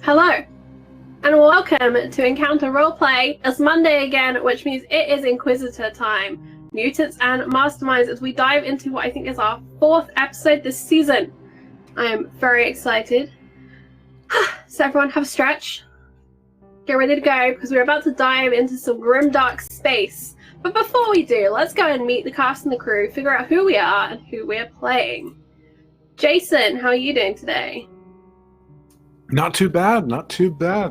Hello, and welcome to Encounter Roleplay. It's Monday again, which means it is Inquisitor time. Mutants and Masterminds as we dive into what I think is our 4th episode this season. I am very excited. So everyone have a stretch. Get ready to go, because we're about to dive into some grimdark space. But before we do, let's go and meet the cast and the crew, figure out who we are and who we're playing. Jason, how are you doing today? Not too bad,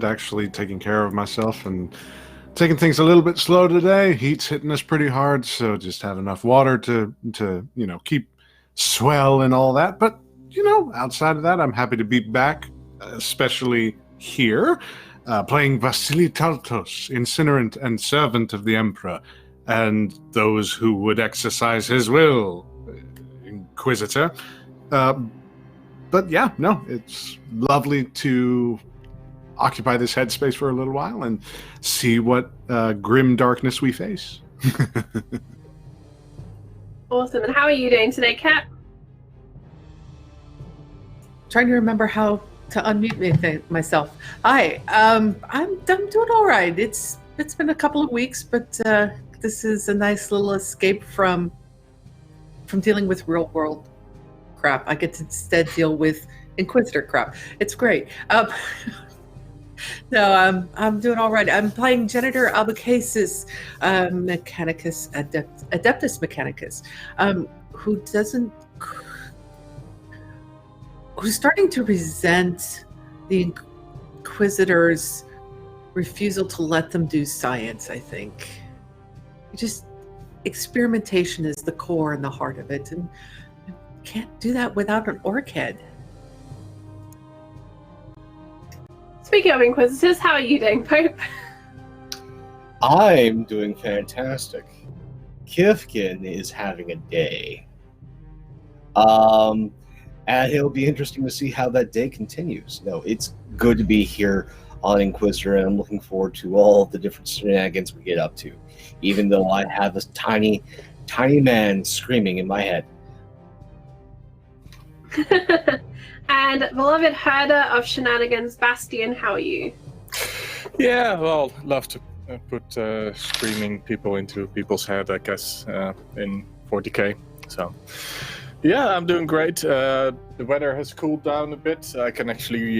actually taking care of myself and taking things a little bit slow today. Heat's hitting us pretty hard, so just have enough water to keep swell and all that. But, outside of that, I'm happy to be back, especially here, playing Vasily Taltos, Incinerant and Servant of the Emperor, and those who would exercise his will, Inquisitor. But yeah, no, it's lovely to occupy this headspace for a little while and see what grim darkness we face. Awesome. And how are you doing today, Kat? Trying to remember how to unmute myself. Hi, I'm doing all right. It's been a couple of weeks, but this is a nice little escape from dealing with real world crap. I get to instead deal with Inquisitor crap. It's great. No, I'm doing all right. I'm playing Genitor Albicasis, Mechanicus, Adeptus Mechanicus, who's starting to resent the Inquisitor's refusal to let them do science, I think. Experimentation is the core and the heart of it, and can't do that without an orc head. Speaking of Inquisitors, how are you doing, Pope? I'm doing fantastic. Kifkin is having a day. And it'll be interesting to see how that day continues. No, it's good to be here on Inquisitor, and I'm looking forward to all the different shenanigans we get up to, even though I have this tiny, tiny man screaming in my head. And beloved herder of shenanigans, Bastian, how are you? Yeah, well, love to put screaming people into people's head, I guess, in 40k. So, yeah, I'm doing great. The weather has cooled down a bit. I can actually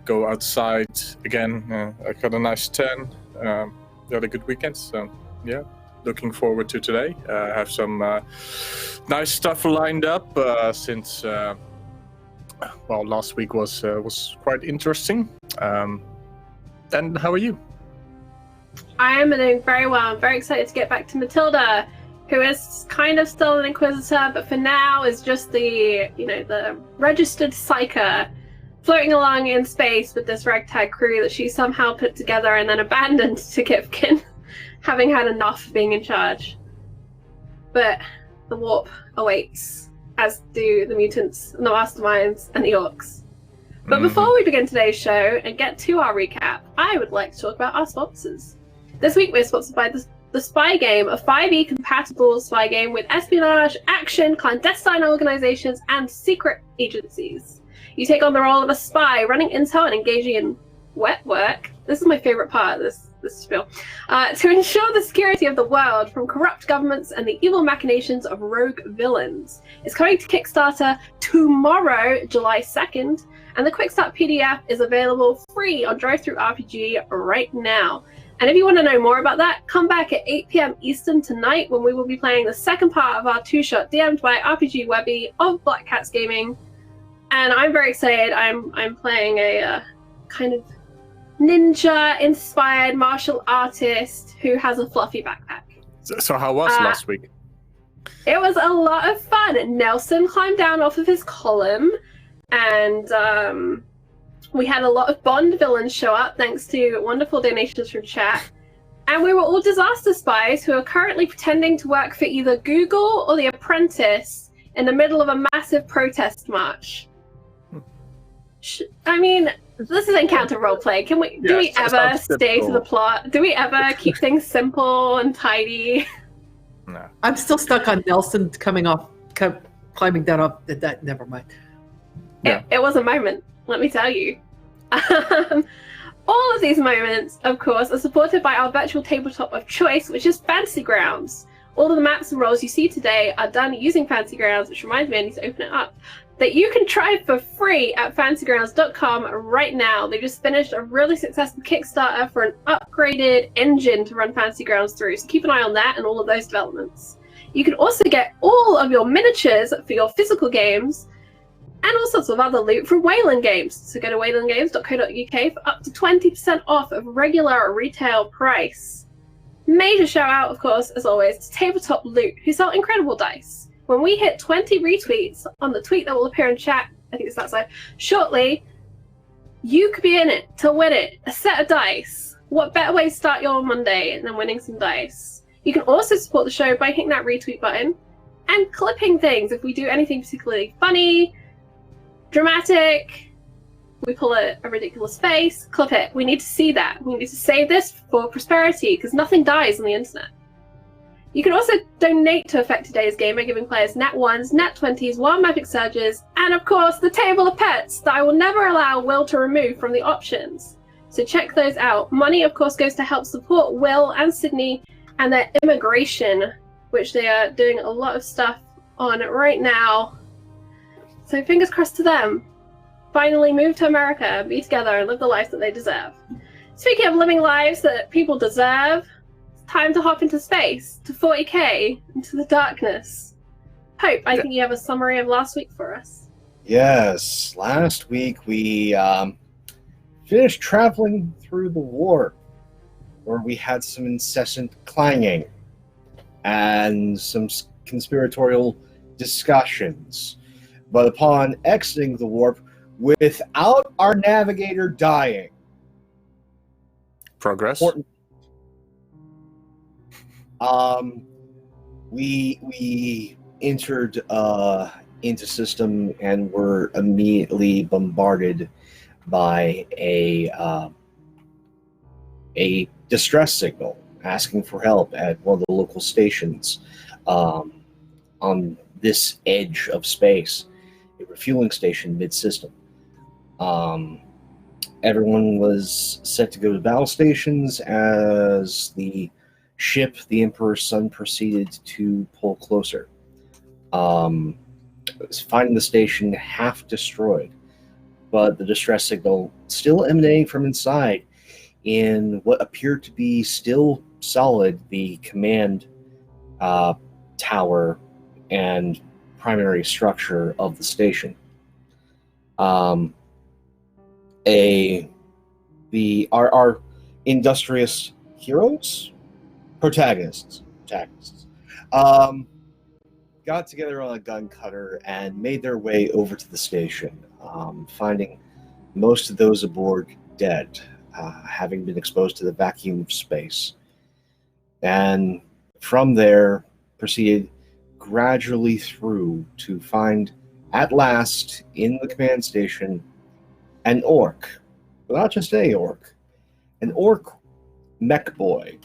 go outside again. I got a nice tan. We had a good weekend, so yeah. Looking forward to today. I have some nice stuff lined up since last week was quite interesting. And how are you? I am doing very well. I'm very excited to get back to Matilda, who is kind of still an Inquisitor, but for now is just the registered psyker floating along in space with this ragtag crew that she somehow put together and then abandoned to Kifkin, having had enough of being in charge. But the warp awaits, as do the mutants and the masterminds and the orcs. But before we begin today's show and get to our recap, I would like to talk about our sponsors. This week we're sponsored by the Spy Game, a 5e compatible spy game with espionage, action, clandestine organizations, and secret agencies. You take on the role of a spy, running intel and engaging in wet work. This is my favorite part of this spiel, to ensure the security of the world from corrupt governments and the evil machinations of rogue villains. It's coming to Kickstarter tomorrow, July 2nd, and the Quick Start PDF is available free on DriveThruRPG right now. And if you want to know more about that, come back at 8 p.m. Eastern tonight when we will be playing the second part of our two-shot DM'd by RPG Webby of Black Cats Gaming. And I'm very excited. I'm playing a kind of ninja-inspired martial artist who has a fluffy backpack. So how was last week? It was a lot of fun. Nelson climbed down off of his column, and we had a lot of Bond villains show up thanks to wonderful donations from chat. And we were all disaster spies who are currently pretending to work for either Google or The Apprentice in the middle of a massive protest march. I mean, this is Encounter Roleplay. Do we ever stay to the plot? Do we ever keep things simple and tidy? No. I'm still stuck on Nelson climbing down off that. Never mind. It was a moment, let me tell you. All of these moments, of course, are supported by our virtual tabletop of choice, which is Fantasy Grounds. All of the maps and roles you see today are done using Fantasy Grounds, which reminds me I need to open it up, that you can try for free at fantasygrounds.com right now. They just finished a really successful Kickstarter for an upgraded engine to run Fantasy Grounds through, so keep an eye on that and all of those developments. You can also get all of your miniatures for your physical games and all sorts of other loot from Wayland Games. So go to waylandgames.co.uk for up to 20% off of regular retail price. Major shout out, of course, as always, to Tabletop Loot, who sell incredible dice. When we hit 20 retweets on the tweet that will appear in chat, I think it's that side, shortly, you could be in it to win it. A set of dice. What better way to start your Monday than winning some dice? You can also support the show by hitting that retweet button and clipping things. If we do anything particularly funny, dramatic, we pull a ridiculous face, clip it. We need to see that. We need to save this for prosperity because nothing dies on the internet. You can also donate to affect today's game by giving players nat 1s, nat 20s, wild magic surges, and of course the table of pets that I will never allow Will to remove from the options. So check those out. Money, of course, goes to help support Will and Sydney and their immigration, which they are doing a lot of stuff on right now. So fingers crossed to them. Finally move to America, be together, and live the life that they deserve. Speaking of living lives that people deserve, it's time to hop into space, to 40k, into the darkness. Hope, I think you have a summary of last week for us. Yes, last week we finished traveling through the warp, where we had some incessant clanging and some conspiratorial discussions. But upon exiting the warp, without our navigator dying, Progress. we entered into system and were immediately bombarded by a distress signal asking for help at one of the local stations on this edge of space, a refueling station mid-system. Everyone was set to go to battle stations as the ship, the Emperor's Son, proceeded to pull closer. Finding the station half destroyed, but the distress signal still emanating from inside in what appeared to be still solid, the command tower and primary structure of the station. Our industrious heroes, protagonists, got together on a gun cutter and made their way over to the station, finding most of those aboard dead, having been exposed to the vacuum of space. And from there, proceeded gradually through to find, at last, in the command station, an orc. But not just an orc mech boy,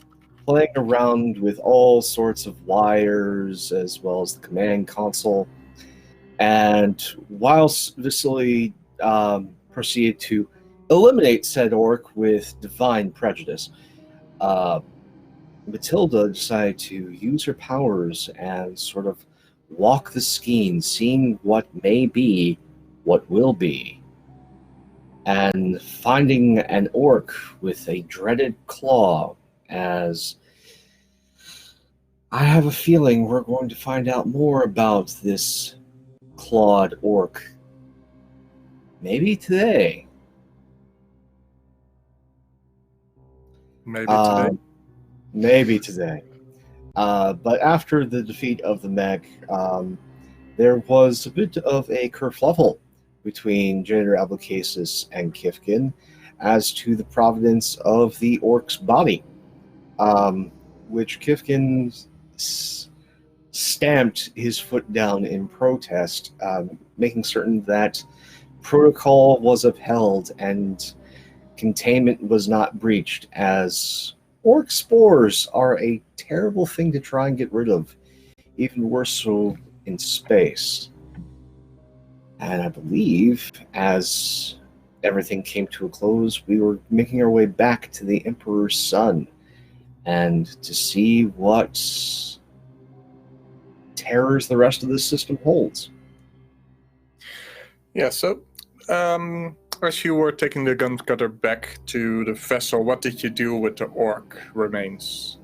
playing around with all sorts of wires as well as the command console. And whilst Vasily proceeded to eliminate said orc with divine prejudice, Matilda decided to use her powers and sort of walk the skein, seeing what may be, what will be. And finding an orc with a dreaded claw, as I have a feeling we're going to find out more about this clawed orc. Maybe today. Maybe today. Maybe today. But after the defeat of the mech, there was a bit of a kerfluffle between Janitor Ablocasis and Kifkin as to the provenance of the orc's body, which Kifkin stamped his foot down in protest, making certain that protocol was upheld and containment was not breached, as orc spores are a terrible thing to try and get rid of, even worse so in space. And I believe, as everything came to a close, we were making our way back to the Emperor's Sun, and to see what terrors the rest of this system holds. Yeah, so as you were taking the gun cutter back to the vessel, what did you do with the orc remains?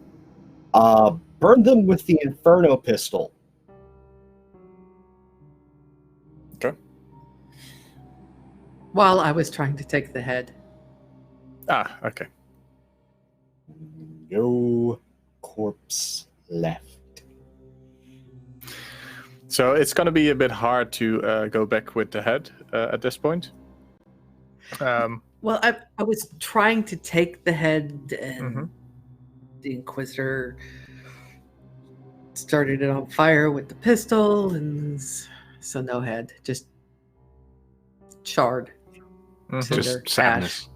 Burn them with the Inferno pistol. Okay. While I was trying to take the head. Ah, okay. No corpse left. So it's going to be a bit hard to go back with the head at this point. Well, I was trying to take the head, and Mhm. the Inquisitor started it on fire with the pistol, and so no head, just charred. Mhm. Cinder, Just ash. sadness.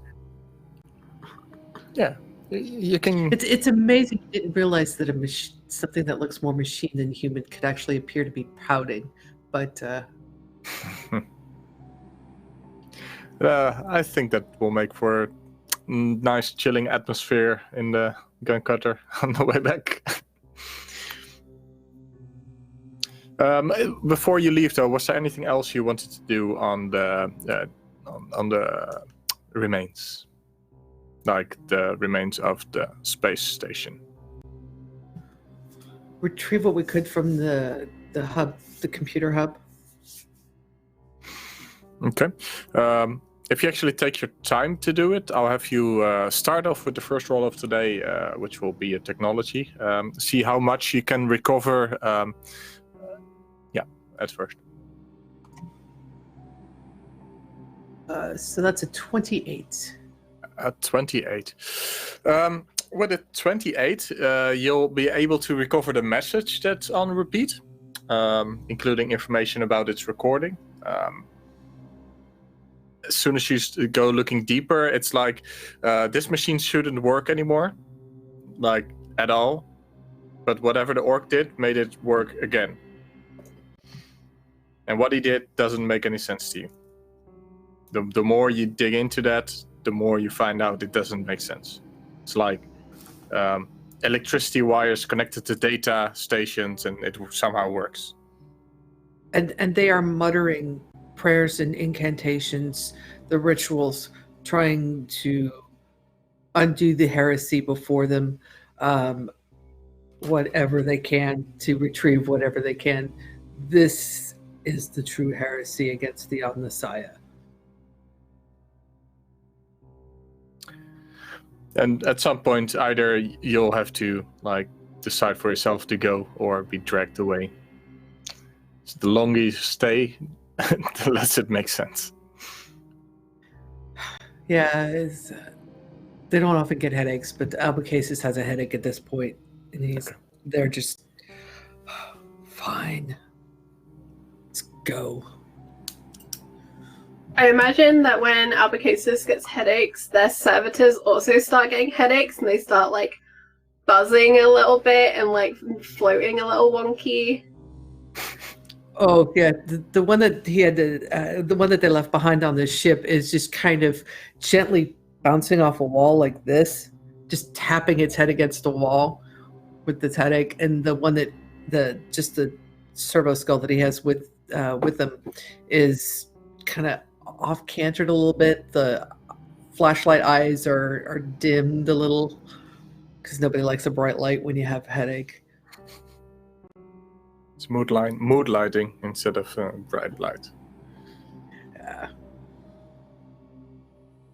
Yeah, you can. It's amazing. You didn't realize that something that looks more machine than human could actually appear to be pouting, but I think that will make for a nice chilling atmosphere in the gun cutter on the way back. Before you leave, though, was there anything else you wanted to do on the remains, like the remains of the space station? retrieve what we could from the hub, the computer hub. Okay. If you actually take your time to do it, I'll have you start off with the first roll of today, which will be a technology. See how much you can recover. At first. So that's a 28. At 28. With a 28, you'll be able to recover the message that's on repeat, including information about its recording. As soon as you go looking deeper, it's like this machine shouldn't work anymore, like at all. But whatever the orc did made it work again. And what he did doesn't make any sense to you. The more you dig into that, the more you find out it doesn't make sense. It's like electricity wires connected to data stations, and it somehow works. And they are muttering prayers and incantations, the rituals, trying to undo the heresy before them, whatever they can to retrieve whatever they can. This is the true heresy against the Omnissiah. And at some point, either you'll have to decide for yourself to go or be dragged away. So the longer you stay, the less it makes sense. Yeah, they don't often get headaches, but Albucasis has a headache at this point, and they're just fine. Let's go. I imagine that when Albucasis gets headaches, their servitors also start getting headaches, and they start buzzing a little bit and floating a little wonky. Oh yeah, the one that he had the one that they left behind on this ship is just kind of gently bouncing off a wall like this, just tapping its head against the wall with this headache. And the one that the servo skull that he has with them is kind of off cantered a little bit. The flashlight eyes are dimmed a little because nobody likes a bright light when you have a headache. It's mood lighting instead of bright light. Yeah.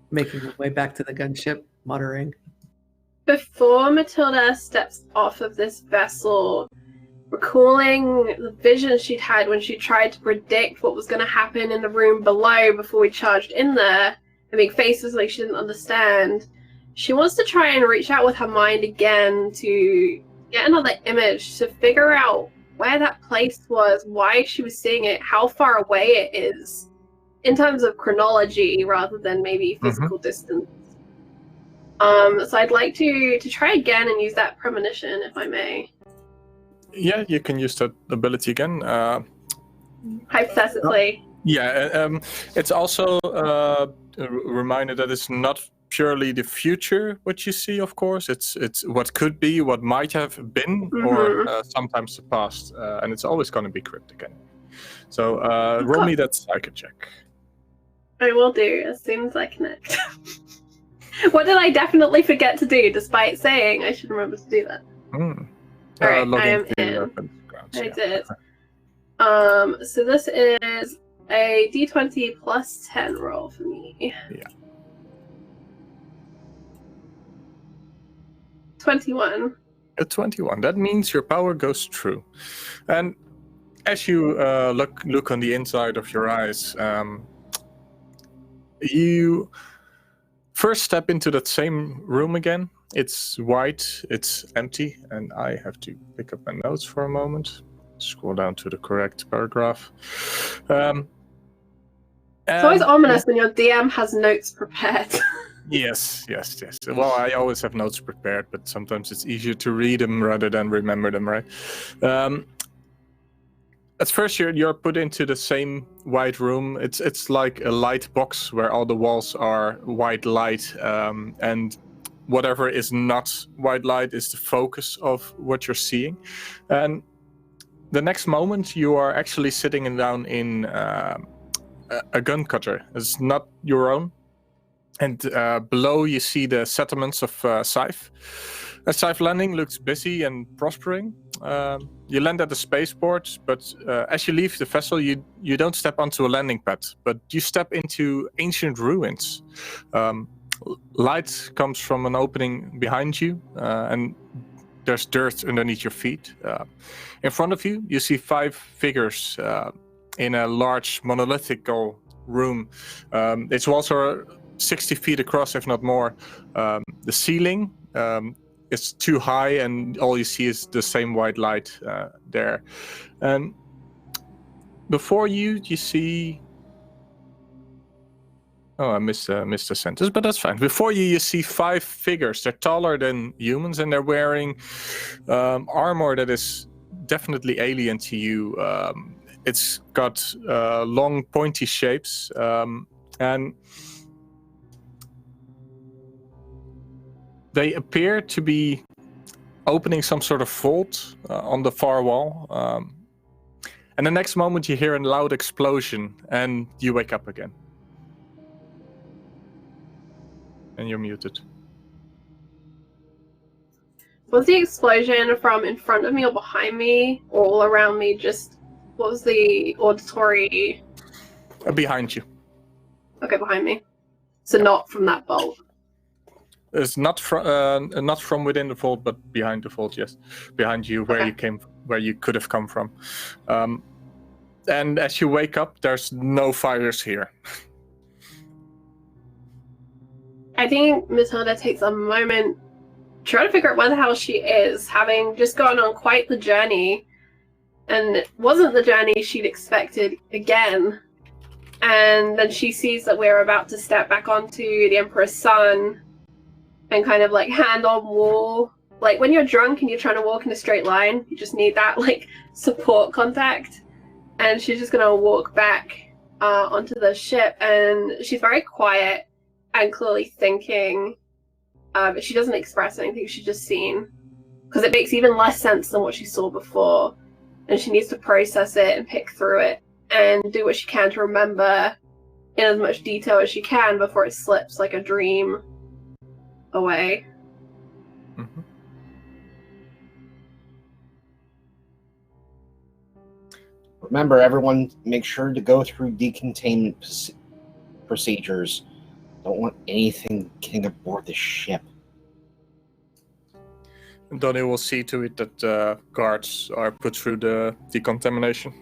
Making her way back to the gunship, muttering. Before Matilda steps off of this vessel, recalling the vision she'd had when she tried to predict what was going to happen in the room below before we charged in there, and make faces like she didn't understand, she wants to try and reach out with her mind again to get another image to figure out where that place was, why she was seeing it, how far away it is, in terms of chronology rather than maybe physical distance. So I'd like to try again and use that premonition, if I may. Yeah, you can use that ability again. Hypothetically. It's also a reminder that it's not purely the future what you see. Of course, it's what could be, what might have been, or sometimes the past, and it's always going to be cryptic anyway. So roll me that psychic check. I will do as soon as I connect. What did I definitely forget to do, despite saying I should remember to do that? Alright, I am in. I did. So this is a d20 plus 10 roll for me. Yeah. 21. A 21. That means your power goes through. And as you look on the inside of your eyes, you first step into that same room again. It's white, it's empty, and I have to pick up my notes for a moment. Scroll down to the correct paragraph. It's always ominous when your DM has notes prepared. Yes. Well, I always have notes prepared, but sometimes it's easier to read them rather than remember them, right? At first, you're put into the same white room. It's like a light box where all the walls are white light, and whatever is not white light is the focus of what you're seeing. And the next moment, you are actually sitting down in a gun cutter. It's not your own. And below, you see the settlements of Scythe. Scythe Landing looks busy and prospering. You land at the spaceport, but as you leave the vessel, you don't step onto a landing pad, but you step into ancient ruins. Light comes from an opening behind you, and there's dirt underneath your feet. In front of you, you see 5 figures in a large monolithic room. Its walls are 60 feet across, if not more. The ceiling is too high, and all you see is the same white light there. And before you see... Oh, I missed a sentence, but that's fine. Before you see 5 figures. They're taller than humans, and they're wearing armor that is definitely alien to you. It's got long, pointy shapes, and they appear to be opening some sort of vault on the far wall. And the next moment, you hear a loud explosion, and you wake up again. And you're muted. Was the explosion from in front of me or behind me, or all around me? What was the auditory? Behind you. Okay, behind me. So not from that bolt. It's not from within the vault, but behind the vault. Yes, behind you, where you could have come from. And as you wake up, there's no fires here. I think Matilda takes a moment trying to figure out where the hell she is, having just gone on quite the journey, and it wasn't the journey she'd expected again. And then she sees that we're about to step back onto the Emperor's Sun, and kind of like hand on wall. Like when you're drunk and you're trying to walk in a straight line, you just need that like support contact. And she's just gonna walk back onto the ship, and she's very quiet and clearly thinking, but she doesn't express anything she's just seen, because it makes even less sense than what she saw before, and she needs to process it and pick through it and do what she can to remember in as much detail as she can before it slips like a dream away. Mm-hmm. Remember, everyone, make sure to go through decontainment procedures. Don't want anything getting aboard the ship. Donnie will see to it that guards are put through the decontamination.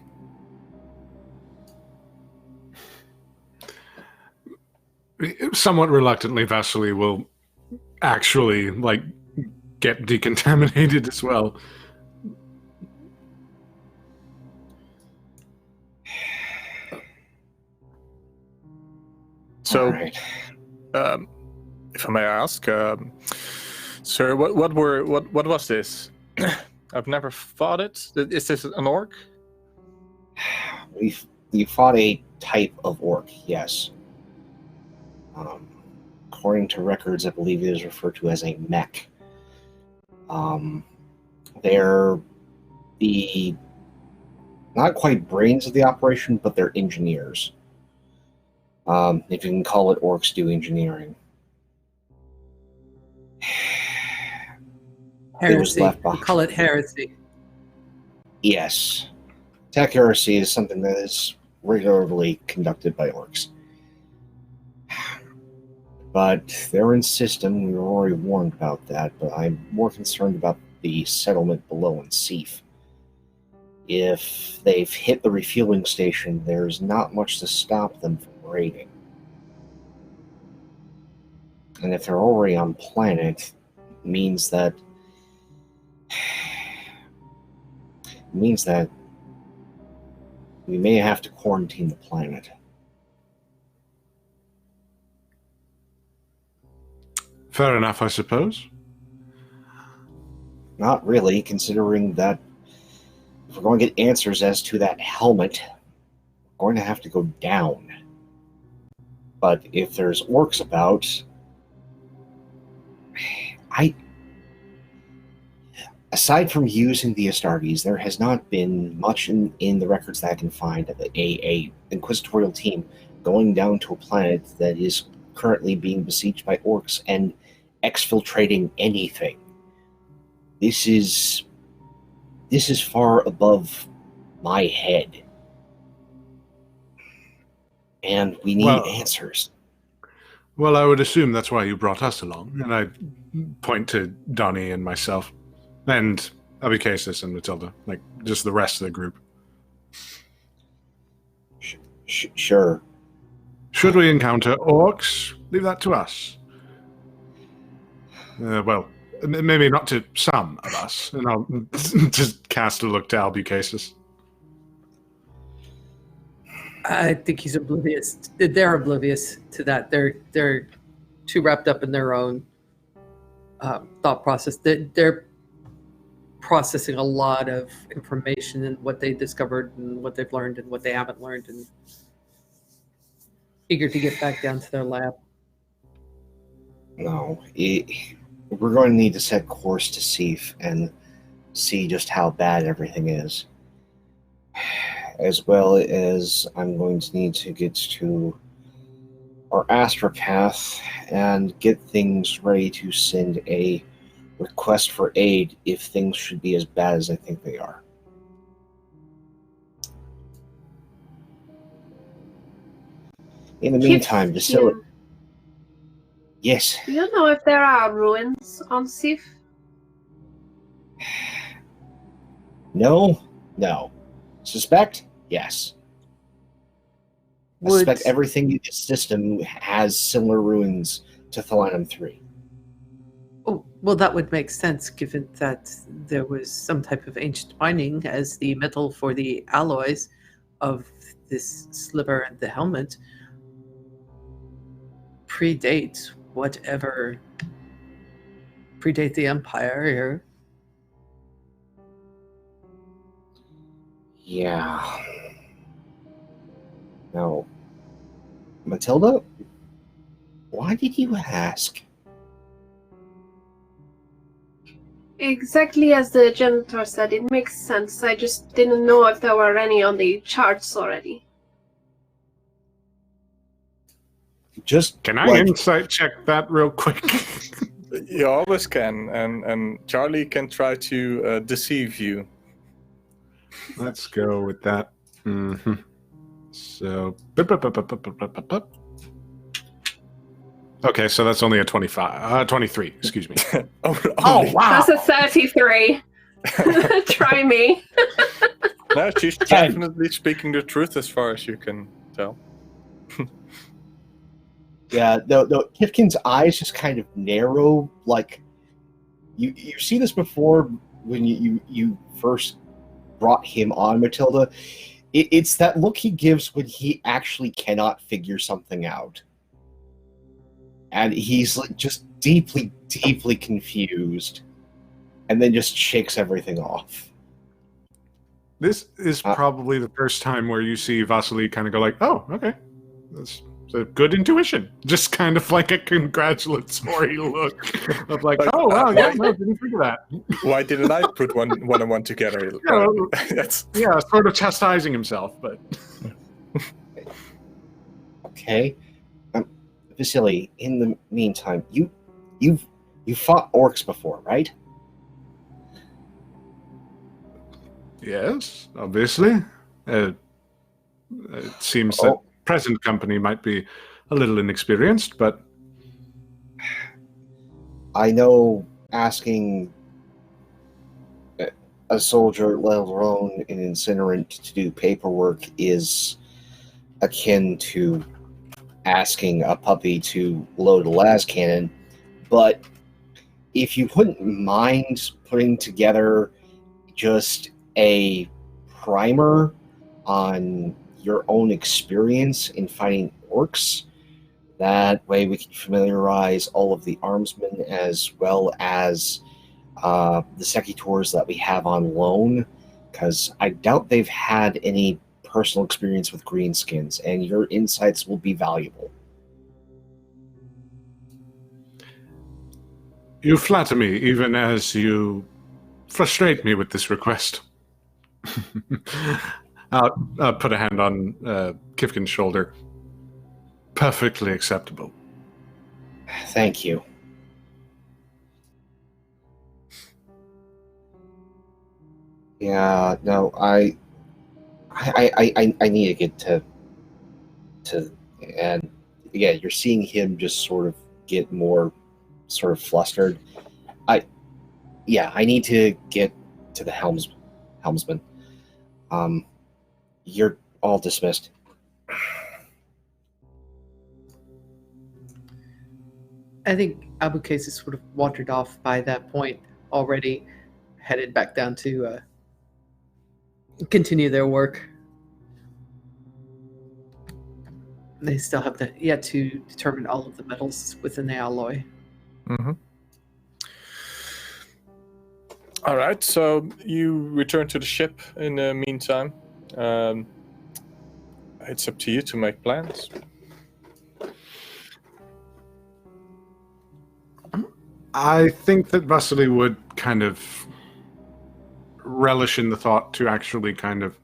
Somewhat reluctantly, Vasily will actually get decontaminated as well. So, right. If I may ask, sir, what was this? I've never fought it. Is this an orc? We've You fought a type of orc, yes. According to records, I believe it is referred to as a mech. They're the not quite brains of the operation, but they're engineers. If you can call it orcs do engineering. It was Heresy. left We behind. call it heresy. Yes. Tech heresy is something that is regularly conducted by orcs. But they're in system. We were already warned about that, but I'm more concerned about the settlement below in Seif. If they've hit the refueling station, there's not much to stop them from raiding. And if they're already on planet, means that we may have to quarantine the planet. Fair enough, I suppose. Not really, considering that if we're going to get answers as to that helmet, we're going to have to go down. But if there's orcs about, aside from using the Astartes, there has not been much in the records that I can find of a inquisitorial team going down to a planet that is currently being besieged by orcs and exfiltrating anything. This is far above my head. And we need answers. Well, I would assume that's why you brought us along. And I point to Donnie and myself. And Abhicasis and Matilda. Like, just the rest of the group. Sure. Should we encounter orcs, leave that to us. Well, maybe not to some of us. And I'll just cast a look to Albucasis. I think he's oblivious. They're oblivious to that. They're too wrapped up in their own thought process. They're processing a lot of information and what they discovered and what they've learned and what they haven't learned, and eager to get back down to their lab. No, we're going to need to set course to Seif and see just how bad everything is. As well as I'm going to need to get to our astropath and get things ready to send a request for aid if things should be as bad as I think they are. In the meantime, Vasily... Yes? Do you know if there are ruins on Seif? No. Suspect? Yes. I suspect everything in this system has similar ruins to Thalanum 3. Oh, well, that would make sense given that there was some type of ancient mining as the metal for the alloys of this sliver and the helmet predates the Empire here. Yeah. No. Matilda? Why did you ask? Exactly as the janitor said, it makes sense. I just didn't know if there were any on the charts already. Just can I insight check that real quick? You always can, and Charlie can try to deceive you. Let's go with that. Mm-hmm. So, okay, so that's only a 23, excuse me. Oh, wow. That's a 33. Try me. No, she's definitely speaking the truth as far as you can tell. Yeah, no, Kifkin's eyes just kind of narrow, like you see this before when you first brought him on, Matilda. It's that look he gives when he actually cannot figure something out. And he's like just deeply, deeply confused, and then just shakes everything off. This is probably the first time where you see Vasily kind of go like, "Oh, okay, that's a good intuition." Just kind of like a congratulatory look of like, Like, "Oh, wow, yeah, no, didn't think of that." Why didn't I put one and one together? Yeah, That's yeah, sort of chastising himself, but Okay. Vasily, in the meantime, you've fought orcs before, right? yes, obviously. It seems that present company might be a little inexperienced, but I know asking a soldier, let alone an incinerant, to do paperwork is akin to asking a puppy to load a las cannon. But if you wouldn't mind putting together just a primer on your own experience in fighting orcs, that way we can familiarize all of the armsmen as well as the secutors that we have on loan, because I doubt they've had any personal experience with greenskins, and your insights will be valuable. you flatter me even as you frustrate me with this request. I'll put a hand on Kifkin's shoulder. Perfectly acceptable. Thank you. Yeah, no, I need to get to, and yeah, you're seeing him just sort of get more sort of flustered. I need to get to the helmsman. You're all dismissed. I think Abukase has sort of wandered off by that point already, headed back down to continue their work. They still have yet to determine all of the metals within the alloy. Mm-hmm. All right, so you return to the ship in the meantime. It's up to you to make plans. I think that Vasily would kind of relish in the thought to actually kind of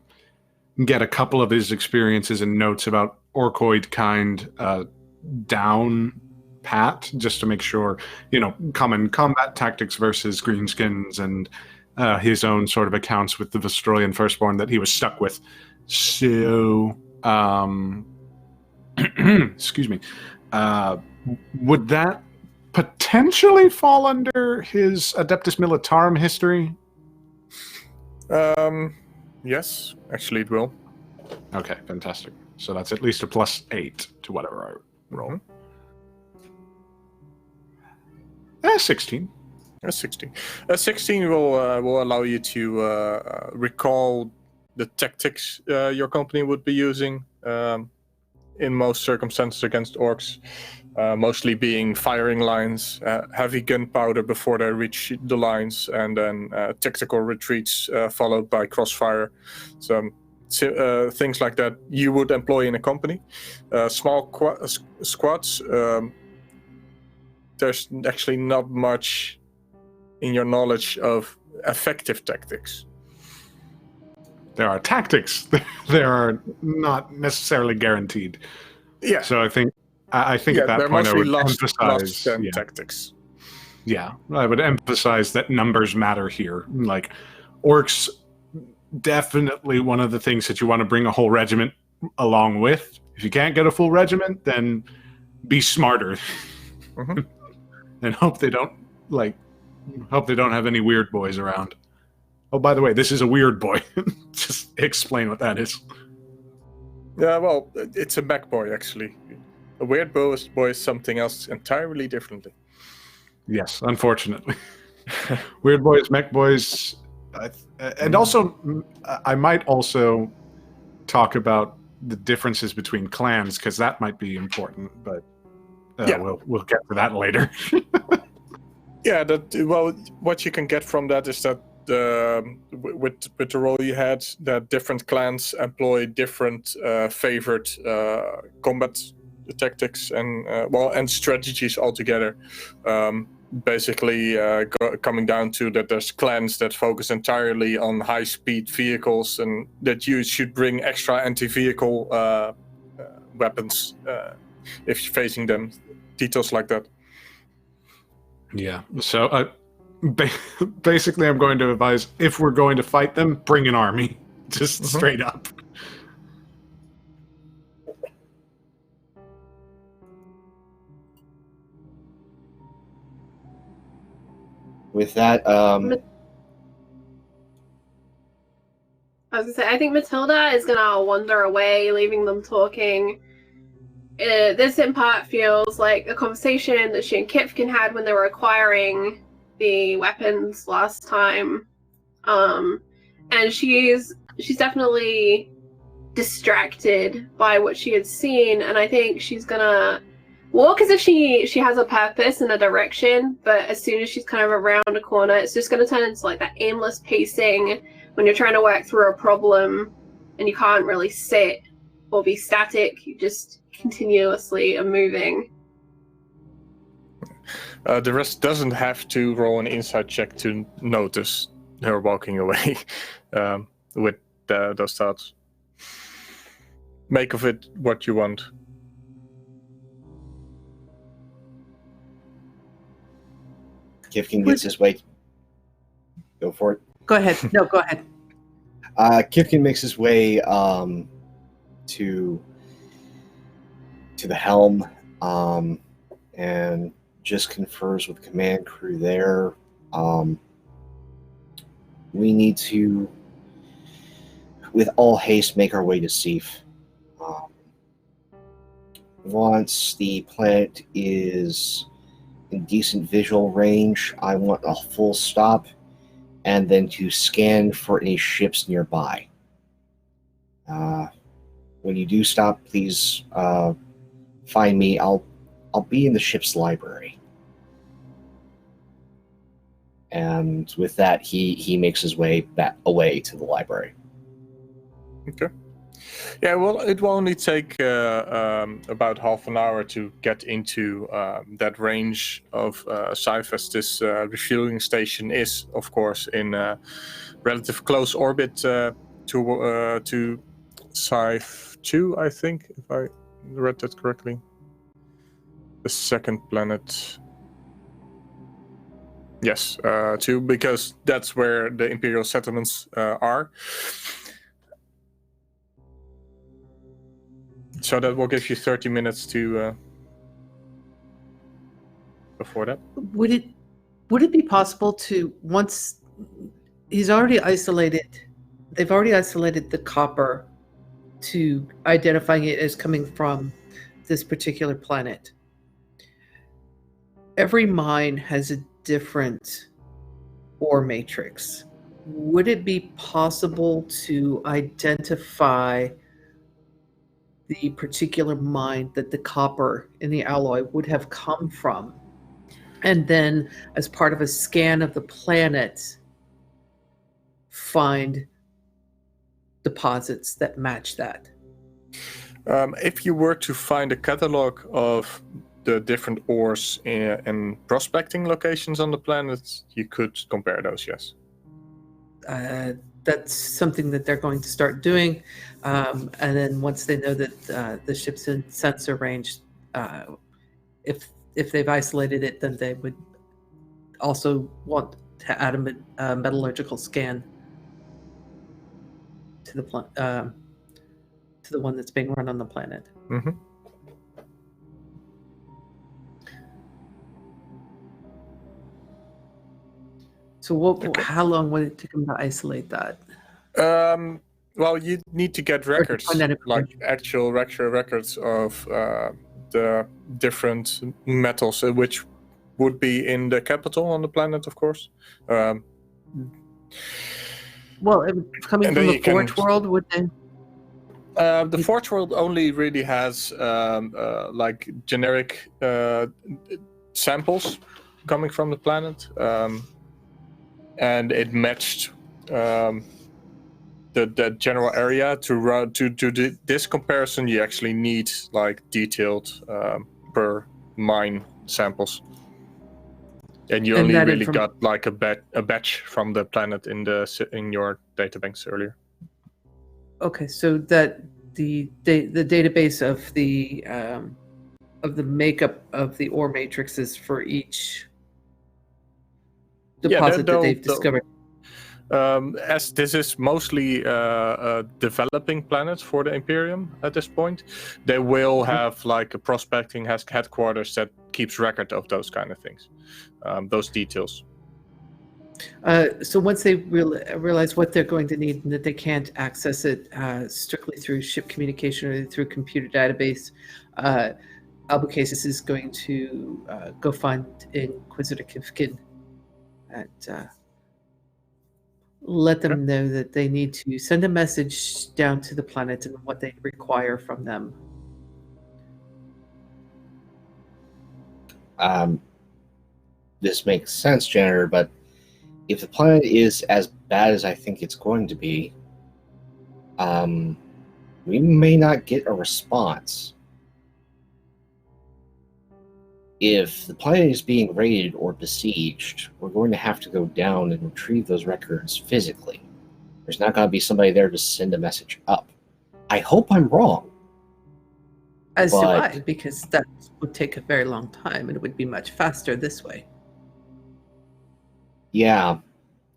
get a couple of his experiences and notes about orcoid kind down pat, just to make sure, common combat tactics versus greenskins and his own sort of accounts with the Vestroyan Firstborn that he was stuck with. So, excuse me, would that potentially fall under his Adeptus Militarum history? Yes, actually it will. Okay, fantastic. So that's at least a +8 to whatever I roll. 16. 16. 16 will allow you to recall the tactics your company would be using in most circumstances against orcs. Mostly being firing lines, heavy gunpowder before they reach the lines, and then tactical retreats followed by crossfire. So things like that you would employ in a company. Small squads, there's actually not much in your knowledge of effective tactics. There are tactics. They are not necessarily guaranteed. Yeah. So I think at that point I would emphasize tactics. Yeah, I would emphasize that numbers matter here. Like, orcs, definitely one of the things that you want to bring a whole regiment along with. If you can't get a full regiment, then be smarter. Mm-hmm. And hope they don't have any weird boys around. Oh, by the way, this is a weird boy. Just explain what that is. Yeah, well, it's a mech boy, actually. A weird boy is something else entirely differently. Yes, unfortunately. Weird boys, mech boys, and also I might also talk about the differences between clans, because that might be important. But we'll get to that later. Yeah, what you can get from that is that with the role you had, that different clans employ different favored combat tactics and strategies altogether. Basically, coming down to that, there's clans that focus entirely on high-speed vehicles, and that you should bring extra anti-vehicle weapons if you're facing them. Details like that. Yeah. So basically, I'm going to advise, if we're going to fight them, bring an army. Just straight up. With that, I was gonna say, I think Matilda is gonna wander away, leaving them talking. This in part feels like a conversation that she and Kipkin had when they were acquiring the weapons last time. And she's definitely distracted by what she had seen, and I think she's gonna walk as if she has a purpose and a direction, but as soon as she's kind of around a corner, it's just gonna turn into like that aimless pacing when you're trying to work through a problem and you can't really sit or be static, you just continuously are moving. The rest doesn't have to roll an insight check to notice her walking away with those thoughts. Make of it what you want. Kifkin gets his way. Go for it. Go ahead. No, go ahead. Kifkin makes his way to the helm and just confers with the command crew there. We need to, with all haste, make our way to Seif. Once the planet is in decent visual range, I want a full stop, and then to scan for any ships nearby. When you do stop, please find me. I'll be in the ship's library. And with that, he makes his way back away to the library. Okay. Yeah, well, it will only take about half an hour to get into that range of Seif, as this refueling station is, of course, in relative close orbit to Seif 2, I think, if I read that correctly. The second planet. Yes, 2, because that's where the Imperial settlements are. So that will give you 30 minutes to before that. Would it be possible to, once he's already isolated, they've already isolated the copper to identifying it as coming from this particular planet. Every mine has a different ore matrix. Would it be possible to identify the particular mine that the copper in the alloy would have come from, and then as part of a scan of the planet find deposits that match that? If you were to find a catalog of the different ores and prospecting locations on the planet, you could compare those, yes. That's something that they're going to start doing. And then once they know that the ship's in sensor range, if they've isolated it, then they would also want to add a metallurgical scan to the one that's being run on the planet. Mm-hmm. So Okay. how long would it take them to isolate that? Well, you need to get records, like actual records of the different metals, which would be in the capital on the planet, of course. Well, coming from the Forge world, would they? The Forge world only really has like generic samples coming from the planet. and it matched the general area. To do this comparison, you actually need like detailed per mine samples, and you And only that really got like a batch from the planet in your databanks earlier. Okay, so that the database of the makeup of the ore matrices for each deposit that they've discovered. As this is mostly a developing planet for the Imperium at this point, they will have like a prospecting headquarters that keeps record of those kind of things, those details. So once they realize what they're going to need and that they can't access it strictly through ship communication or through computer database, Albucasis is going to go find Inquisitor Kifkin and let them know that they need to send a message down to the planet and what they require from them. This makes sense, Janitor, but if the planet is as bad as I think it's going to be, we may not get a response. If the planet is being raided or besieged, we're going to have to go down and retrieve those records physically. There's not going to be somebody there to send a message up. I hope I'm wrong. As do I, because that would take a very long time and it would be much faster this way. Yeah,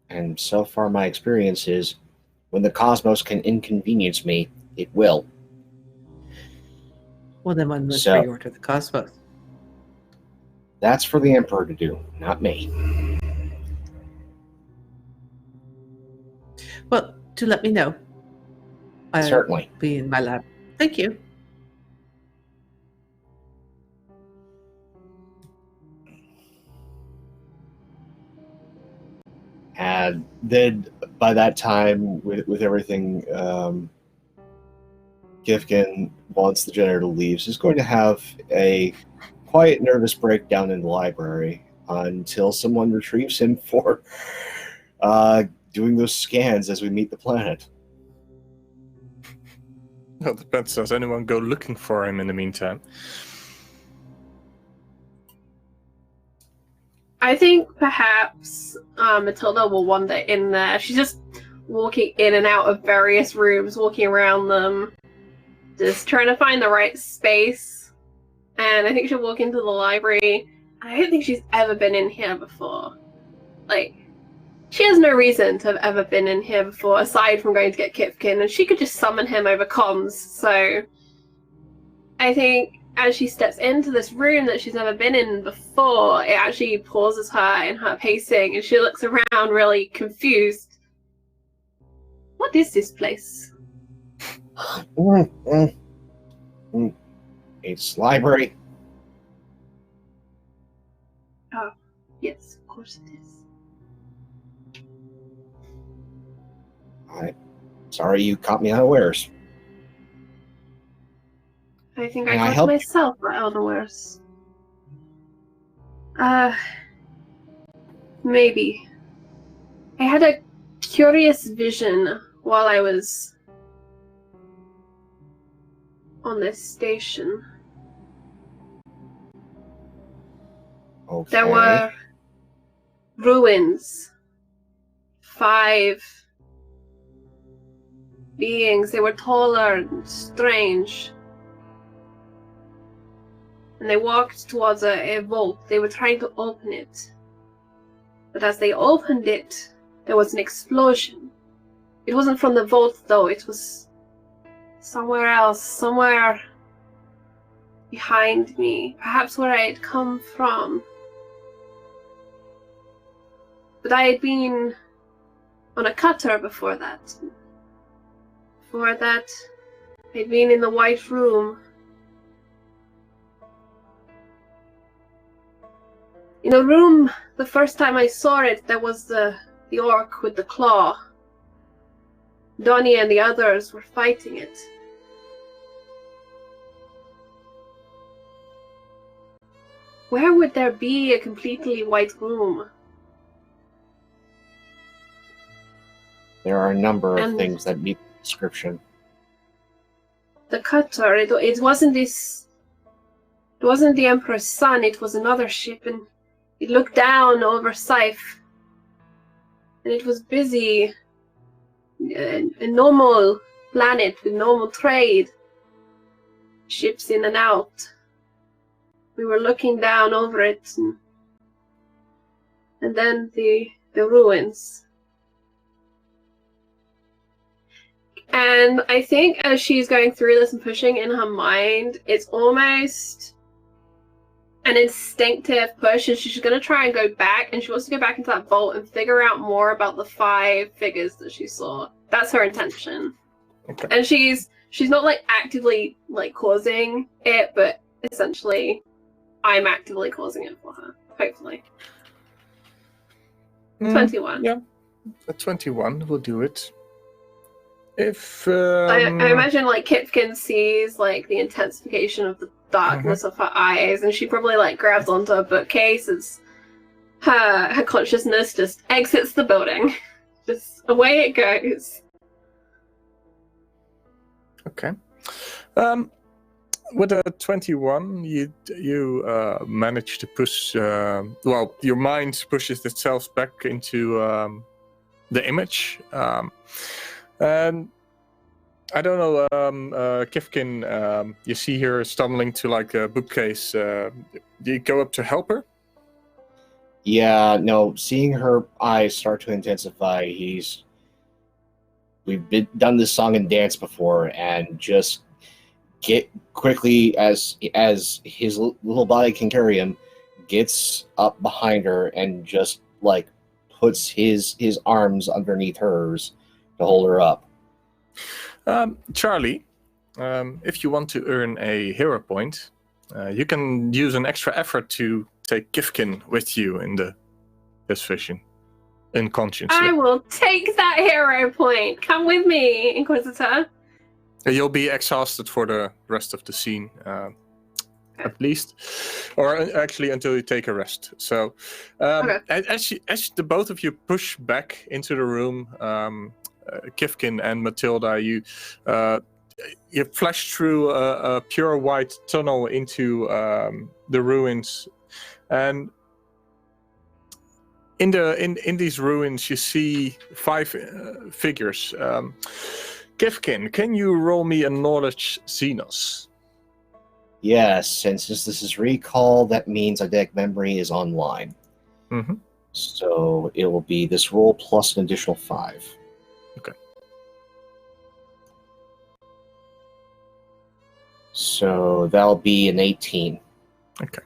and so far my experience is when the cosmos can inconvenience me, it will. Well, then one must reorder the cosmos. That's for the Emperor to do, not me. Well, do let me know. I'll Certainly. be in my lab. Thank you. And then by that time, with everything, Gifkin, once the janitor leaves, is going to have a quiet, nervous breakdown in the library until someone retrieves him for doing those scans as we meet the planet. Well, it depends. Does anyone go looking for him in the meantime? I think perhaps Matilda will wander in there. She's just walking in and out of various rooms, walking around them, just trying to find the right space. And I think she'll walk into the library. I don't think she's ever been in here before. Like, she has no reason to have ever been in here before, aside from going to get Kipkin, and she could just summon him over comms. So I think as she steps into this room that she's never been in before, it actually pauses her in her pacing, and she looks around really confused. What is this place? It's library. Oh, yes, of course it is. I'm sorry you caught me unawares. I think Can I I got help? myself unawares. Maybe. I had a curious vision while I was on this station. Okay. There were ruins. 5 beings. They were taller and strange. And they walked towards a vault. They were trying to open it. But as they opened it, there was an explosion. It wasn't from the vault, though. It was somewhere else, somewhere behind me. Perhaps where I had come from. But I had been on a cutter before that. Before that, I'd been in the White Room. In the room, the first time I saw it, there was the orc with the claw. Donnie and the others were fighting it. Where would there be a completely white room? There are a number of And- things that meet the description. The cutter, it wasn't this. It wasn't the Emperor's son. It was another ship, and it looked down over Scythe, and it was busy. A normal planet with normal trade, ships in and out. We were looking down over it, and then the ruins. And I think as she's going through this and pushing in her mind, it's almost an instinctive push, and she's going to try and go back, and she wants to go back into that vault and figure out more about the 5 figures that she saw. That's her intention. Okay. And she's not like actively like causing it, but essentially I'm actively causing it for her, hopefully. 21. Yeah, a 21 will do it. If I imagine like Kipkin sees like the intensification of the darkness of her eyes, and she probably like grabs onto a bookcase as her consciousness just exits the building. Just away it goes. Okay. With a 21, you manage to push. Well, your mind pushes itself back into the image, and I don't know, Kifkin. You see her stumbling to like a bookcase. Do you go up to help her? Yeah, no, seeing her eyes start to intensify, we've done this song and dance before, and just get quickly as his little body can carry him, gets up behind her and just like puts his arms underneath hers to hold her up. Charlie, if you want to earn a hero point, you can use an extra effort to take Kifkin with you in this vision, unconsciously. I will take that hero point. Come with me, Inquisitor. You'll be exhausted for the rest of the scene, at least, or actually until you take a rest. So, Okay. as the both of you push back into the room, Kifkin and Matilda, you flash through a pure white tunnel into the ruins, and in these ruins you see 5 figures. Kifkin, can you roll me a knowledge Xenos? Yes, and since this is recall, that means eidetic memory is online. Mm-hmm. So it will be this roll plus an additional 5. Okay. So that'll be an 18. Okay.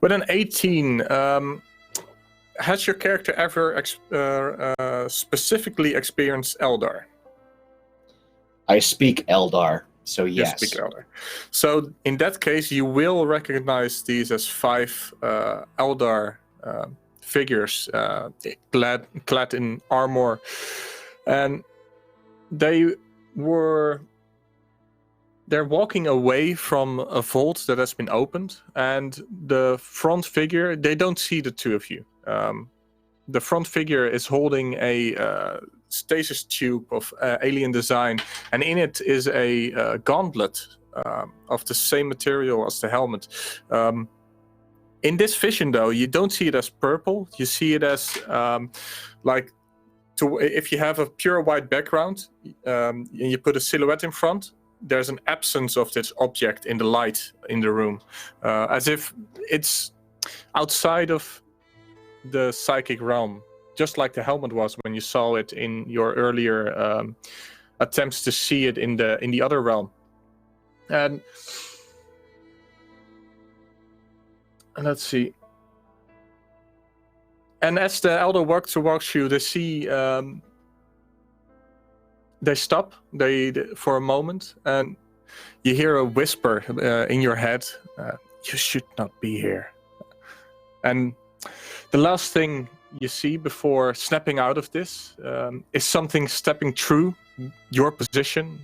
With an 18, has your character ever specifically experienced Eldar? I speak Eldar, so yes. You speak Eldar. So in that case, you will recognize these as 5 Eldar figures, clad in armor, and they're walking away from a vault that has been opened, and the front figure, they don't see the two of you. The front figure is holding a stasis tube of alien design, and in it is a gauntlet of the same material as the helmet. In this vision, though, you don't see it as purple. You see it as if you have a pure white background and you put a silhouette in front, there's an absence of this object in the light in the room, as if it's outside of the psychic realm, just like the helmet was when you saw it in your earlier attempts to see it in the other realm. And let's see. And as the elder walks towards you, they see. They stop. They for a moment, and you hear a whisper in your head. You should not be here. And the last thing you see before snapping out of this is something stepping through your position,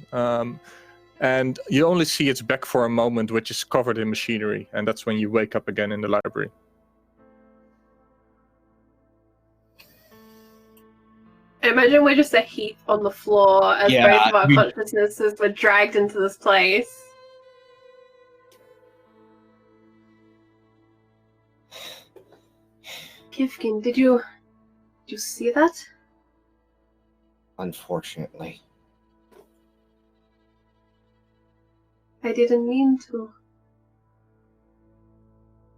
and you only see its back for a moment, which is covered in machinery, and that's when you wake up again in the library. Imagine we're just a heap on the floor as Yeah, both of our we- consciousnesses were dragged into this place. Kifkin, did you see that? Unfortunately. I didn't mean to.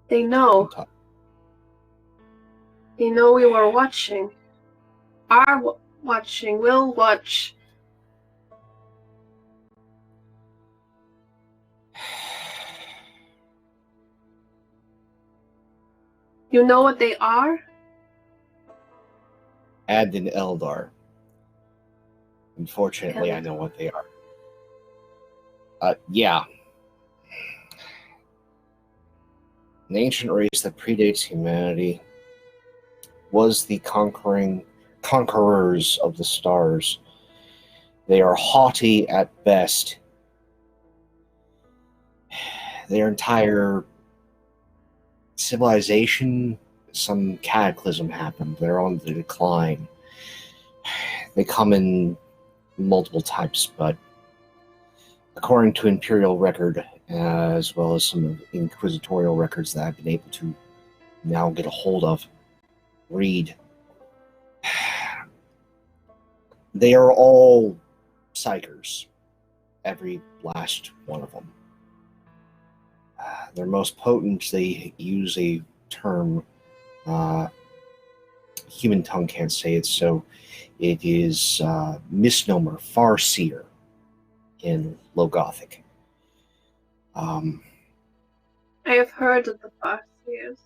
They know. They know we were watching. Are watching. Will watch. You know what they are? And an Eldar. Unfortunately, I know what they are. Yeah. An ancient race that predates humanity was the conquerors of the stars. They are haughty at best. Their entire civilization, some cataclysm happened. They're on the decline. They come in multiple types, but according to Imperial record, as well as some inquisitorial records that I've been able to now get a hold of, read, they are all psychers, every last one of them. They're most potent. They use a term, human tongue can't say it, so it is misnomer, Farseer in Low Gothic. I have heard of the Farseers.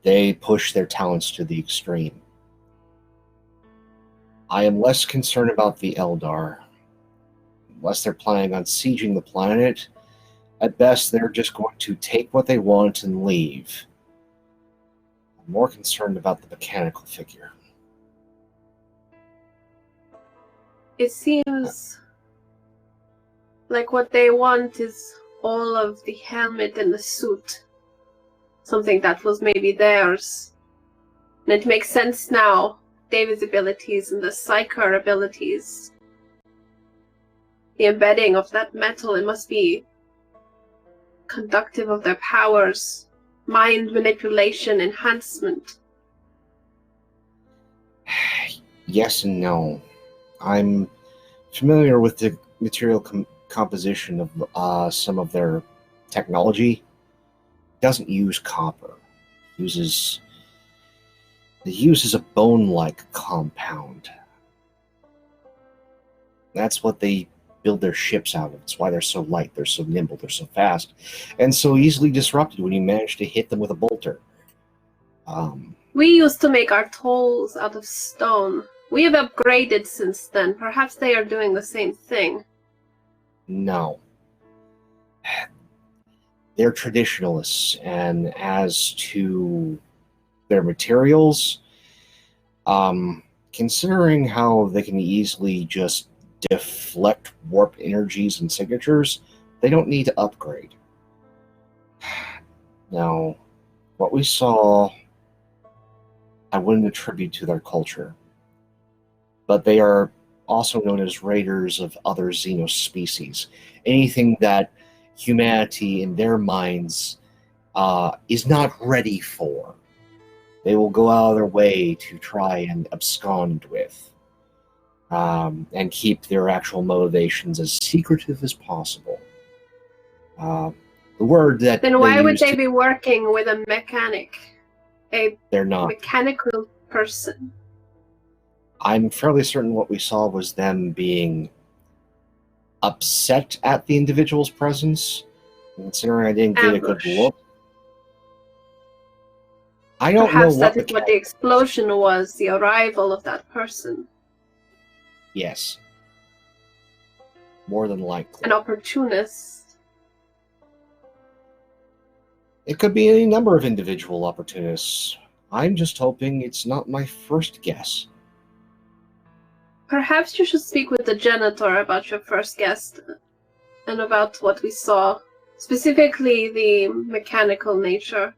They push their talents to the extreme. I am less concerned about the Eldar. Unless they're planning on sieging the planet, at best they're just going to take what they want and leave. I'm more concerned about the mechanical figure. It seems like what they want is all of the helmet and the suit. Something that was maybe theirs. And it makes sense now. David's abilities and the Psyker abilities. The embedding of that metal, it must be conductive of their powers. Mind manipulation, enhancement. Yes and no. I'm familiar with the material composition of some of their technology. It doesn't use copper. It uses a bone-like compound. That's what they build their ships out of. It's why they're so light, they're so nimble, they're so fast, and so easily disrupted when you manage to hit them with a bolter. We used to make our tools out of stone. We have upgraded since then. Perhaps they are doing the same thing. No. They're traditionalists, and as to their materials, considering how they can easily just deflect warp energies and signatures, they don't need to upgrade. Now, what we saw, I wouldn't attribute to their culture, but they are also known as raiders of other Xenos species. Anything that humanity in their minds is not ready for, they will go out of their way to try and abscond with, and keep their actual motivations as secretive as possible. The word that Then why would use they be working with a mechanic? A they're not. mechanical person? I'm fairly certain what we saw was them being upset at the individual's presence. Considering I didn't get a good Ambush. look, I don't Perhaps know what that is what the explosion was, the arrival of that person. Yes. More than likely. An opportunist. It could be any number of individual opportunists. I'm just hoping it's not my first guess. Perhaps you should speak with the janitor about your first guest and about what we saw, specifically the mechanical nature.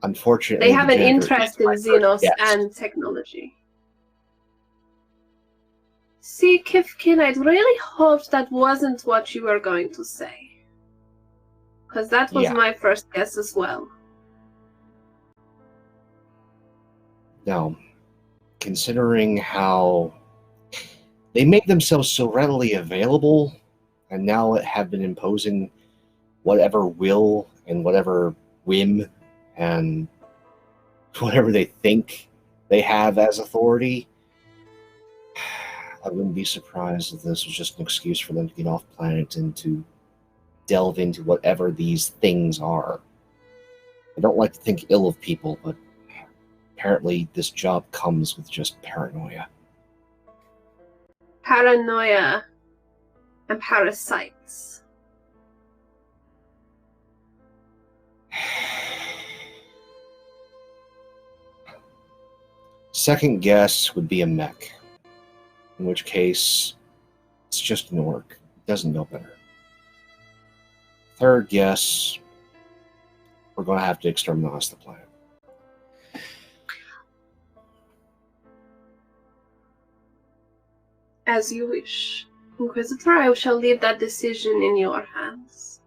Unfortunately, They have the an janitor interest is in my first Xenos guess. and technology. See, Kifkin, I'd really hoped that wasn't what you were going to say. Because that was Yeah. my first guess as well. No, considering how they make themselves so readily available, and now have been imposing whatever will and whatever whim and whatever they think they have as authority, I wouldn't be surprised if this was just an excuse for them to get off planet and to delve into whatever these things are. I don't like to think ill of people, but apparently this job comes with just paranoia. Paranoia and parasites. Second guess would be a mech, in which case it's just an orc. It doesn't know better. Third guess, we're going to have to exterminate the planet. As you wish. Inquisitor, I shall leave that decision in your hands.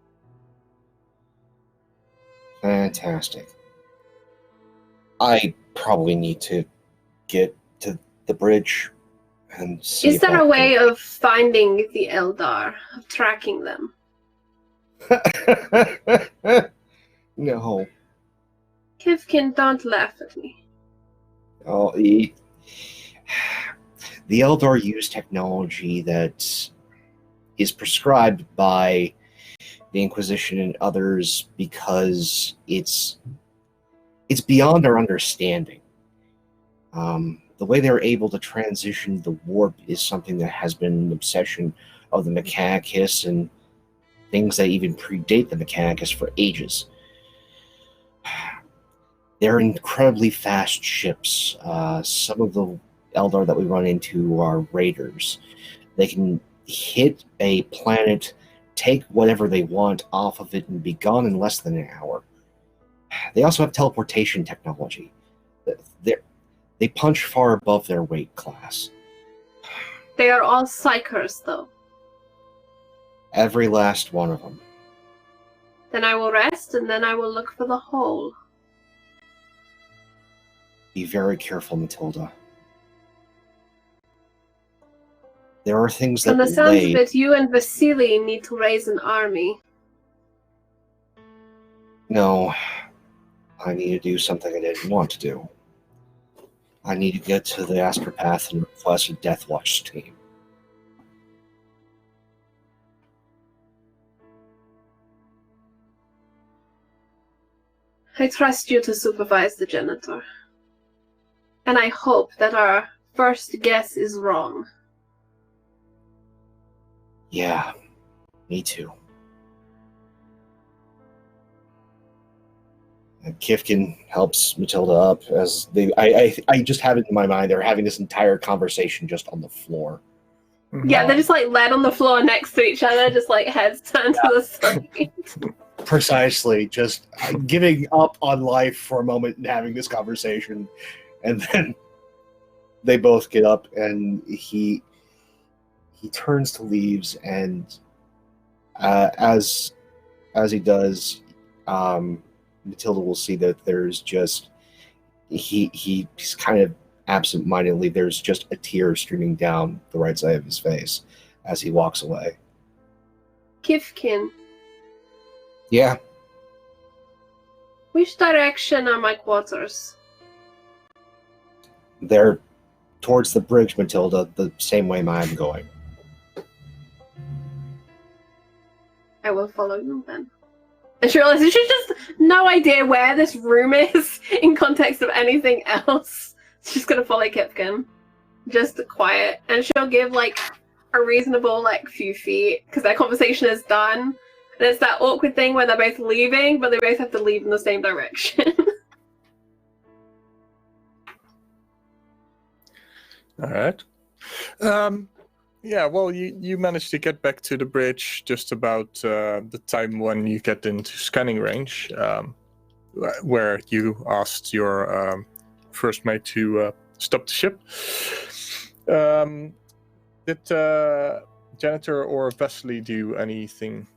Fantastic. I probably need to get to the bridge and see. Is there a way of finding the Eldar, of tracking them? No. Kifkin, don't laugh at me. Oh, the Eldar use technology that is prescribed by the Inquisition and others because it's beyond our understanding. The way they're able to transition the warp is something that has been an obsession of the Mechanicus and things that even predate the Mechanicus for ages. They're incredibly fast ships. Some of the Eldar that we run into are raiders. They can hit a planet, take whatever they want off of it, and be gone in less than an hour. They also have teleportation technology. They punch far above their weight class. They are all psychers, though. Every last one of them. Then I will rest, and then I will look for the hole. Be very careful, Matilda. There are things that From the sounds lay... of it, you and Vasily need to raise an army. No, I need to do something I didn't want to do. I need to get to the Astropath and request a Death Watch team. I trust you to supervise the janitor. And I hope that our first guess is wrong. Yeah, me too. And Kifkin helps Matilda up as they. I just have it in my mind. They're having this entire conversation just on the floor. Yeah, they're just like laid on the floor next to each other, just like heads turned to the side. Precisely, just giving up on life for a moment and having this conversation, and then they both get up and he turns to leaves, and as he does, Matilda will see that there's just he's kind of absent-mindedly. There's just a tear streaming down the right side of his face as he walks away. Kifkin, Yeah. which direction are my quarters? They're towards the bridge, Matilda, the same way I'm going. I will follow you then. And she realizes she just no idea where this room is in context of anything else. She's gonna follow Kipkin. Just quiet. And she'll give like a reasonable like few feet because their conversation is done. And it's that awkward thing where they're both leaving, but they both have to leave in the same direction. All right. Yeah, well, you managed to get back to the bridge just about the time when you get into scanning range. where you asked your first mate to stop the ship. Did Janitor or Vesely do anything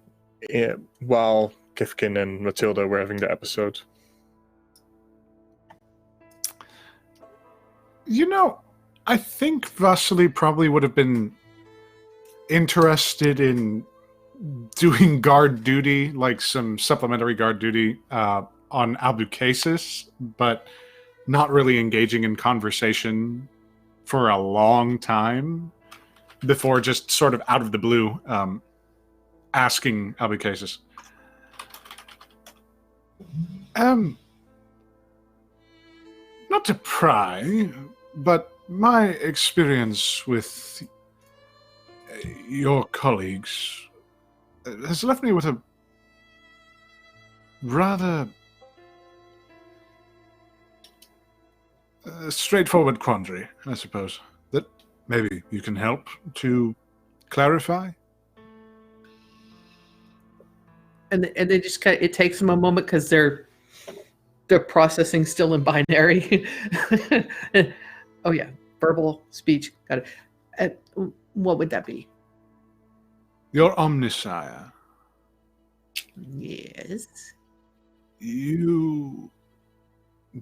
while Kifkin and Matilda were having the episode? You know, I think Vasily probably would have been interested in doing guard duty, like some supplementary guard duty on Albucasis, but not really engaging in conversation for a long time before just sort of out of the blue asking Albucasis. Not to pry, but my experience with your colleagues has left me with a rather straightforward quandary, I suppose, that maybe you can help to clarify. And they just kind of, it takes them a moment because they're processing still in binary. Oh yeah, verbal speech. Got it. What would that be? Your Omniscire. Yes. You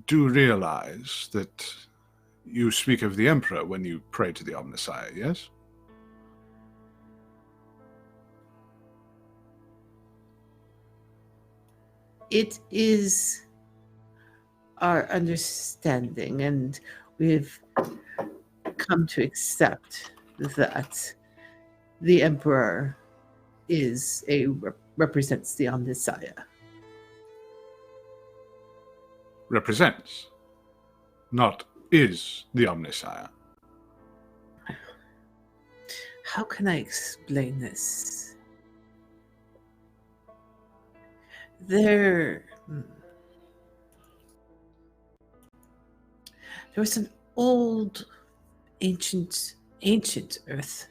do realize that you speak of the Emperor when you pray to the Omniscire, yes? It is our understanding, and we've come to accept that the Emperor represents the Omniscire. Represents, not is the Omniscire. How can I explain this? There was an old, ancient Earth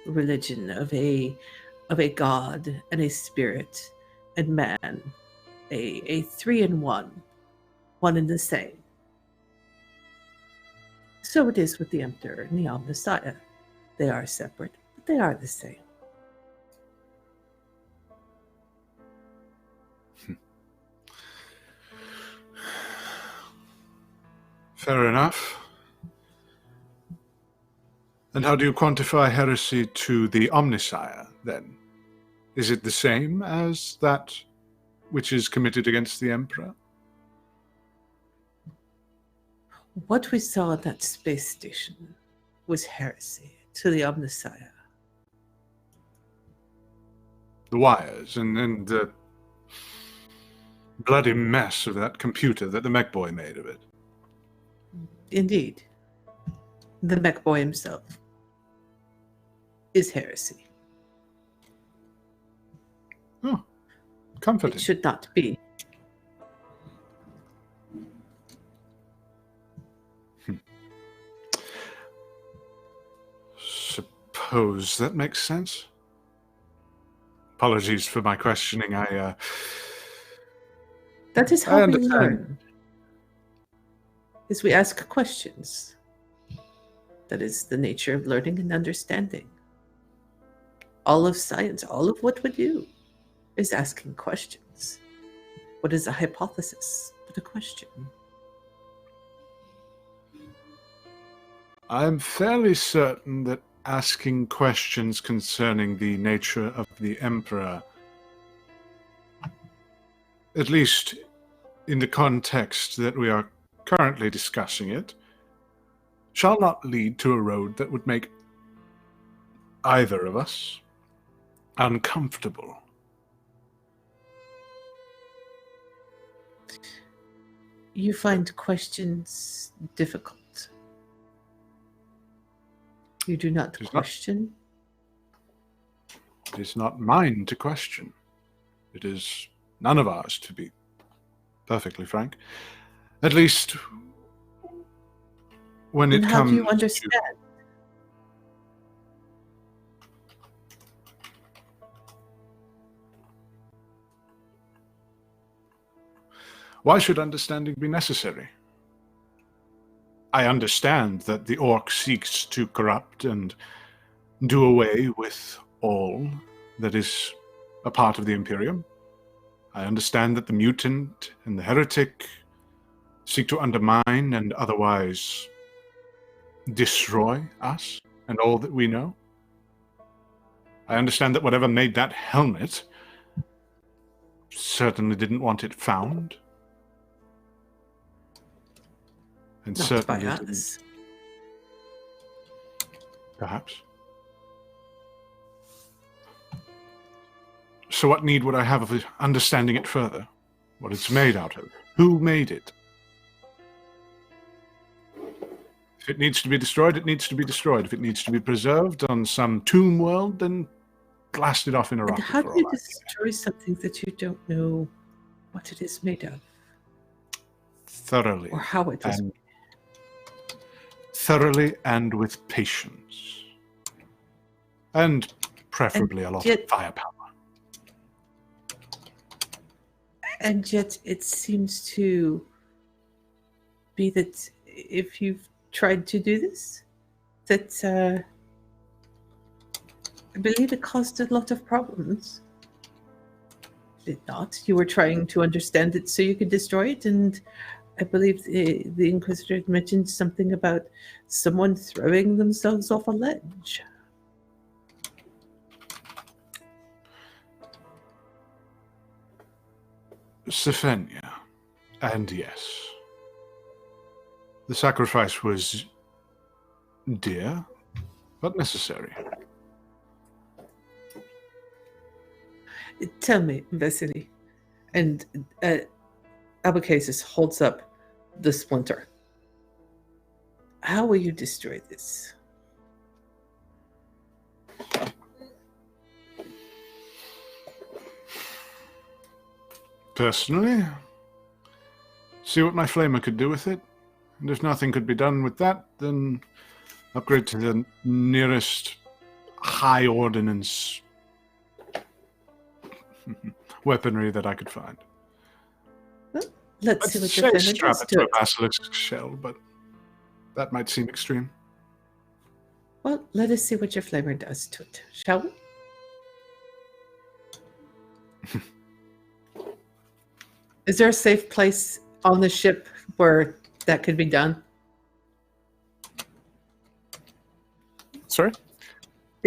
religion of a god and a spirit and man, a three in one and the same. So it is with the Emperor and the Omniscire. They are separate, but they are the same. Fair enough. And how do you quantify heresy to the Omniscire, then? Is it the same as that which is committed against the Emperor? What we saw at that space station was heresy to the Omniscire. The wires and the bloody mess of that computer that the mech boy made of it. Indeed. The mech boy himself is heresy. Oh, comforting. It should not be. Suppose that makes sense. Apologies for my questioning. That is how we understand. learn. Is we ask questions. That is the nature of learning and understanding. All of science, all of what we do, is asking questions. What is a hypothesis but a question? I'm fairly certain that asking questions concerning the nature of the Emperor, at least in the context that we are currently discussing it, shall not lead to a road that would make either of us uncomfortable. You find questions difficult. You do not question. It is not mine to question. It is none of ours, to be perfectly frank. At least when it And comes how do you understand? Why should understanding be necessary? I understand that the orc seeks to corrupt and do away with all that is a part of the Imperium. I understand that the mutant and the heretic seek to undermine and otherwise destroy us and all that we know. I understand that whatever made that helmet certainly didn't want it found. And Not certainly by didn't- us. Perhaps. So what need would I have of understanding it further? What it's made out of? Who made it? If it needs to be destroyed, it needs to be destroyed. If it needs to be preserved on some tomb world, then blast it off in a And rocket how for do you all I care. destroy something that you don't know what it is made of Thoroughly. or how it is? And thoroughly and with patience. And preferably a lot yet- of firepower. And yet it seems to be that if you've tried to do this, that I believe it caused a lot of problems. Did it not? You were trying to understand it so you could destroy it, and I believe the Inquisitor had mentioned something about someone throwing themselves off a ledge. Sifenia. And yes. The sacrifice was dear, but necessary. Tell me, Vasily, and Albucasis holds up the splinter. How will you destroy this? Personally, see what my flamer could do with it. And if nothing could be done with that, then upgrade to the nearest high ordnance weaponry that I could find. Let's I'd see what your say flamer strap does it to to a it. basilisk shell, but that might seem extreme. Well, let us see what your flamer does to it, shall we? Is there a safe place on the ship where that could be done? Sorry?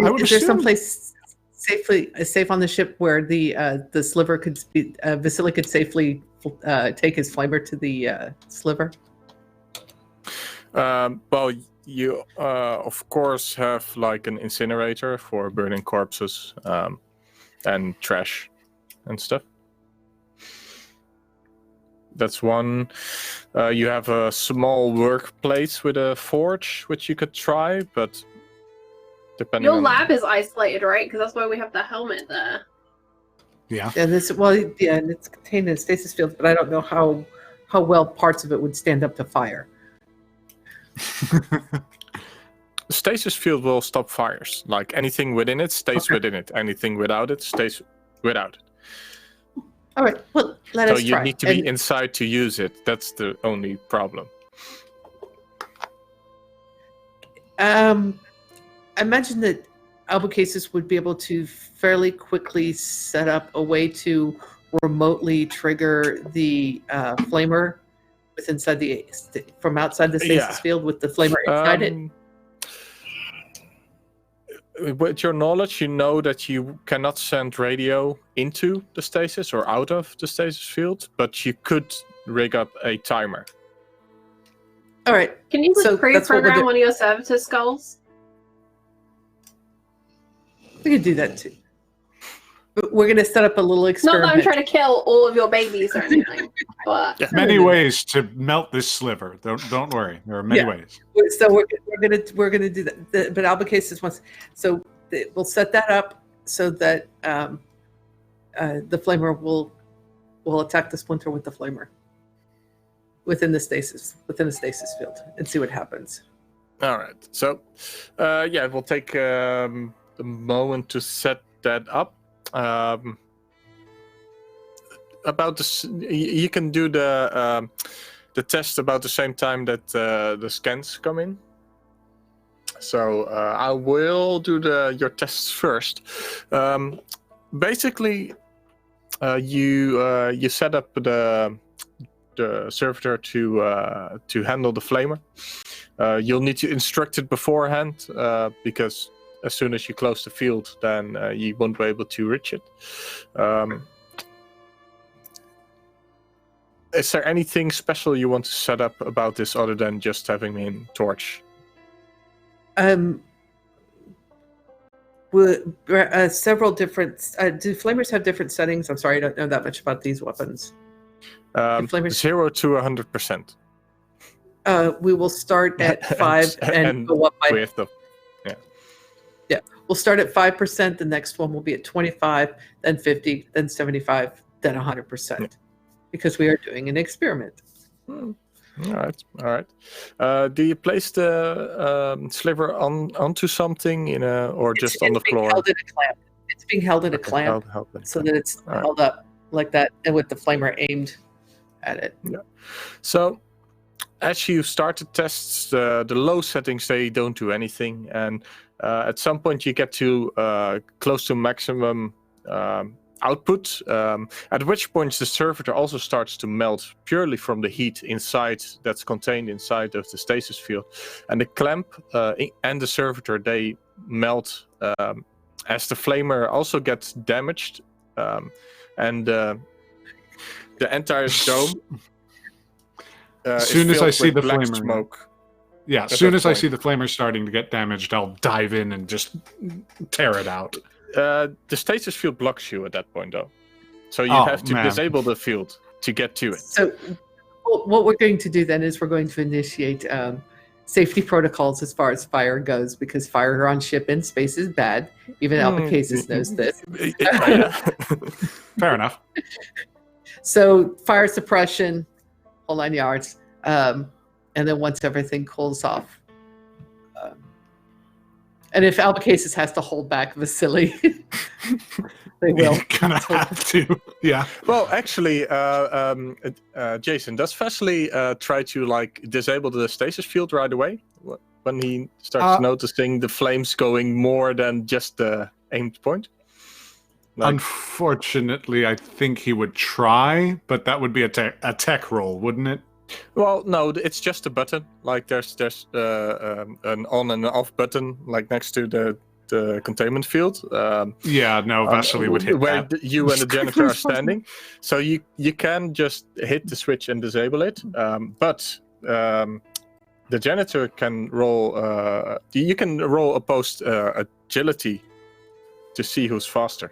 I would Is there assume- some place safe on the ship where the sliver could be, Vasily could safely take his flamer to the sliver? Well, you of course have like an incinerator for burning corpses and trash and stuff. That's one. You have a small workplace with a forge, which you could try, but depending Your on lab is isolated, right? Because that's why we have the helmet there. Yeah. And this, well, yeah, and it's contained in a stasis field, but I don't know how well parts of it would stand up to fire. the stasis field will stop fires. Like anything within it stays Okay. within it. Anything without it stays without it. All right, well, let So us you try. need to be inside to use it. That's the only problem. I imagine that Albucasis would be able to fairly quickly set up a way to remotely trigger the flamer with inside from outside the stasis Yeah. field with the flamer inside it. With your knowledge, you know that you cannot send radio into the stasis or out of the stasis field, but you could rig up a timer. All right, Can you So just that's what we'll pre-program do. one of your servitor skulls? we can do that too. But we're going to set up a little Not experiment. that I'm trying to kill all of your babies or anything, but Yeah. Many ways to melt this sliver. Don't worry. There are many Yeah. ways. So we're gonna do that. But Albucasis wants, so we'll set that up so that the flamer will attack the splinter with the flamer within the stasis field and see what happens. All right. So, yeah, it will take a moment to set that up. about this. You can do the test about the same time that the scans come in. So I will do your tests first. Basically, you set up the servitor to handle the flamer. You'll need to instruct it beforehand because as soon as you close the field, then you won't be able to reach it. Is there anything special you want to set up about this other than just having in torch? Several different. Do flamers have different settings? I'm sorry, I don't know that much about these weapons. Flamers... 0 to 100%. We will start at 5 and go up by. Yeah, we'll start at 5%. The next one will be at 25, then 50, then 75, then 100%, because we are doing an experiment. All right. Do you place the sliver onto something or just on the floor? Held in a clamp. It's being held in a clamp, so that it's held up like that, and with the flamer aimed at it. Yeah. So, as you start the tests, the low settings, they don't do anything, and at some point you get to close to maximum output, at which point the servitor also starts to melt purely from the heat that's contained inside of the stasis field, and the clamp and the servitor, they melt as the flamer also gets damaged, and the entire dome as soon as I see the flamer smoke. Yeah, as soon as I see the flamer starting to get damaged, I'll dive in and just tear it out. The stasis field blocks you at that point, though. So you have to disable the field to get to it. So what we're going to do then is we're going to initiate safety protocols as far as fire goes, because fire on ship in space is bad. Even Albicasis knows this. Fair enough. So fire suppression, whole 9 yards. And then once everything cools off. And if Albicasis has to hold back Vasily, they will. You're gonna have to, yeah. Well, actually, Jason, does Vasily try to disable the stasis field right away when he starts noticing the flames going more than just the aimed point? Unfortunately, I think he would try, but that would be a tech roll, wouldn't it? Well, no, it's just a button. There's an on and off button next to the containment field. Vasily would hit where that. You and the janitor are standing. So you can just hit the switch and disable it. But the janitor can roll. You can roll opposed agility to see who's faster.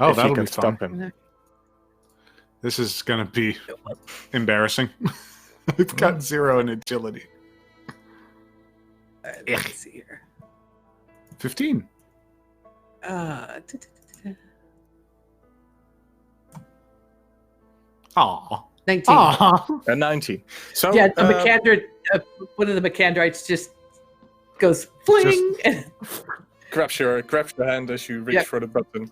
Oh, that'll be stop fun. him. This is going to be embarrassing. I've got 0 in agility. Let's see here. 15. 19. A 19. So yeah, the Macandrite, one of the Macandrites just goes fling. Grabs your hand as you reach for the button.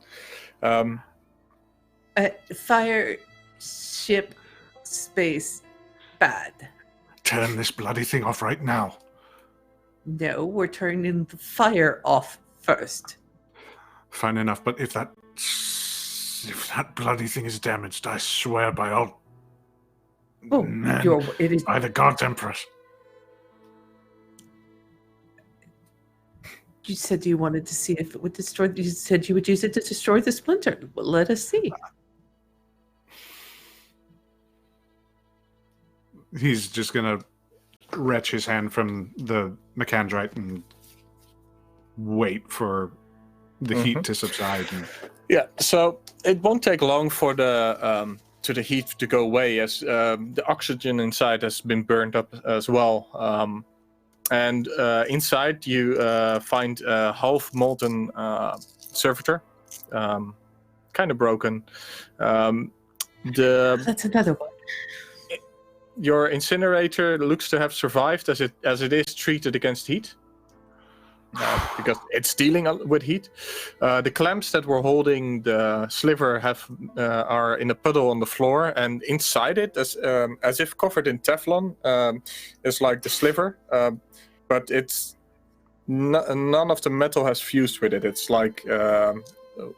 Fire ship space bad. Turn this bloody thing off right now. No, we're turning the fire off first. Fine enough, but if that bloody thing is damaged, I swear by all it is by the God's Empress. You said you wanted to see if it would destroy. You said you would use it to destroy the splinter. Well, let us see. He's just gonna retch his hand from the Macandrite and wait for the heat to subside. Yeah, so it won't take long for the heat to go away, as the oxygen inside has been burned up as well. And inside you find a half molten servitor, kind of broken. That's another one. Your incinerator looks to have survived as it is treated against heat. because it's dealing with heat. The clamps that were holding the sliver are in a puddle on the floor, and inside it, as if covered in Teflon, is like the sliver, but it's none of the metal has fused with it. It's like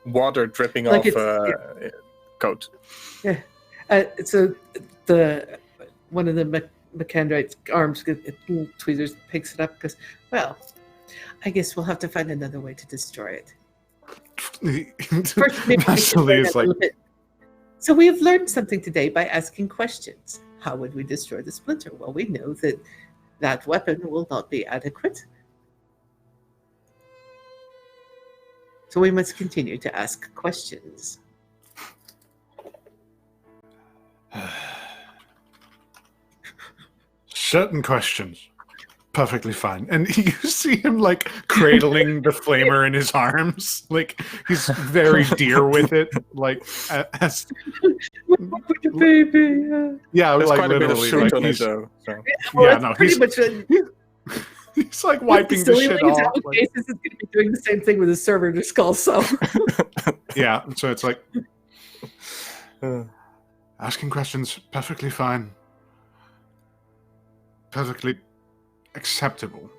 water dripping Like off coat. Yeah. So one of the Mechandrite's arms, little tweezers, picks it up, goes, well, I guess we'll have to find another way to destroy it. First, maybe we should Vasily learn is a little bit. So we have learned something today by asking questions. How would we destroy the splinter? Well, we know that that weapon will not be adequate. So we must continue to ask questions. Certain questions. Perfectly fine. And you see him like cradling the flamer in his arms. Like he's very dear with it. Like as Baby. yeah, There's like quite a bit of literally. soot Like, on it he's, though. So. yeah, no, pretty he's, much he's like wiping the shit off. Cases Like, is going to be doing the same thing with his server to skull. So yeah, so it's like asking questions, perfectly fine. Perfectly acceptable.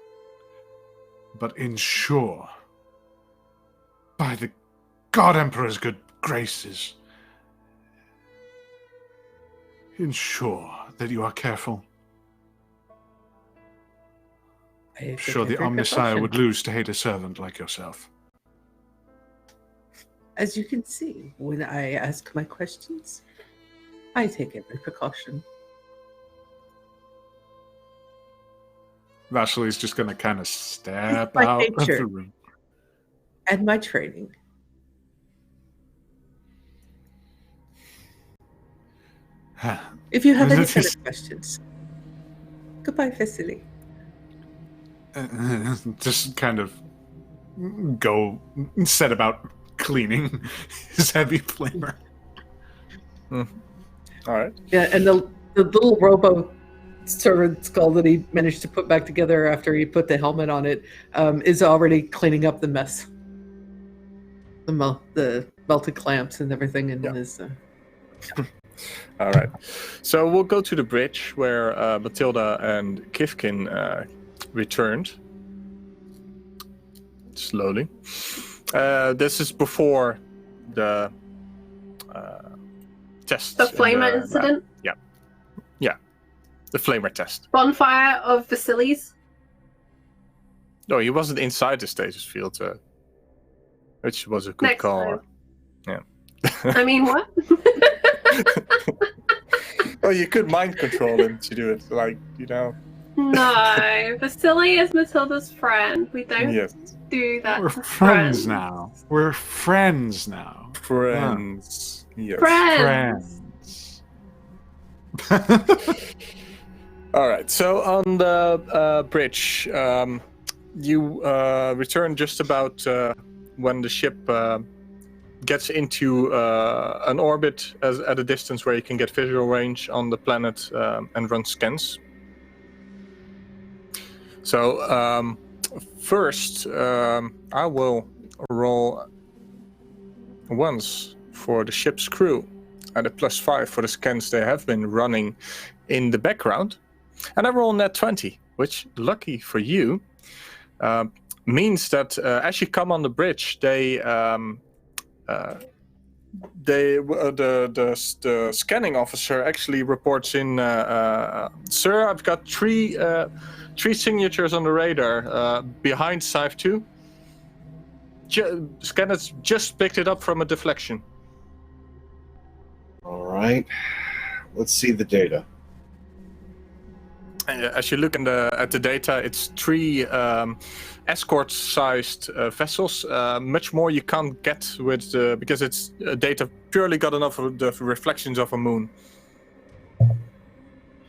But ensure, by the God Emperor's good graces, ensure that you are careful. I Sure, the take every Omnissiah precaution. would lose to hate a servant like yourself. As you can see, when I ask my questions, I take every precaution. Vasily's just going to kind of step My out of nature. the room. And my training. If you have any further questions, goodbye, Vasily. Just kind of go set about cleaning his heavy flamer. All right. Yeah, and the little robo servant skull that he managed to put back together after he put the helmet on it is already cleaning up the mess. The melted clamps and everything in his. All right. So we'll go to the bridge where Matilda and Kifkin returned. Slowly. This is before the test. The flamer incident? Yeah. The flamer test. Bonfire of Vasily's? No, he wasn't inside the stasis field, which was a good Next call. time. Yeah. I mean, what? Well, you could mind control him to do it, like, you know. No, Vasily is Matilda's friend. We don't Yes. do that. We're to friends now. We're friends now. Friends. Yes. Friends. All right. So on the bridge, you return just about when the ship gets into an orbit at a distance where you can get visual range on the planet and run scans. So first, I will roll once for the ship's crew and a +5 for the scans they have been running in the background. And I roll net 20, which, lucky for you, means that as you come on the bridge, the scanning officer actually reports in, "Sir, I've got three signatures on the radar behind Scythe 2. Scanners just picked it up from a deflection." All right. Let's see the data. As you look at the data, it's 3 escort-sized vessels. Much more you can't get with because it's data purely got enough of the reflections of a moon.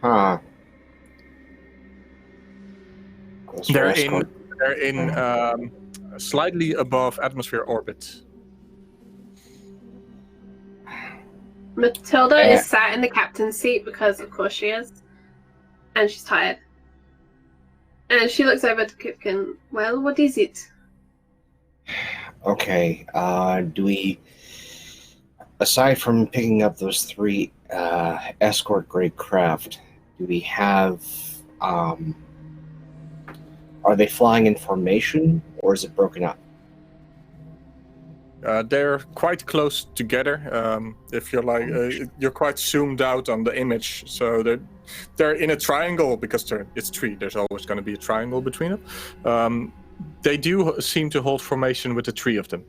Huh. They're in slightly above atmosphere orbit. Matilda is sat in the captain's seat because, of course, she is. And she's tired. And she looks over to Kipkin. Well, what is it? Okay, do we, aside from picking up those 3 escort grade craft, do we have, are they flying in formation or is it broken up? They're quite close together. If you're like, you're quite zoomed out on the image, so they're in a triangle because it's 3. There's always going to be a triangle between them. They do seem to hold formation with the 3 of them.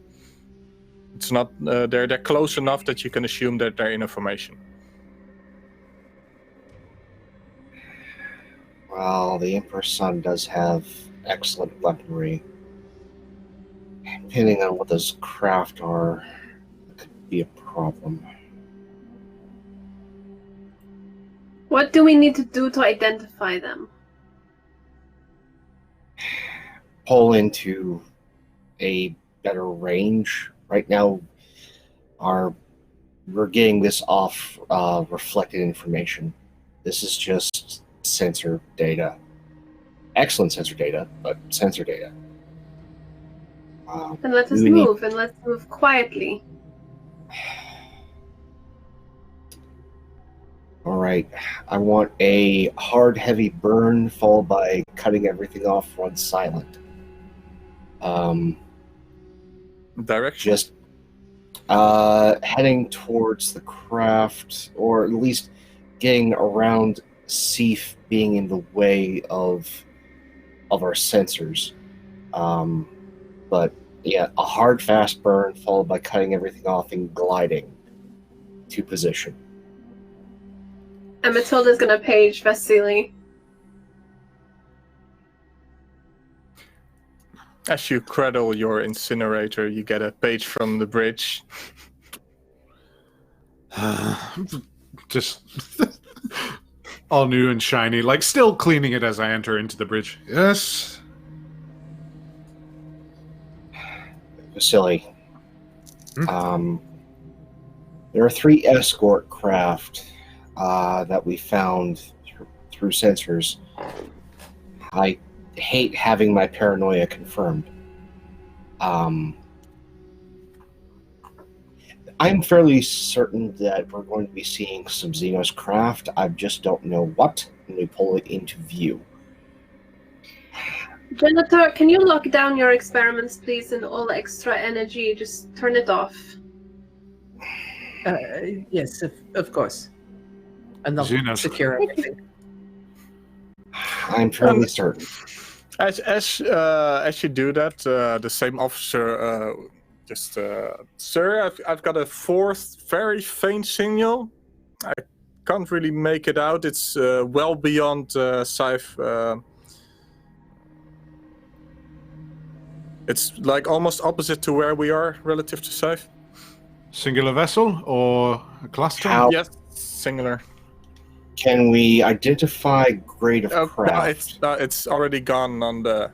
It's not they're close enough that you can assume that they're in a formation. Well, the Emperor's son does have excellent weaponry. Depending on what those craft are, it could be a problem. What do we need to do to identify them? Pull into a better range. Right now, we're getting this off reflected information. This is just sensor data. Excellent sensor data, but sensor data. Then let us move, and let's move quietly. All right. I want a hard, heavy burn followed by cutting everything off run silent. Direction? Just heading towards the craft, or at least getting around Seif being in the way of our sensors. But yeah, a hard, fast burn followed by cutting everything off and gliding to position. And Matilda's gonna page Vasily. As you cradle your incinerator, you get a page from the bridge. Just all new and shiny, like still cleaning it as I enter into the bridge. Yes. Vasily. Hmm? There are 3 escort craft that we found through sensors. I hate having my paranoia confirmed. I'm fairly certain that we're going to be seeing some Xenos craft. I just don't know what when we pull it into view. Janitor, can you lock down your experiments, please, and all extra energy? Just turn it off. Yes, of course. And they'll Xenos. secure everything. I'm fairly certain. As you do that, the same officer sir, I've got a 4th very faint signal. I can't really make it out. It's well beyond Scythe. It's like almost opposite to where we are relative to Scythe. Singular vessel or a cluster? How Yes, singular. can we identify grade of No, craft? it's already gone on the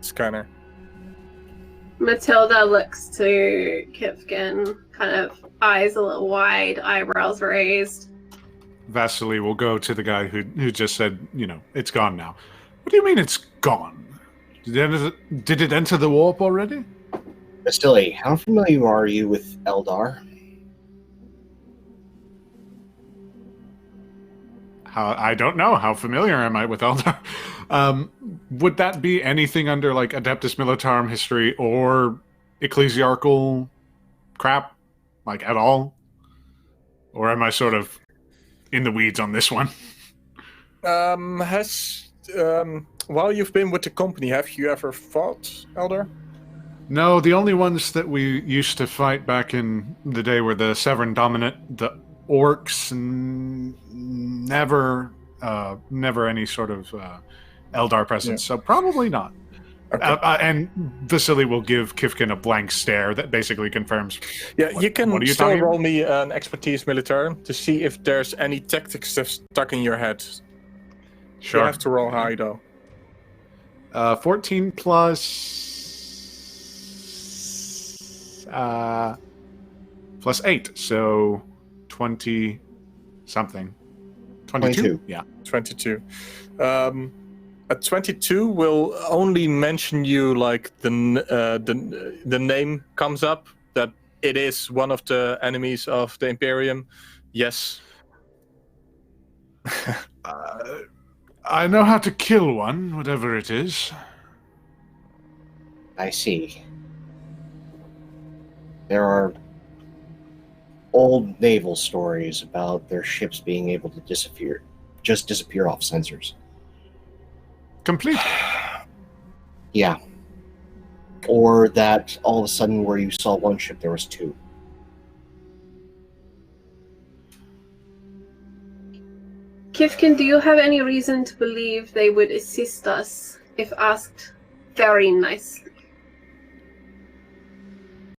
scanner. Matilda looks to Kipkin, kind of eyes a little wide, eyebrows raised. Vasily will go to the guy who just said, it's gone now. What do you mean it's gone? Did it enter the warp already? Vasily, how familiar are you with Eldar? I don't know. How familiar am I with Eldar? Would that be anything under like Adeptus Militarum history or ecclesiarchal crap, like at all? Or am I sort of in the weeds on this one? While you've been with the company, have you ever fought Eldar? No, the only ones that we used to fight back in the day were the Severan Dominant, the orcs, and never any sort of Eldar presence. So probably not. Okay. And Vasily will give Kifkin a blank stare that basically confirms. Yeah, you can what are you still talking roll about? me an expertise militarum to see if there's any tactics that's stuck in your head. Sure. You have to roll high though. 14 plus 8, so 20 something. 22. 22. Yeah. 22. A 22 will only mention you like the name comes up that it is one of the enemies of the Imperium. Yes. I know how to kill one, whatever it is. I see. There are old naval stories about their ships being able to disappear off sensors. Complete. Yeah. Or that all of a sudden where you saw one ship, there was two. Kifkin, do you have any reason to believe they would assist us if asked very nicely?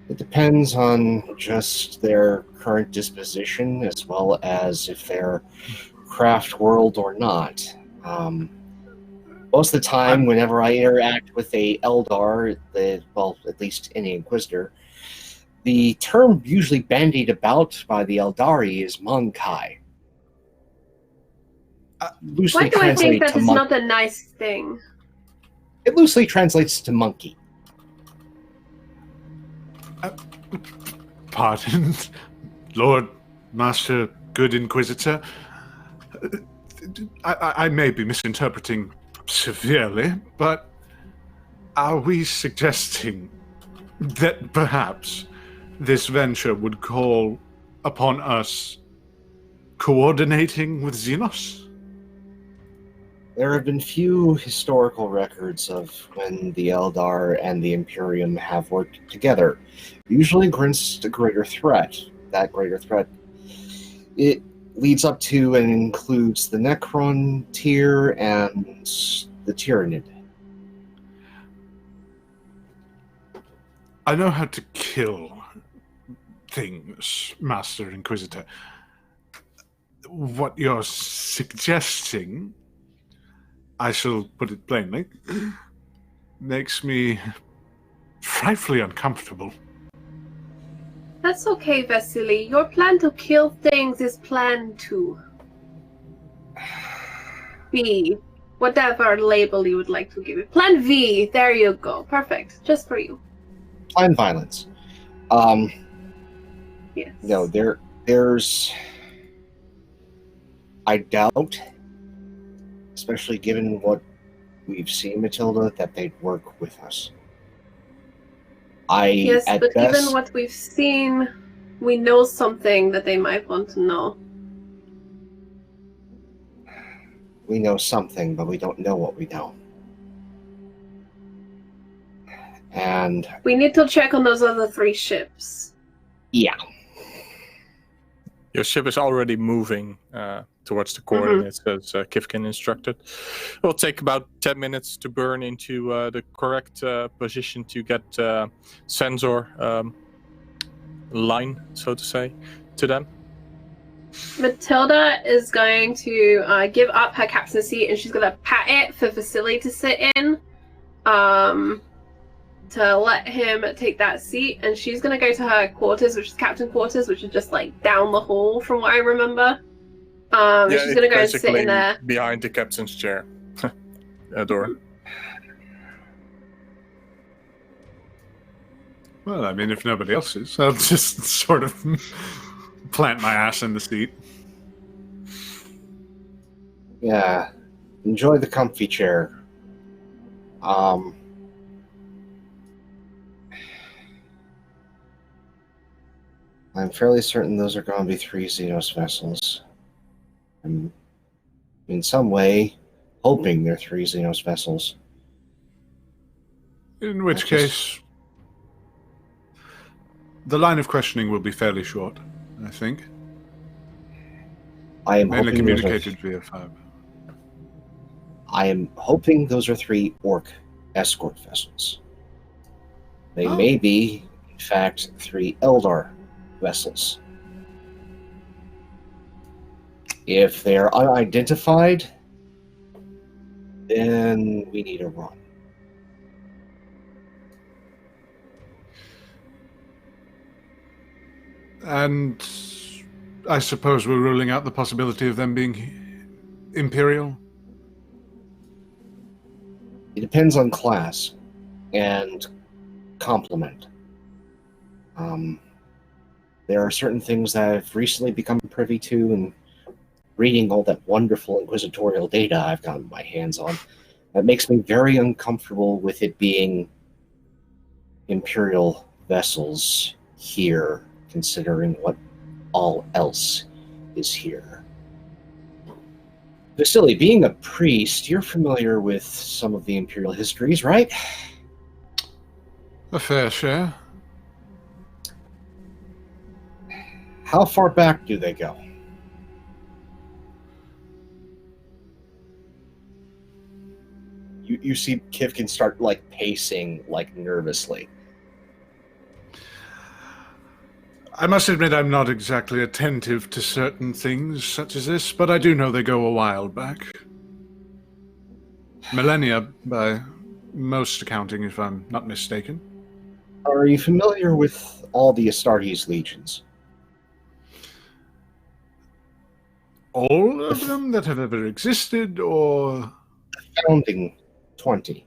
It depends on just their current disposition, as well as if they're craft world or not. Most of the time, whenever I interact with a Eldar, at least any Inquisitor, the term usually bandied about by the Eldari is Monkai. Why do I think that is not a nice thing? It loosely translates to monkey. Pardon, Lord, Master, Good Inquisitor. I may be misinterpreting severely, but are we suggesting that perhaps this venture would call upon us coordinating with Xenos? There have been few historical records of when the Eldar and the Imperium have worked together, usually against a greater threat. That greater threat, it leads up to and includes the Necron tier and the Tyrannid. I know how to kill things, Master Inquisitor. What you're suggesting, I shall put it plainly, makes me frightfully uncomfortable. That's okay, Vasily. Your plan to kill things is plan 2. B. Whatever label you would like to give it. Plan V. There you go. Perfect. Just for you. Plan violence. Yes. No, there's... I doubt, especially given what we've seen, Matilda, that they'd work with us. Yes, but given what we've seen, we know something that they might want to know. We know something, but we don't know what we know. And we need to check on those other 3 ships. Yeah. Your ship is already moving towards the coordinates as Kifkin instructed. It will take about 10 minutes to burn into the correct position to get sensor line, so to say, to them. Matilda is going to give up her captain's seat, and she's going to pat it for Vasily to sit in, to let him take that seat. And she's going to go to her quarters, which is captain quarters, which is just like down the hall from what I remember. She's going to go and sit in there. Behind the captain's chair. Door. Well, I mean, if nobody else is, I'll just sort of plant my ass in the seat. Yeah. Enjoy the comfy chair. I'm fairly certain those are going to be 3 Xenos vessels. I'm in some way hoping they're 3 Xenos vessels. In which case, the line of questioning will be fairly short, I think. I am mainly hoping communicated via FAB. I am hoping those are 3 Orc escort vessels. They may be, in fact, 3 Eldar vessels. If they're unidentified, then we need a run. And I suppose we're ruling out the possibility of them being Imperial? It depends on class and complement. There are certain things that I've recently become privy to, and reading all that wonderful inquisitorial data I've gotten my hands on, that makes me very uncomfortable with it being Imperial vessels here, considering what all else is here. Vasily, being a priest, you're familiar with some of the Imperial histories, right? A fair share. How far back do they go? You see Kivkin start pacing nervously. I must admit I'm not exactly attentive to certain things such as this, but I do know they go a while back. Millennia, by most accounting, if I'm not mistaken. Are you familiar with all the Astartes legions? All of them that have ever existed, or... Founding 20.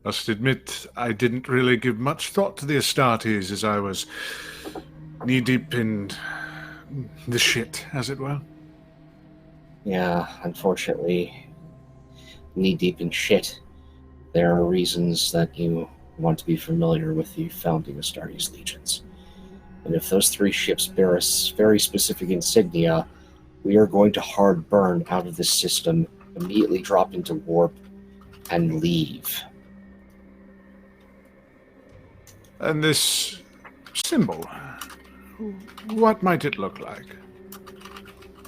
Must admit, I didn't really give much thought to the Astartes as I was knee-deep in the shit, as it were. Yeah, unfortunately, knee-deep in shit. There are reasons that you want to be familiar with the founding Astartes legions. And if those 3 ships bear a very specific insignia, we are going to hard burn out of this system, immediately drop into warp, and leave. And this symbol, what might it look like?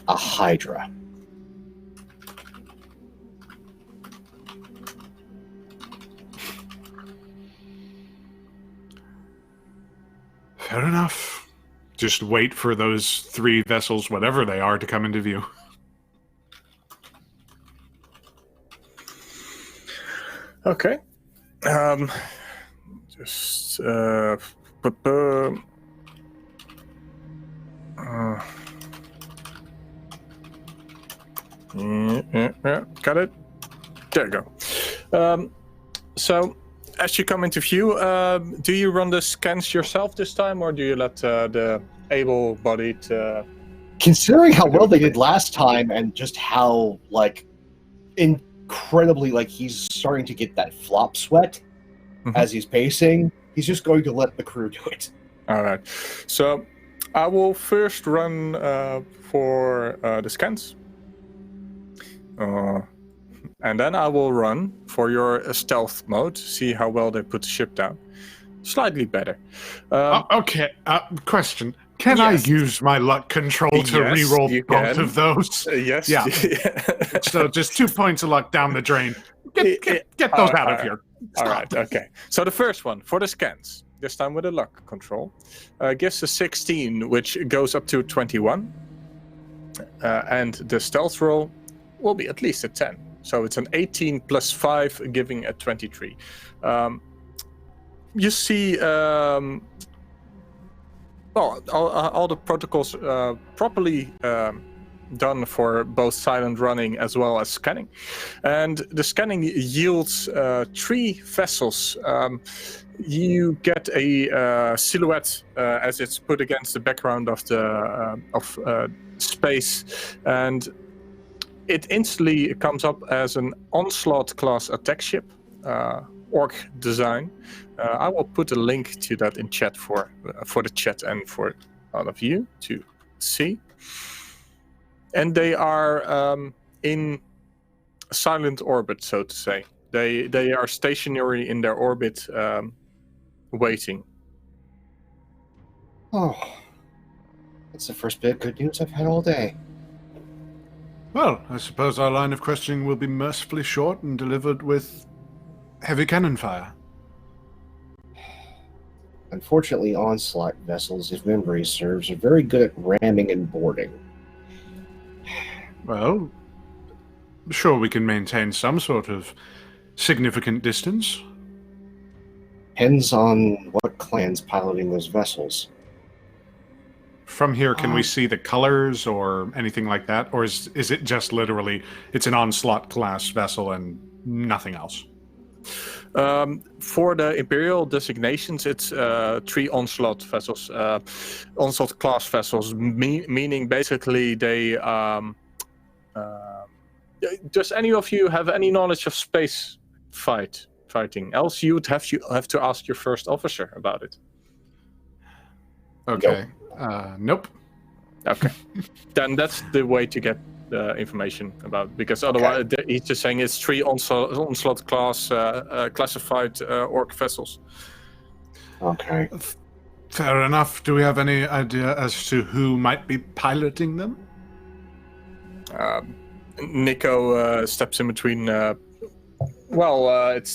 A Hydra. Fair enough. Just wait for those 3 vessels, whatever they are, to come into view. Okay. Yeah. Got it. There you go. So, as you come into view, do you run the scans yourself this time, or do you let the able-bodied? Considering how well they did last time, and just how incredibly he's starting to get that flop sweat as he's pacing, he's just going to let the crew do it. All right. So, I will first run for the scans. And then I will run for your stealth mode, see how well they put the ship down. Slightly better. Okay, question. Can Yes. I use my luck control to Yes, reroll you both can. of those? Yes. Yeah. So just 2 points of luck down the drain. Get those out of here. All right, okay. So the first one, for the scans, this time with a luck control, gives a 16, which goes up to 21. And the stealth roll will be at least a 10. So it's an 18 plus 5, giving a 23. You see, all the protocols properly done for both silent running as well as scanning. And the scanning yields 3 vessels. You get a silhouette as it's put against the background of the space, and it instantly comes up as an Onslaught class attack ship, orc design. I will put a link to that in chat for the chat and for all of you to see. And they are in silent orbit, so to say. They are stationary in their orbit, waiting. Oh, that's the first bit of good news I've had all day. Well, I suppose our line of questioning will be mercifully short and delivered with heavy cannon fire. Unfortunately, Onslaught vessels, if memory serves, are very good at ramming and boarding. Well, sure we can maintain some sort of significant distance. Depends on what clan's piloting those vessels. From here, can we see the colors or anything like that? Or is it just literally, it's an Onslaught class vessel and nothing else? For the Imperial designations, it's 3 Onslaught vessels. Onslaught class vessels, meaning basically they... does any of you have any knowledge of space fighting? Else you would have to ask your first officer about it. Okay. Nope. Okay. Then that's the way to get information about, because otherwise he's just saying it's 3 onslaught class classified orc vessels. Okay. Fair enough. Do we have any idea as to who might be piloting them? Nico steps in between. It's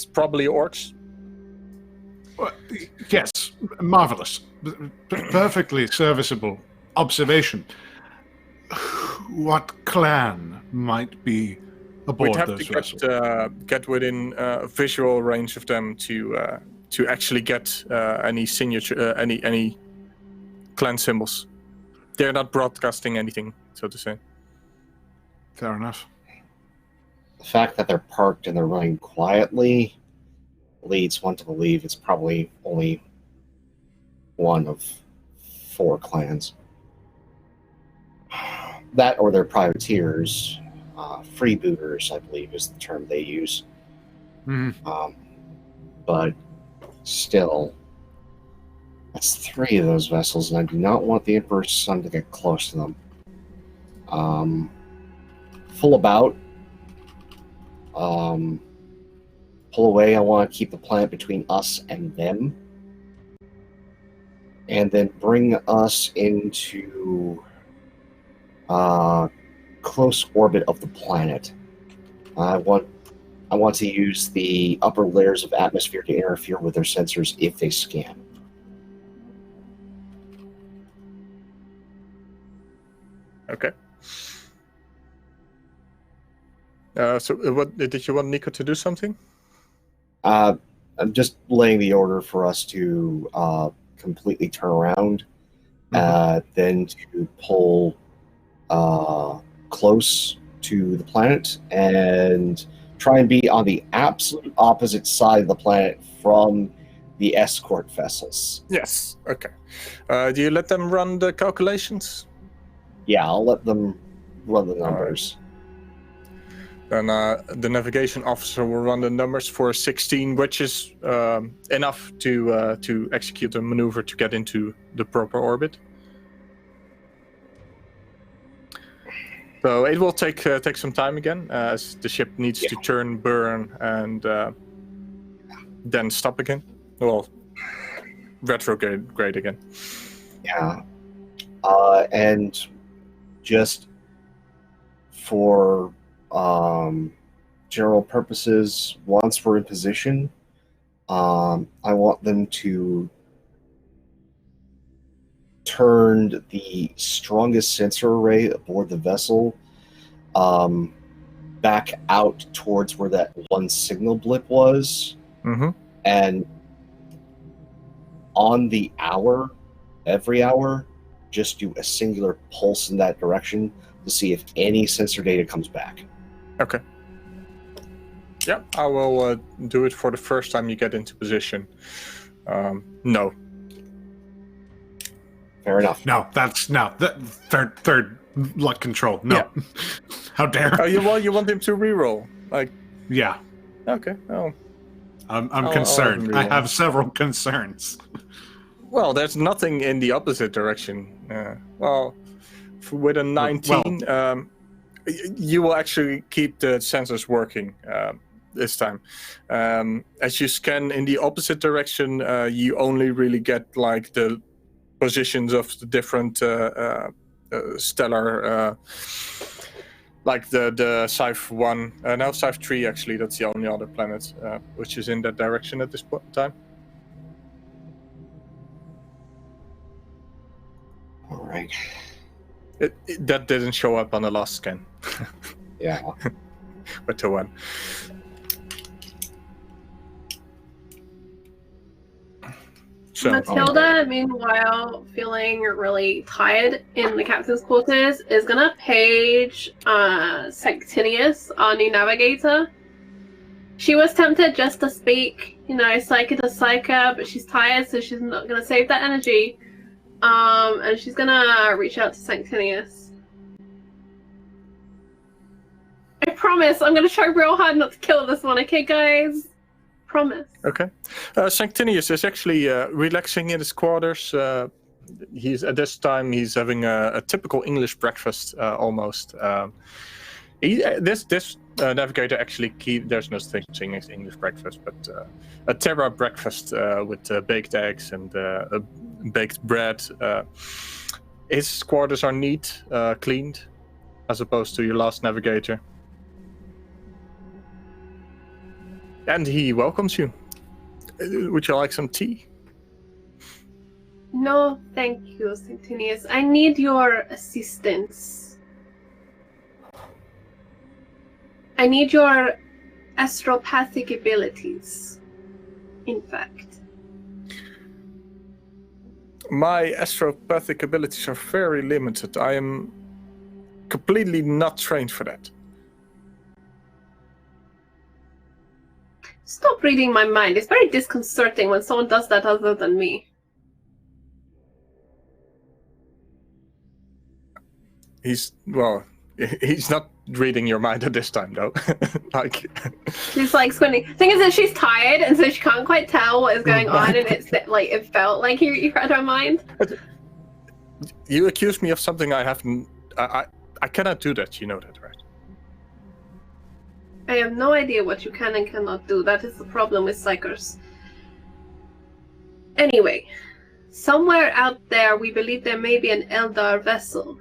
probably orcs. Yes, marvelous. Perfectly serviceable observation. What clan might be aboard We'd have those to vessels? get within visual range of them to actually get any signature, any clan symbols. They're not broadcasting anything, so to say. Fair enough. The fact that they're parked and they're running quietly leads one to believe it's probably only one of 4 clans. That or they're privateers, freebooters, I believe is the term they use. Mm-hmm. But still, that's 3 of those vessels, and I do not want the Emperor's son to get close to them. Full about. Pull away. I want to keep the planet between us and them. And then bring us into close orbit of the planet. I want to use the upper layers of atmosphere to interfere with their sensors if they scan. Okay. So what did you want Nico to do something? I'm just laying the order for us to completely turn around, then to pull close to the planet and try and be on the absolute opposite side of the planet from the escort vessels. Yes. Okay. Do you let them run the calculations? Yeah, I'll let them run the numbers. Then the navigation officer will run the numbers for 16, which is enough to execute a maneuver to get into the proper orbit. So it will take some time again, as the ship needs to turn, burn, and then stop again. Well, retrograde again. Yeah. And just for general purposes, once we're in position, I want them to turn the strongest sensor array aboard the vessel back out towards where that one signal blip was. Mm-hmm. And on the hour, every hour, just do a singular pulse in that direction to see if any sensor data comes back. Okay. Yeah, I will do it for the first time you get into position. No. Fair enough. No, that's no. Third luck control. No. Yeah. How dare? Oh, you want him to reroll? Like, Yeah. okay. Oh. I'm I'll concerned. have I him have several concerns. Well, there's nothing in the opposite direction. With a 19, you will actually keep the sensors working this time. As you scan in the opposite direction, you only really get like the positions of the different stellar, like the Scythe 1, now Scythe 3 actually, that's the only other planet which is in that direction at this point in time. All right. That didn't show up on the last scan. Yeah. But to 1. So Matilda, meanwhile, feeling really tired in the captain's quarters, is gonna page Sanctinius, our new navigator. She was tempted just to speak, Psyche to Psyche, but she's tired, so she's not gonna save that energy. And she's gonna reach out to Sanctinius. I promise I'm gonna try real hard not to kill this one, okay, guys? Promise. Okay. Sanctinius is actually relaxing in his quarters. He's at this time he's having a typical English breakfast almost. This navigator actually there's no such thing as English breakfast, but a Terra breakfast with baked eggs and baked bread. His quarters are neat, cleaned, as opposed to your last navigator. And he welcomes you. Would you like some tea? No, thank you, Sanctinius. I need your assistance. I need your astropathic abilities, in fact. My astropathic abilities are very limited. I am completely not trained for that. Stop reading my mind. It's very disconcerting when someone does that other than me. He's not reading your mind at this time, though. She's like squinting. Thing is that she's tired, and so she can't quite tell what is going on, and it felt like you read her mind. You accuse me of something I haven't. I cannot do that. You know that, right? I have no idea what you can and cannot do. That is the problem with psychers. Anyway, somewhere out there we believe there may be an Eldar vessel.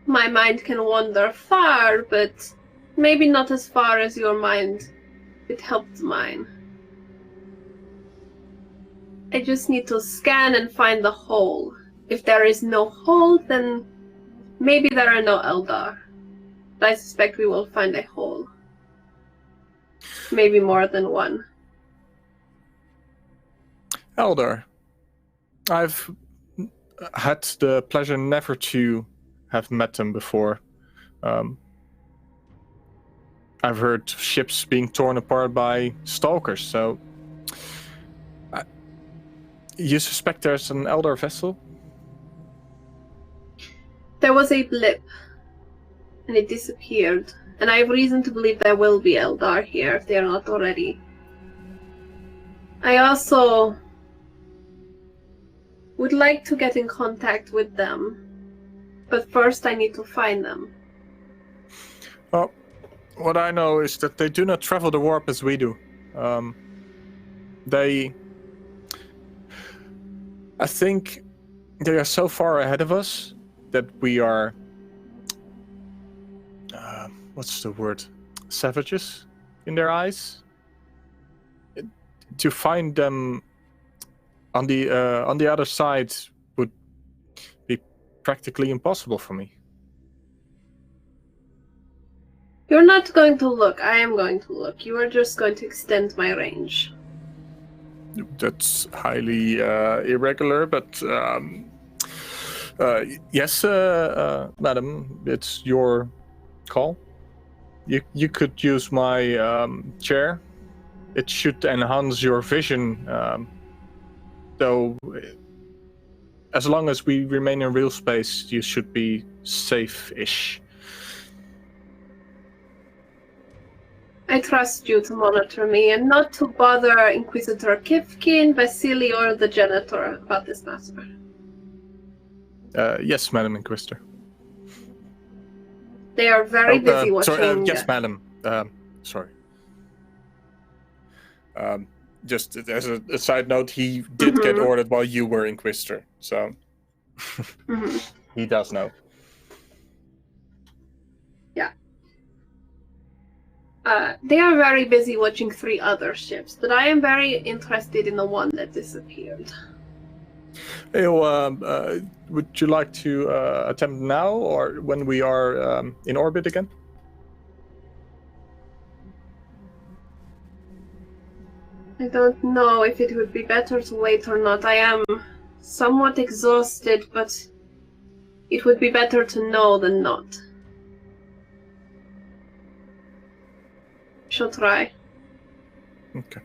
My mind can wander far, but maybe not as far as your mind. It helped mine. I just need to scan and find the hole. If there is no hole, then maybe there are no Eldar. But I suspect we will find a hole. Maybe more than one. Eldar. I've had the pleasure never to have met them before. I've heard ships being torn apart by stalkers, so... you suspect there's an Eldar vessel? There was a blip, and it disappeared. And I have reason to believe there will be Eldar here if they are not already. I also would like to get in contact with them, but first I need to find them. Well, what I know is that they do not travel the warp as we do. I think they are so far ahead of us that we are... what's the word? Savages in their eyes. To find them on the other side would be practically impossible for me. You're not going to look. I am going to look. You are just going to extend my range. That's highly irregular, but yes, madam, it's your call. You could use my chair. It should enhance your vision, though as long as we remain in real space, you should be safe-ish. I trust you to monitor me and not to bother Inquisitor Kifkin, Vasily, or the janitor about this matter. Yes, Madam Inquisitor. They are very busy watching... Sorry, yes, Madam. Sorry. Just as a side note, he did get ordered while you were Inquisitor, so he does know. Yeah. They are very busy watching 3 other ships, but I am very interested in the one that disappeared. Hey, would you like to attempt now, or when we are in orbit again? I don't know if it would be better to wait or not. I am somewhat exhausted, but it would be better to know than not. Shall try. Okay.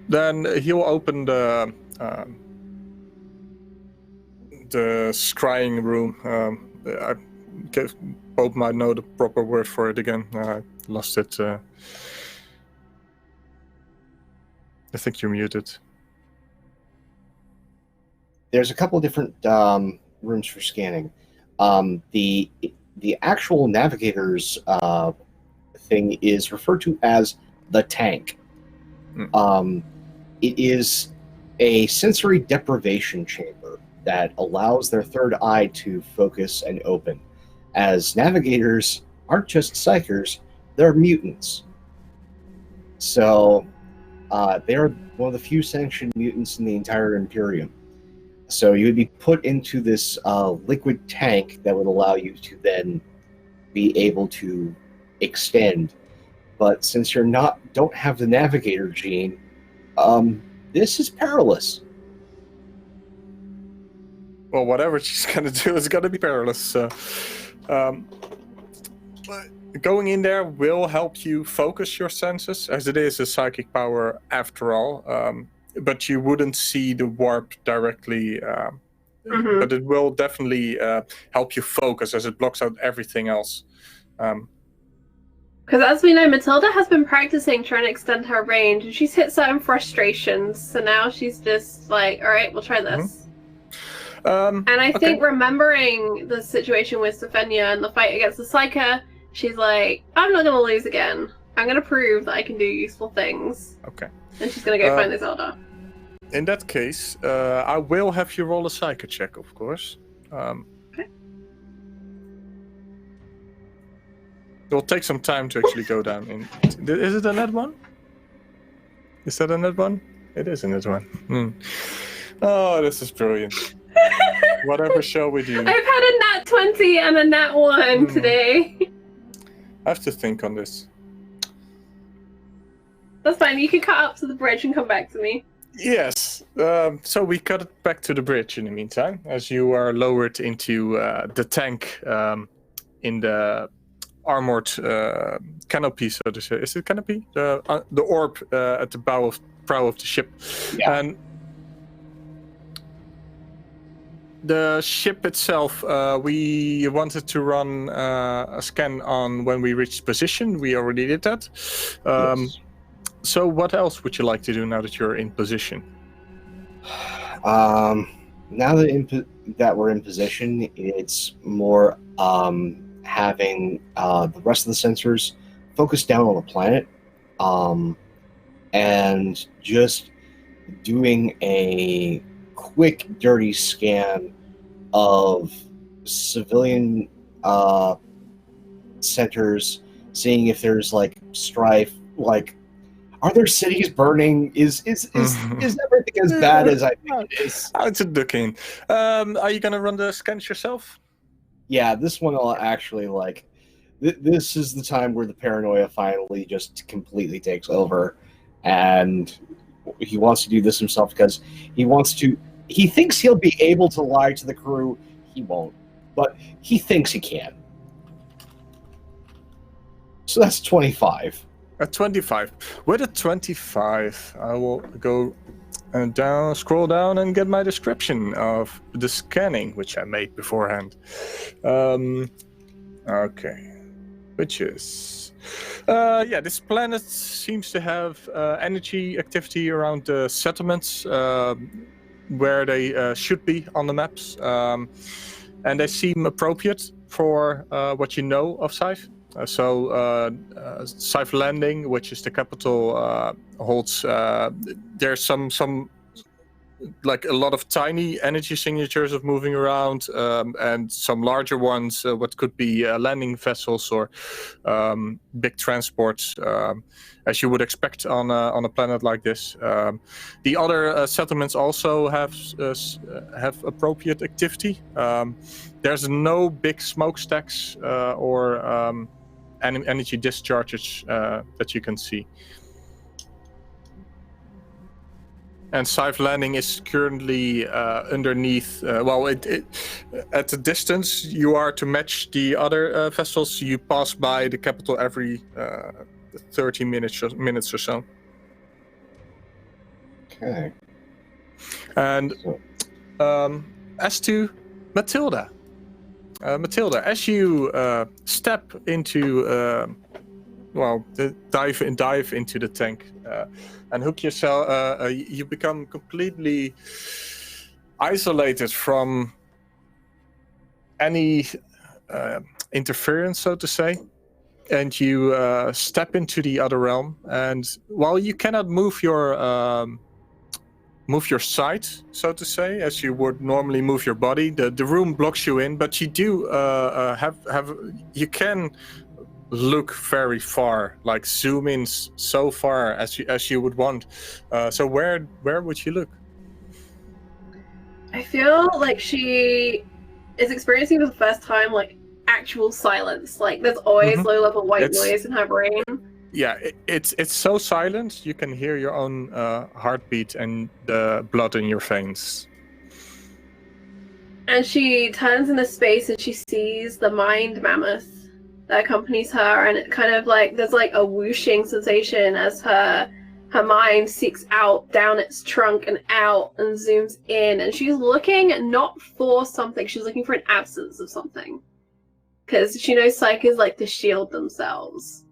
Then he'll open the scrying room. I Bob might know the proper word for it again. I lost it. I think you're muted. There's a couple different rooms for scanning. The actual navigator's thing is referred to as the tank. It is a sensory deprivation chamber that allows their third eye to focus and open. As navigators aren't just psychers, they're mutants. So they're one of the few sanctioned mutants in the entire Imperium. So you would be put into this liquid tank that would allow you to then be able to extend. But since don't have the navigator gene, this is perilous. Well, whatever she's gonna do is gonna be perilous. So, going in there will help you focus your senses, as it is a psychic power after all. But you wouldn't see the warp directly. But it will definitely help you focus, as it blocks out everything else. Because as we know, Matilda has been practicing trying to extend her range, and she's hit certain frustrations. So now she's just like, all right, we'll try this. And I think remembering the situation with Stephania and the fight against the Psyker, she's like, I'm not going to lose again. I'm going to prove that I can do useful things. Okay. And she's going to go find this elder. In that case, I will have you roll a psychic check, of course. Okay. It will take some time to actually go down. Is it a net one? Is that a net one? It is a net one. Oh, this is brilliant. Whatever shall we do? I've had a nat 20 and a nat 1 today. I have to think on this. That's fine. You can cut up to the bridge and come back to me. Yes. So we cut it back to the bridge in the meantime, as you are lowered into the tank in the armored canopy, so to say. Is it canopy? The orb at the prow of the ship. Yeah. And the ship itself, we wanted to run a scan on when we reached position. We already did that. Yes. So what else would you like to do now that you're in position? Now that we're in position, it's more having the rest of the sensors focus down on the planet and just doing a quick, dirty scan of civilian centers, seeing if there's like strife, like are there cities burning? Is everything as bad as I think it is? It's a ducking. Are you gonna run the scans yourself? Yeah, this one will actually like. This is the time where the paranoia finally just completely takes over, and he wants to do this himself because he wants to. He thinks he'll be able to lie to the crew. He won't, but he thinks he can. So that's 25. At 25. With a 25, I will go scroll down and get my description of the scanning, which I made beforehand. Okay. Which is... this planet seems to have energy activity around the settlements where they should be on the maps. And they seem appropriate for what you know of Scythe. Scythe Landing, which is the capital, holds there's some like a lot of tiny energy signatures of moving around, and some larger ones, what could be landing vessels or big transports, as you would expect on a planet like this. The other settlements also have appropriate activity. There's no big smokestacks or energy discharges that you can see. And Safe Landing is currently underneath. At a distance you are to match the other vessels. You pass by the capital every 30 minutes or so. Okay. And So, as to Matilda, as you step into, dive into the tank and hook yourself, you become completely isolated from any interference, so to say. And you step into the other realm, and while you cannot move your side, so to say, as you would normally move your body, the room blocks you in, but you do you can look very far, like zoom in so far as you would want. So where would you look? I feel like she is experiencing for the first time like actual silence. Like there's always low level white noise in her brain. Yeah, it's so silent you can hear your own heartbeat and the blood in your veins. And she turns into space and she sees the mind mammoth that accompanies her, and it kind of like there's like a whooshing sensation as her mind seeks out down its trunk and out and zooms in, and she's looking not for something, she's looking for an absence of something, because she knows psychers like to shield themselves.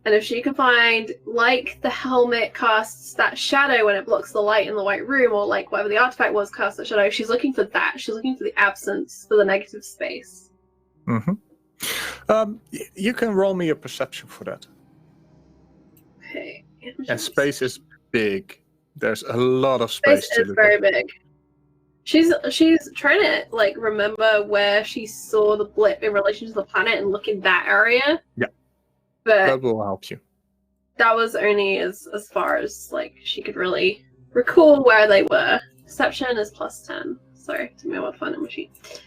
And if she can find, like the helmet casts that shadow when it blocks the light in the white room, or like whatever the artifact was casts that shadow, she's looking for that. She's looking for the absence, for the negative space. Mm-hmm. You can roll me a perception for that. Okay. And space is big. There's a lot of space to look at. Space is very big. She's trying to like remember where she saw the blip in relation to the planet and look in that area. Yeah. But that will help you. That was only as far as like she could really recall where they were. Perception is +10. Sorry, give me a find my sheet.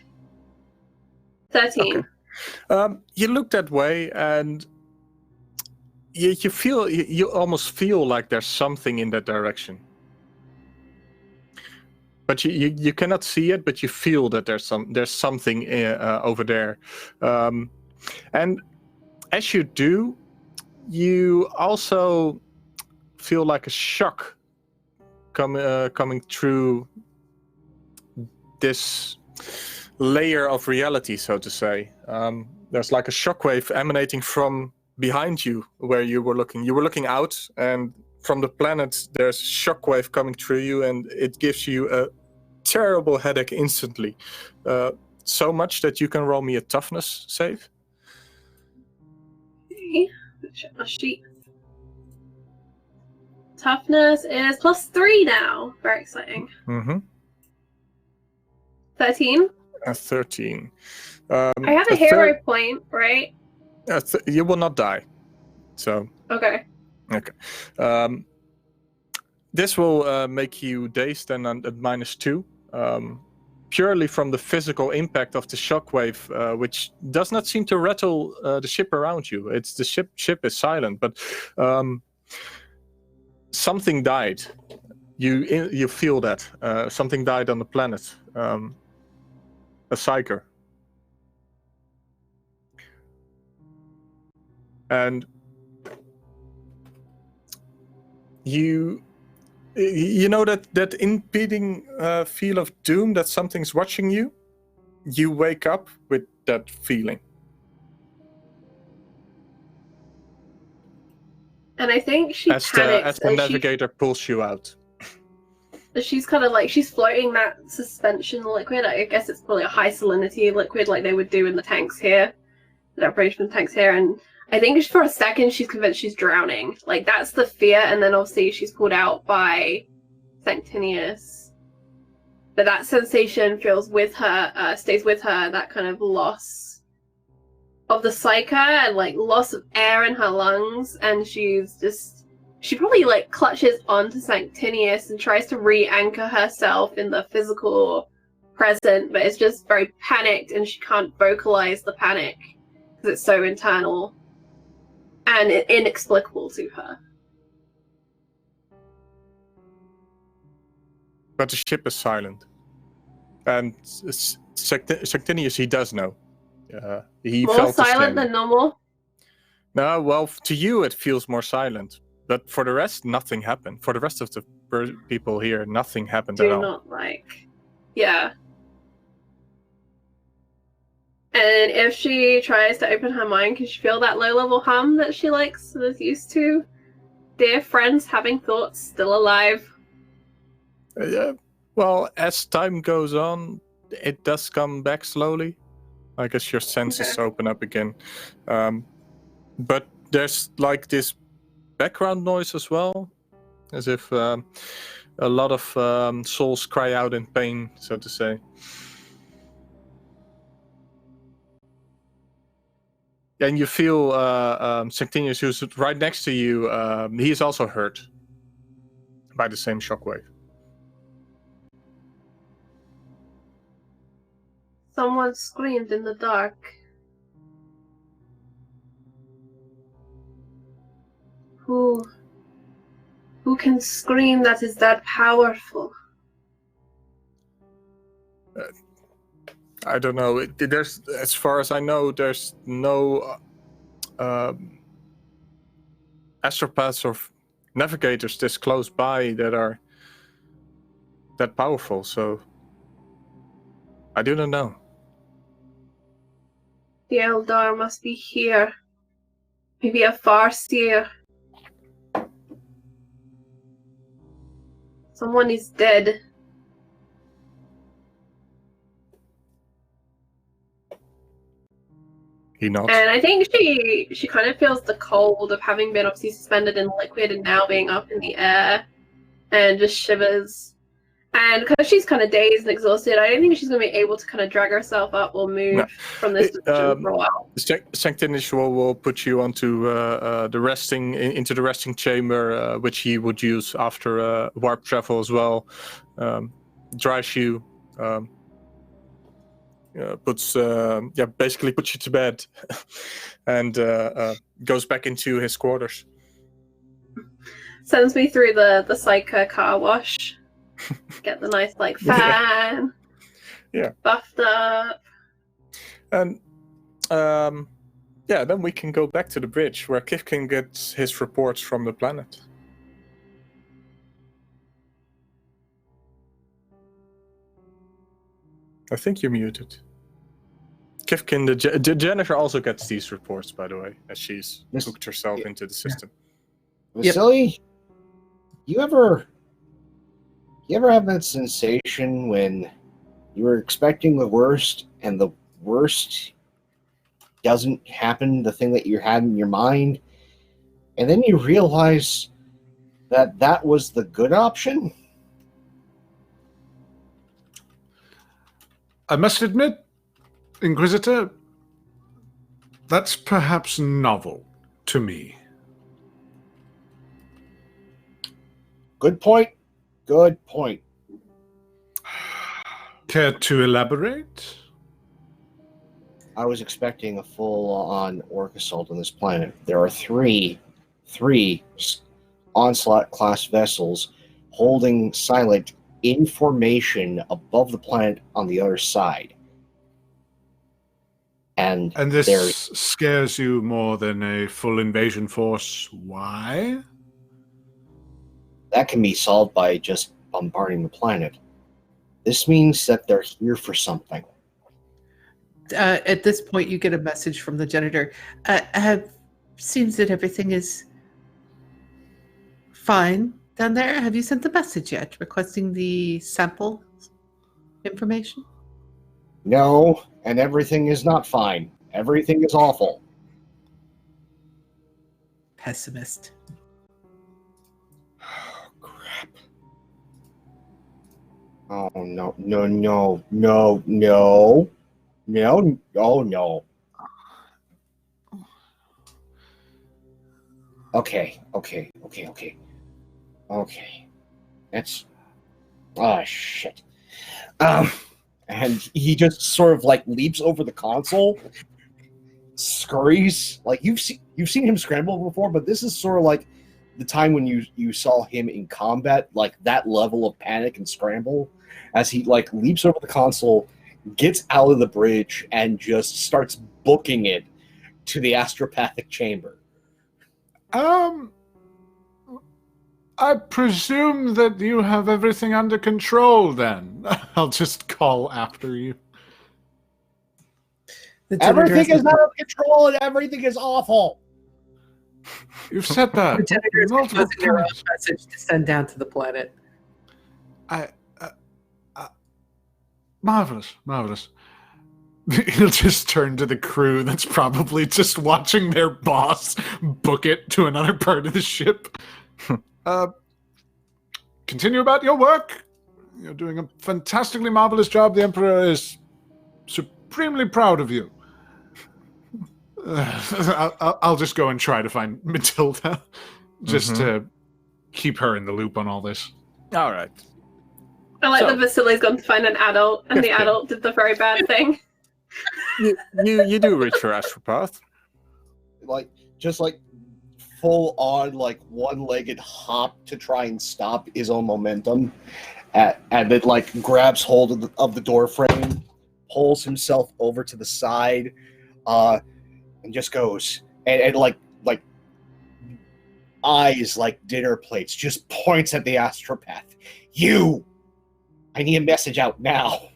13. Okay. You look that way and you almost feel like there's something in that direction. But you cannot see it, but you feel that there's something over there. And as you do, you also feel like a shock coming through this layer of reality, so to say. There's like a shockwave emanating from behind you where you were looking. You were looking out, and from the planet there's a shockwave coming through you, and it gives you a terrible headache instantly. So much that you can roll me a toughness save. Check my sheet. Toughness is +3 now. Very exciting. 13. 13. I have a hero point, right? You will not die. So. Okay. This will make you dazed and at -2. Purely from the physical impact of the shockwave, which does not seem to rattle the ship around you. It's the ship is silent, but something died. You feel that something died on the planet. A psyker. And you know that impeding feel of doom, that something's watching you. You wake up with that feeling. And I think she panics as the navigator pulls you out. She's kind of like, she's floating that suspension liquid. I guess it's probably a high salinity liquid like they would do in the tanks here. The operation tanks here. And I think for a second she's convinced she's drowning. Like that's the fear, and then obviously she's pulled out by Sanctinius. But that sensation feels with her, stays with her, that kind of loss of the psyche and like loss of air in her lungs, and she probably like clutches onto Sanctinius and tries to re-anchor herself in the physical present, but it's just very panicked and she can't vocalize the panic because it's so internal and inexplicable to her. but the ship is silent. And Sanctinius, he does know. He More felt the silent same. than normal. No, well, to you it feels more silent, but for the rest, nothing happened. For the rest of the people here, nothing happened at Do all. not like. Yeah. And if she tries to open her mind, can she feel that low-level hum that she likes and is used to? Dear friends having thoughts, still alive. Yeah. Well, as time goes on, it does come back slowly. I guess your senses open up again. But there's like this background noise as well, as if a lot of souls cry out in pain, so to say. And you feel Sanctinius, who's right next to you, he is also hurt by the same shockwave. Someone screamed in the dark. Who can scream that is that powerful? I don't know. There's, as far as I know, there's no astropaths or navigators this close by that are that powerful. So I do not know. The Eldar must be here. Maybe a Farseer. Someone is dead. He nods. And I think she kind of feels the cold of having been obviously suspended in liquid and now being up in the air, and just shivers. And because she's kind of dazed and exhausted, I don't think she's going to be able to kind of drag herself up or move from this position for a while. Sanctinius will put you onto the resting chamber, which he would use after warp travel as well. Dries you. Basically puts you to bed, and goes back into his quarters. Sends me through the Psycho car wash. Get the nice fan. Yeah. Buffed up. And then we can go back to the bridge where Kifkin gets his reports from the planet. I think you're muted. Kifkin, the janitor, also gets these reports, by the way, as she's hooked herself into the system. Vasily, you ever have that sensation when you were expecting the worst and the worst doesn't happen, the thing that you had in your mind, and then you realize that was the good option? I must admit, Inquisitor, that's perhaps novel to me. Good point. Good point. Care to elaborate? I was expecting a full-on orc assault on this planet. There are three Onslaught-class vessels holding silent information above the planet on the other side. And this scares you more than a full invasion force. Why? That can be solved by just bombarding the planet. This means that they're here for something. At this point, you get a message from the janitor. Seems that everything is fine down there. Have you sent the message yet, requesting the sample information? No, and everything is not fine. Everything is awful. Pessimist. Oh, crap. Oh, no, no, no, no, no. No, oh, no. Okay. That's... Oh, shit. And he just sort of like leaps over the console, scurries. Like you've seen him scramble before, but this is sort of like the time when you saw him in combat, like that level of panic and scramble, as he like leaps over the console, gets out of the bridge, and just starts booking it to the astropathic chamber. I presume that you have everything under control then. I'll just call after you. The Everything Tenedress is out of control and everything is awful. You've said that The Tenedress multiple composing their own times. message to send down to the planet. Marvelous, marvelous. He'll just turn to the crew that's probably just watching their boss book it to another part of the ship. Continue about your work. You're doing a fantastically marvelous job. The Emperor is supremely proud of you. I'll just go and try to find Matilda, just to keep her in the loop on all this. All right. I like So- that Vasily's gone to find an adult, and the adult did the very bad thing. You do reach your astropath. Like just like full on like one-legged hop to try and stop his own momentum, and then like grabs hold of the door frame, pulls himself over to the side, and just goes and like eyes like dinner plates, just points at the astropath. You, I need a message out now.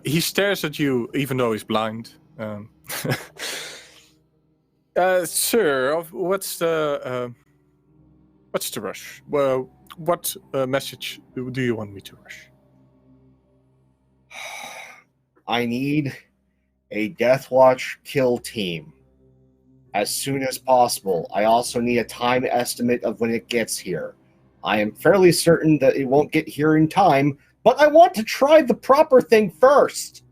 He stares at you, even though he's blind. Sir, what's the rush? Well, what message do you want me to rush? I need a Death Watch kill team as soon as possible. I also need a time estimate of when it gets here. I am fairly certain that it won't get here in time, but I want to try the proper thing first.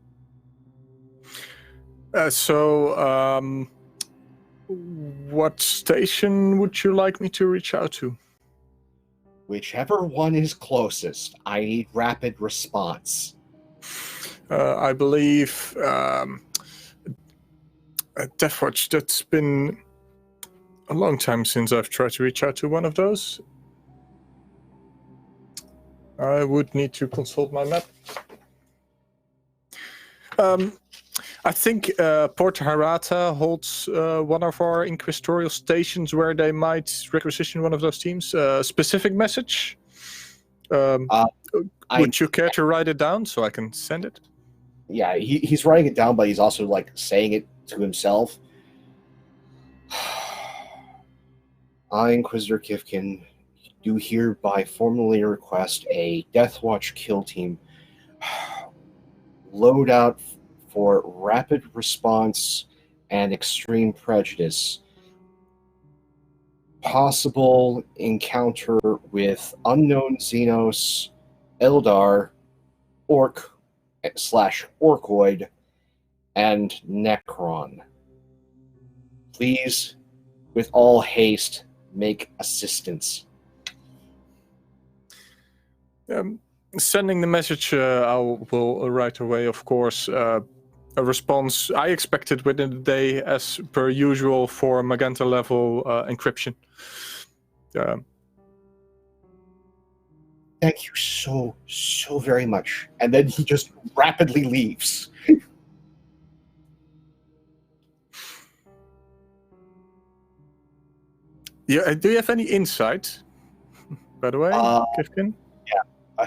What station would you like me to reach out to? Whichever one is closest, I need rapid response. I believe Death Watch, that's been a long time since I've tried to reach out to one of those. I would need to consult my map. I think Port Harata holds one of our inquisitorial stations where they might requisition one of those teams. Specific message? Would you care to write it down so I can send it? Yeah, he's writing it down, but he's also like saying it to himself. I, Inquisitor Kifkin, do hereby formally request a Death Watch kill team loadout for rapid response and extreme prejudice. Possible encounter with unknown Xenos, Eldar, Orc/Orcoid, and Necron. Please, with all haste, make assistance. Sending the message, I will right away, of course. A response I expected within the day, as per usual for Magenta level encryption. Thank you so very much. And then he just rapidly leaves. Yeah, do you have any insight, by the way, Kifkin?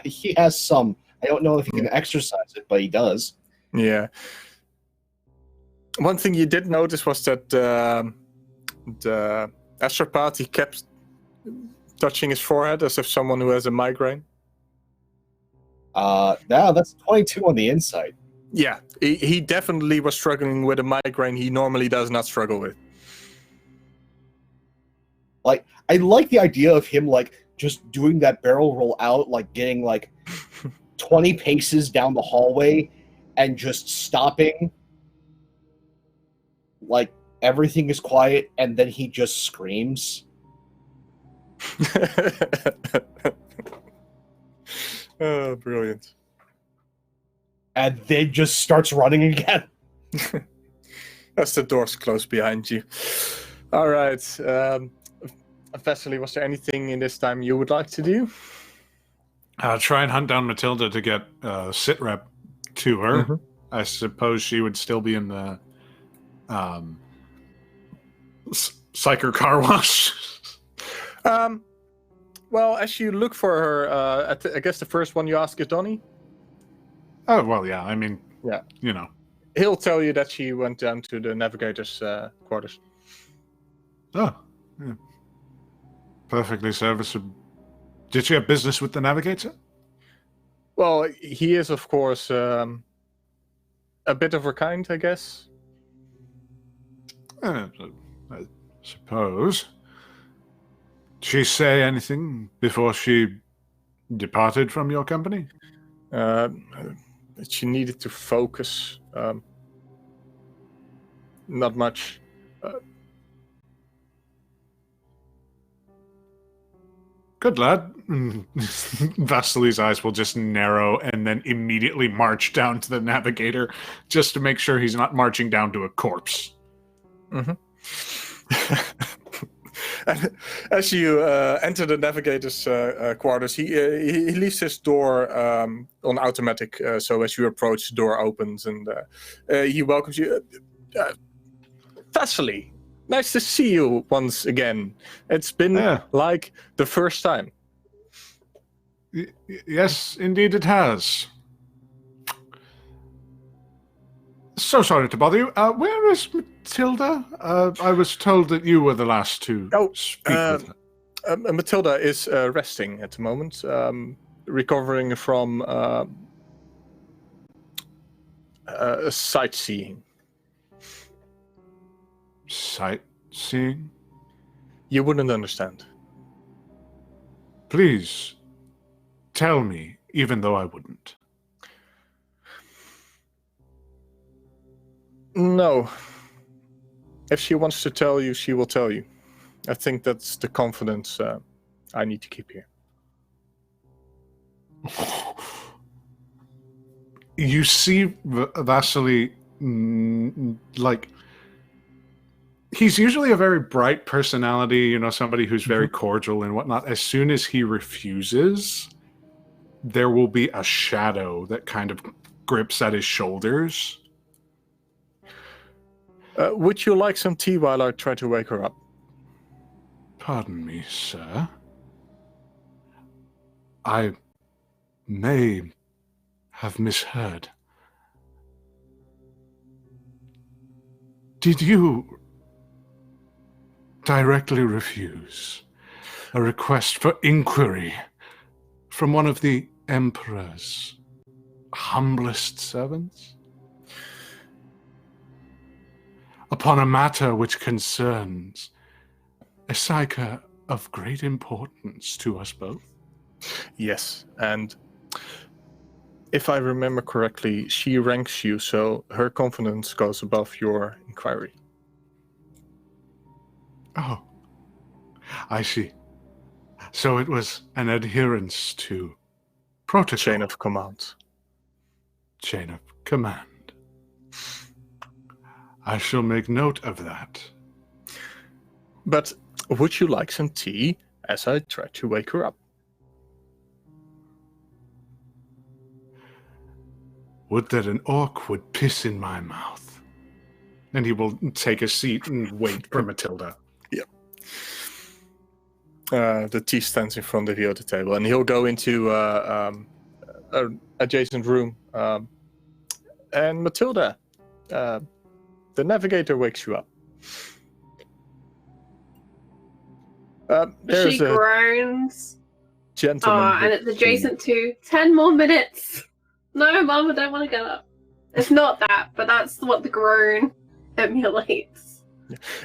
He has some. I don't know if he can exercise it, but he does. Yeah. One thing you did notice was that the astropath, he kept touching his forehead as if someone who has a migraine. Now that's 22 on the inside. Yeah, he definitely was struggling with a migraine he normally does not struggle with. Like, I like the idea of him, like, just doing that barrel roll out, like, getting, like, 20 paces down the hallway and just stopping. Like, everything is quiet, and then he just screams. Oh, brilliant. And then just starts running again. As the doors close behind you. All right. Vasily, was there anything in this time you would like to do? Try and hunt down Matilda to get sit rep to her. Mhm. I suppose she would still be in the Psyker car wash. Well, as you look for her, I guess the first one you ask is Donnie. Oh, well, yeah. I mean, Yeah. you know. He'll tell you that she went down to the navigator's quarters. Oh, yeah. Perfectly serviceable. Did she have business with the navigator? Well, he is, of course, a bit of her kind, I guess. I suppose. Did she say anything before she departed from your company? She needed to focus. Not much. Good lad. Vasily's eyes will just narrow and then immediately march down to the navigator just to make sure he's not marching down to a corpse. Mm-hmm. As you enter the navigator's quarters, he leaves his door on automatic, so as you approach, the door opens and he welcomes you. Vasily, nice to see you once again. It's been like the first time. Yes, indeed it has. So sorry to bother you. Where is Matilda? I was told that you were the last to speak with her. Matilda is resting at the moment, recovering from sightseeing. Sightseeing? You wouldn't understand. Please, tell me, even though I wouldn't. No. If she wants to tell you, she will tell you. I think that's the confidence I need to keep here. You see Vasily, like, he's usually a very bright personality, you know, somebody who's very cordial and whatnot. As soon as he refuses, there will be a shadow that kind of grips at his shoulders. Would you like some tea while I try to wake her up? Pardon me, sir. I may have misheard. Did you directly refuse a request for inquiry from one of the Emperor's humblest servants? Upon a matter which concerns a psyker of great importance to us both? Yes, and if I remember correctly, she ranks you, so her confidence goes above your inquiry. Oh, I see. So it was an adherence to protocol. Chain of command. Chain of command. I shall make note of that. But would you like some tea as I try to wake her up? Would that an orc would piss in my mouth. And he will take a seat and wait for Matilda. Yep. The tea stands in front of you at the table, and he'll go into an adjacent room. And Matilda, the navigator wakes you up. There's She groans. Gentleman. And it's adjacent to 10 more minutes. No, Mum, I don't want to get up. It's not that, but that's what the groan emulates.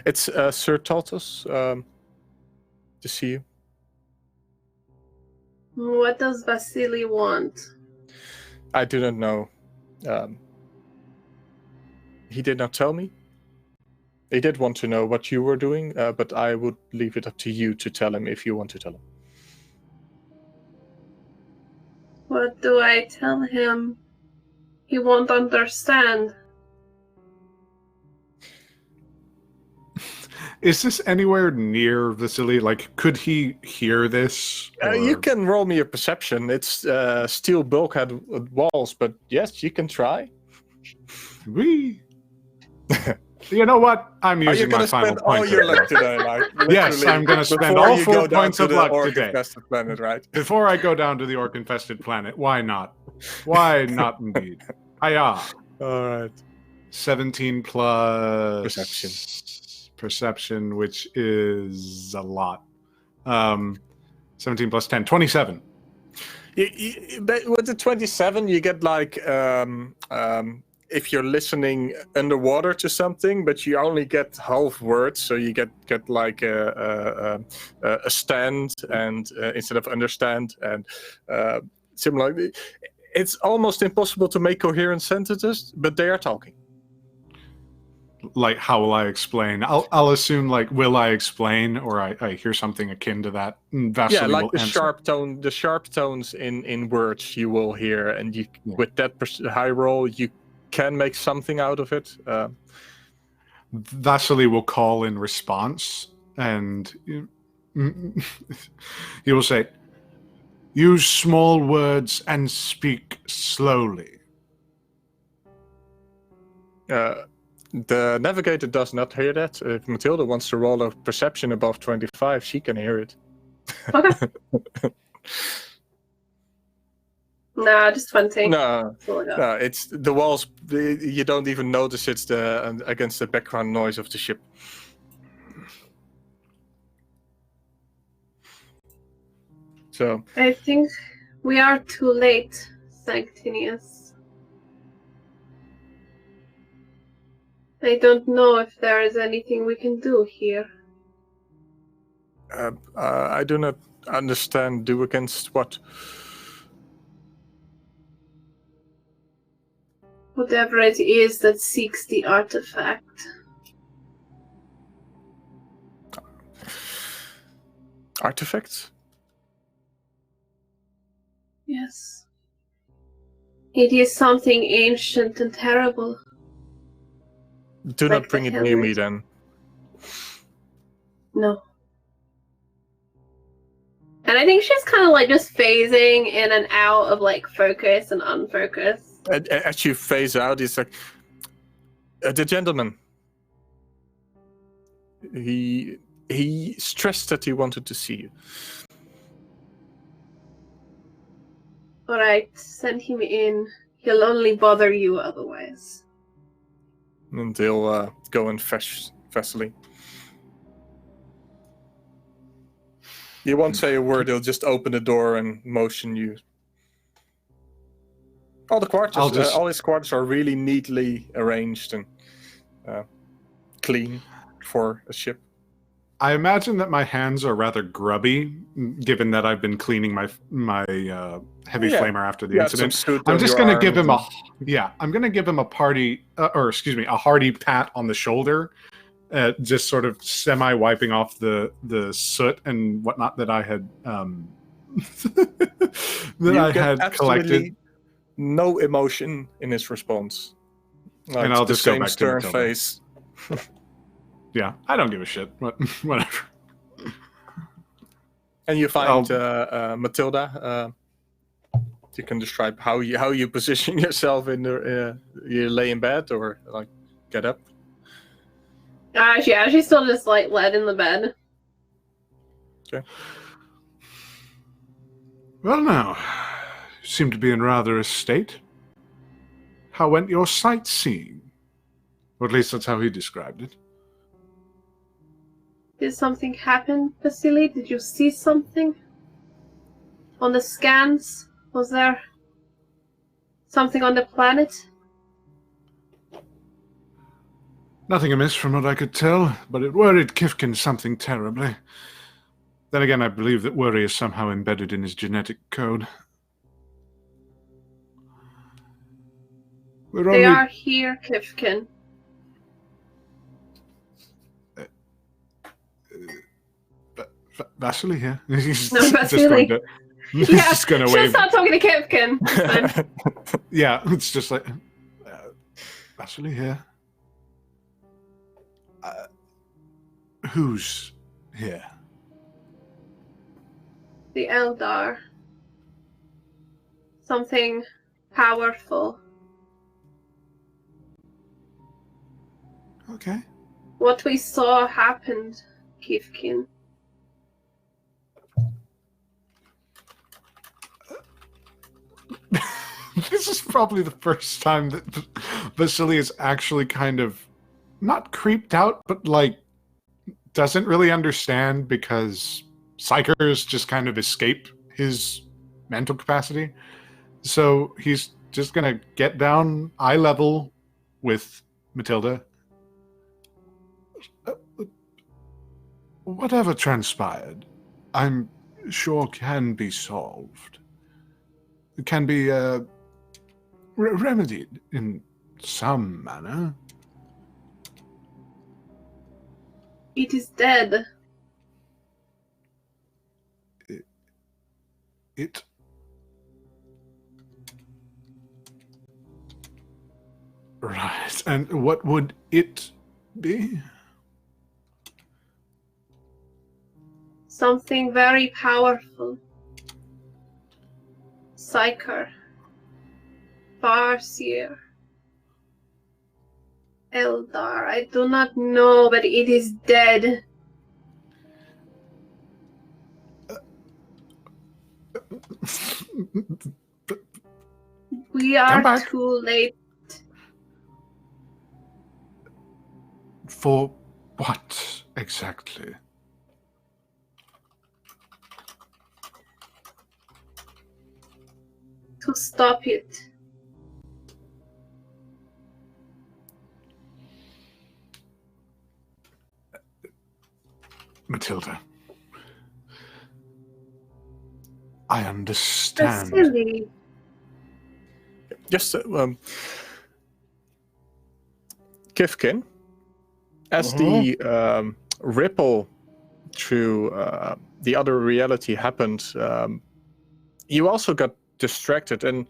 It's Sir Taltus to see you. What does Vasily want? I do not know. He did not tell me. He did want to know what you were doing, but I would leave it up to you to tell him if you want to tell him. What do I tell him? He won't understand. Is this anywhere near Vasily? Like, could he hear this? You or- can roll me a perception. It's steel bulkhead walls, but yes, you can try. Wee. You know what? I'm Are you using my gonna final spend all point. your of luck luck. today? Like, Yes, literally, I'm gonna spend before all you 4 go down points to of the luck orc today. infested planet, right? Before I go down to the orc-infested planet. Why not? Why not, indeed? Hiya. All right. 17 plus... Perception. Perception, which is a lot. 17 plus 10. 27. But with the 27, you get like if you're listening underwater to something, but you only get half words, so you get like a stand and instead of understand and similarly, it's almost impossible to make coherent sentences, but they are talking. Like, how will I explain? I'll assume, like, will I explain, or I hear something akin to that. Vasily Yeah, like will the answer. sharp tones in words you will hear, and you Yeah. with that high roll you can make something out of it. Vasily will call in response, and he will say, "Use small words and speak slowly." The navigator does not hear that. If Matilda wants to roll a perception above 25, she can hear it. Okay. No, just 20. No, That's all I got. no, it's the walls. You don't even notice it's against the background noise of the ship. So I think we are too late, Sanctinius. I don't know if there is anything we can do here. I do not understand. Do against what? Whatever it is that seeks the artifact. Artifacts? Yes. It is something ancient and terrible. Do Like not bring the it near me helmet. then. No. And I think she's kind of like just phasing in and out of like focus and unfocus. As you phase out, it's like the gentleman. He stressed that he wanted to see you. Alright, send him in. He'll only bother you otherwise. And they'll go and fetch Vasily. You won't say a word, they'll just open the door and motion you. All the quarters, all his quarters are really neatly arranged and clean for a ship. I imagine that my hands are rather grubby, given that I've been cleaning my heavy flamer after the incident. I'm just going to give him I'm going to give him a a hearty pat on the shoulder, just sort of semi wiping off the soot and whatnot that I had collected. No emotion in his response. Like, and I'll the just go same back to stern Matilda. face. Yeah, I don't give a shit. Whatever. And you find Matilda. You can describe how you position yourself in the. You lay in bed or like get up. Yeah, she's still just like led in the bed. Okay. Well, now, you seem to be in rather a state. How went your sightseeing? Or at least that's how he described it. Did something happen, Vasily? Did you see something? On the scans? Was there something on the planet? Nothing amiss from what I could tell, but it worried Kifkin something terribly. Then again, I believe that worry is somehow embedded in his genetic code. They are here, Kifkin. Vasily here? He's No, Vasily. He's Yeah, just going to she'll wave. start talking to Kifkin. It's fine. Yeah, it's just like, Vasily here. Who's here? The Eldar. Something powerful. Okay. What we saw happened, Kifkin. This is probably the first time that Vasily is actually kind of not creeped out, but like doesn't really understand because psychers just kind of escape his mental capacity. So he's just gonna get down eye level with Matilda. Whatever transpired, I'm sure can be solved. It can be remedied in some manner. It is dead. It right. And what would it be? Something very powerful. Psyker. Farseer. Eldar. I do not know, but it is dead. We Come are back. too late. For what exactly? To stop it. Matilda, I understand. Vasily. Just Kifkin, as the ripple through the other reality happened, you also got distracted, and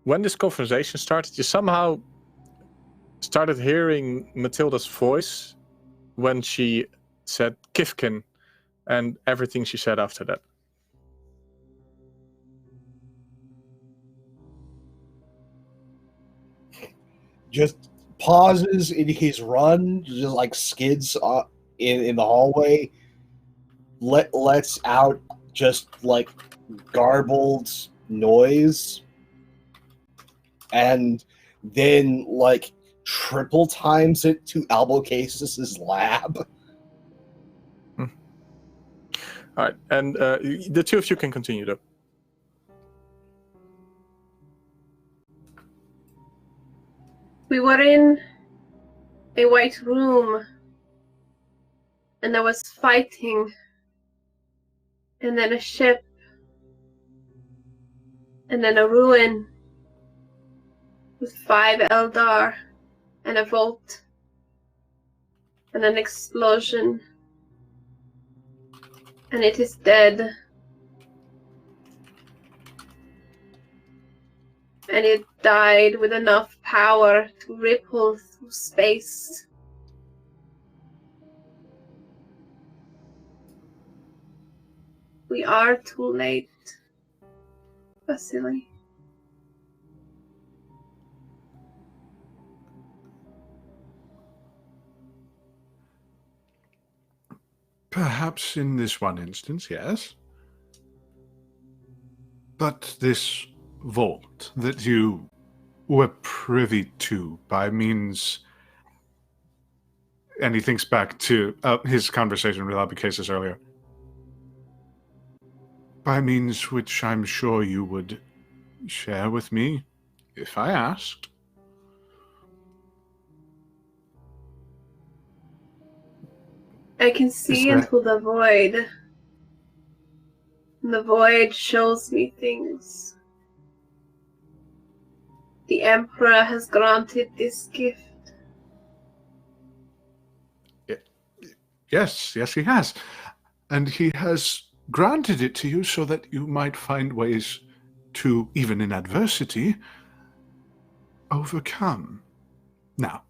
when this conversation started, you somehow started hearing Matilda's voice when she said Kifkin and everything she said after that. Just pauses in his run, just like skids in the hallway, lets out just like garbled noise, and then like triple times it to Albocasis' lab. All right, and the two of you can continue though. We were in a white room, and there was fighting, and then a ship, and then a ruin with 5 Eldar, and a vault, and an explosion, and it is dead. And it died with enough power to ripple through space. We are too late, Vasily. Perhaps in this one instance, yes. But this vault that you were privy to by means... And he thinks back to his conversation with Albucasis earlier. By means which I'm sure you would share with me if I asked. I can see into the void. And the void shows me things. The Emperor has granted this gift. Yes, he has. And he has granted it to you so that you might find ways to, even in adversity, overcome. Now,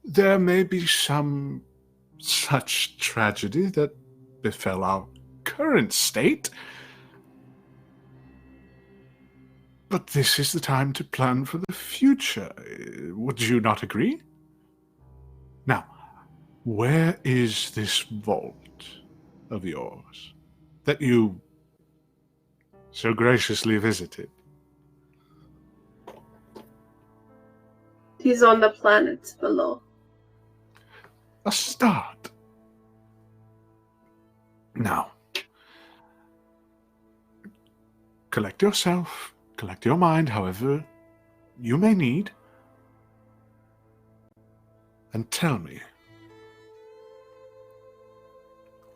there may be some such tragedy that befell our current state. But this is the time to plan for the future. Would you not agree? Now, where is this vault of yours that you so graciously visited? He's on the planets below. A start. Now, collect yourself, collect your mind, however you may need, and tell me,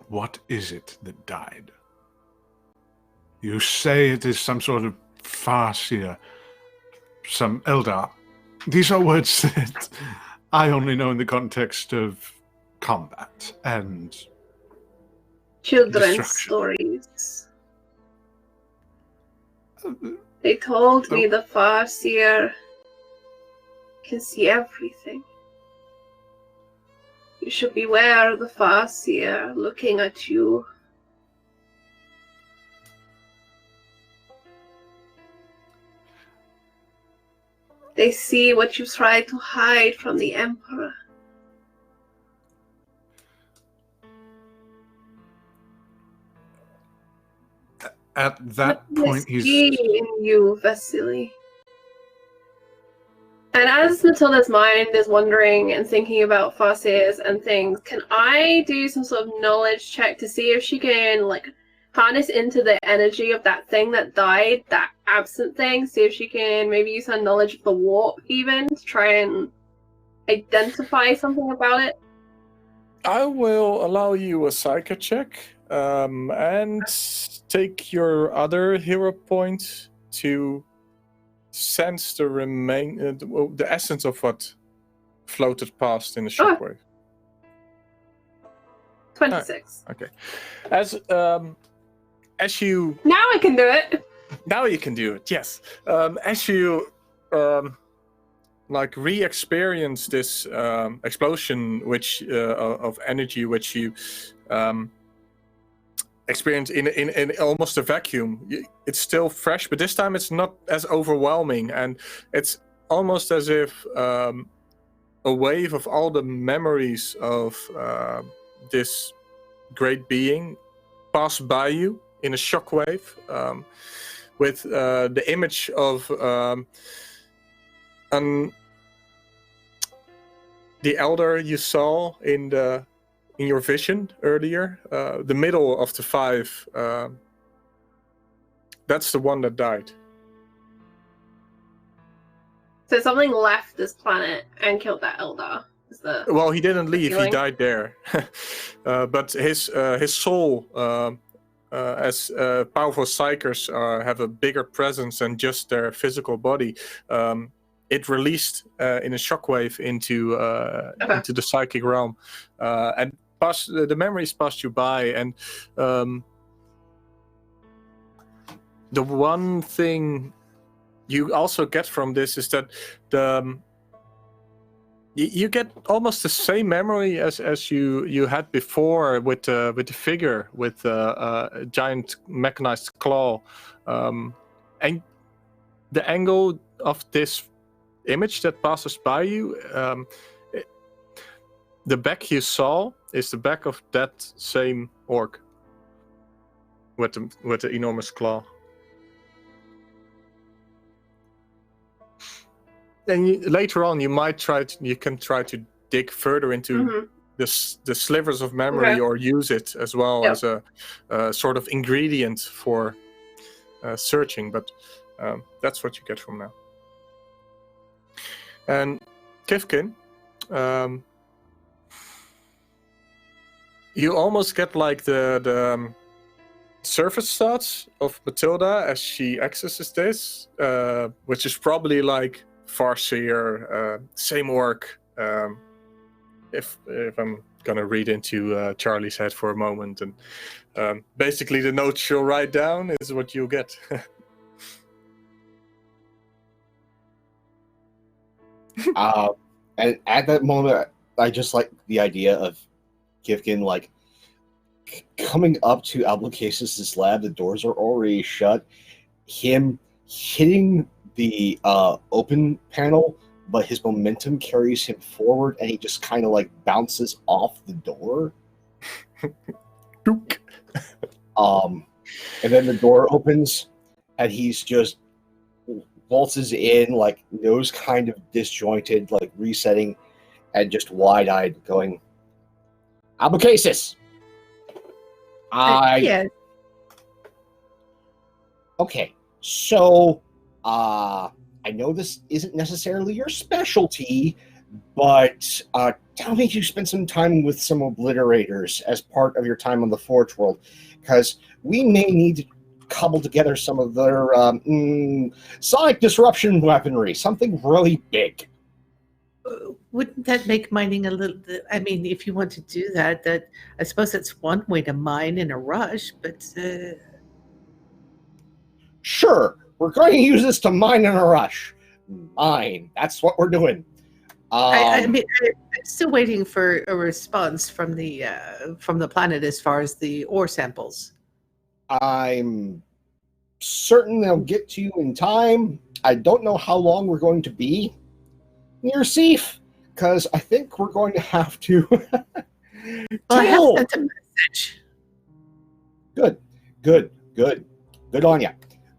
what is it that died? You say it is some sort of farseer, some Eldar. These are words that I only know in the context of combat and Children's destruction. stories. They told me the Farseer can see everything. You should beware of the Farseer looking at you. They see what you try to hide from the Emperor. At that point, he's in you, Vasily. And as Matilda's mind is wondering and thinking about Farseers and things, can I do some sort of knowledge check to see if she can, like, harness into the energy of that thing that died, that absent thing? See if she can maybe use her knowledge of the warp, even, to try and identify something about it? I will allow you a psycho check, and take your other hero point to sense the the essence of what floated past in the shockwave. 26. Okay. As you Now I can do it. now you can do it. Yes. As you like re-experience this explosion, which of energy, which you experience in almost a vacuum. It's still fresh, but this time it's not as overwhelming, and it's almost as if a wave of all the memories of this great being passed by you in a shockwave, with the image of the elder you saw in your vision earlier, the middle of the five. That's the one that died. So something left this planet and killed that Eldar. Well, he didn't leave; feeling? he died there. But his soul, as powerful psychers have a bigger presence than just their physical body. It released in a shockwave into the psychic realm, and the memories passed you by. And the one thing you also get from this is that you get almost the same memory as you had before with the figure with a giant mechanized claw, and the angle of this image that passes by you, the back you saw is the back of that same orc with the enormous claw. And later on, you can try to dig further into the slivers of memory, or use it as well as a sort of ingredient for searching. But that's what you get from now. And Kifkin, you almost get like the surface thoughts of Matilda as she accesses this, which is probably like Farseer, same orc. If I'm gonna read into Charlie's head for a moment, and basically the notes she'll write down is what you'll get. And at that moment, I just like the idea of Kifkin, like, coming up to Albucasis' lab, the doors are already shut. Him hitting the open panel, but his momentum carries him forward, and he just kind of like bounces off the door. And then the door opens, and he's just waltzes in, like nose kind of disjointed, like resetting, and just wide-eyed, going, "Albucasis, Yeah. Okay, so I know this isn't necessarily your specialty, but tell me you spent some time with some obliterators as part of your time on the Forge World, because we may need to cobble together some of their sonic disruption weaponry, something really big." Wouldn't that make mining a little? I mean, if you want to do that, I suppose that's one way to mine in a rush. But Sure, we're going to use this to mine in a rush. Mine. That's what we're doing. I mean, I'm still waiting for a response from the planet as far as the ore samples. I'm certain they'll get to you in time. I don't know how long we're going to be near Seif, because I think we're going to have to. Well, I have sent a message. Good on you.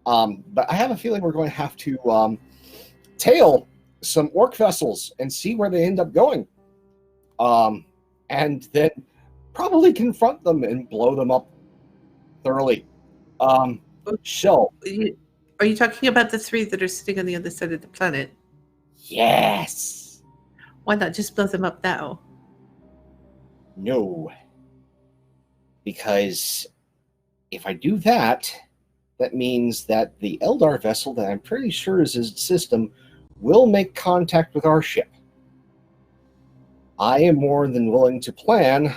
But I have a feeling we're going to have to tail some orc vessels and see where they end up going. And then probably confront them and blow them up thoroughly. So, Are you talking about the 3 that are sitting on the other side of the planet? yes. Why not just blow them up now? No. Because if I do that, that means that the Eldar vessel that I'm pretty sure is his system will make contact with our ship. I am more than willing to plan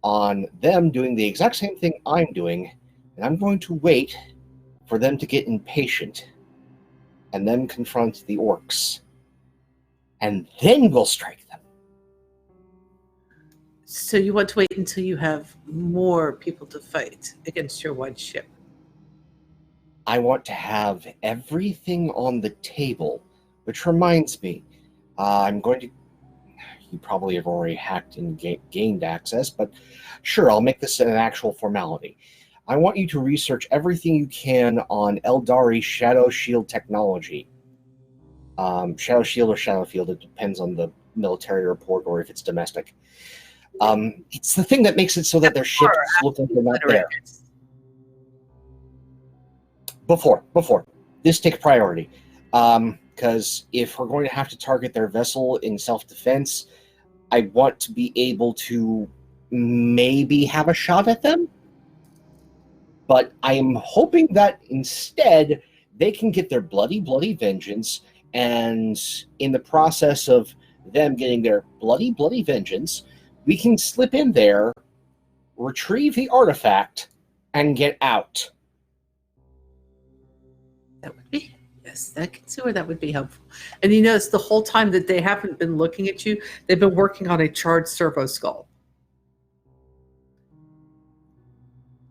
on them doing the exact same thing I'm doing, and I'm going to wait for them to get impatient and then confront the orcs. And then we'll strike them. So you want to wait until you have more people to fight against your one ship? I want to have everything on the table, which reminds me, I'm going to... You probably have already hacked and gained access, but sure, I'll make this an actual formality. I want you to research everything you can on Eldari Shadow Shield technology. Shadow Shield or Shadow Field, it depends on the military report or if it's domestic. It's the thing that makes it so that their ships look like they're not there. Before. This takes priority. Because if we're going to have to target their vessel in self-defense, I want to be able to maybe have a shot at them. But I am hoping that instead they can get their bloody, bloody vengeance, and in the process of them getting their bloody, bloody vengeance, we can slip in there, retrieve the artifact, and get out. That would be, yes, I can see where that would be helpful. And you notice the whole time that they haven't been looking at you, they've been working on a charred servo skull.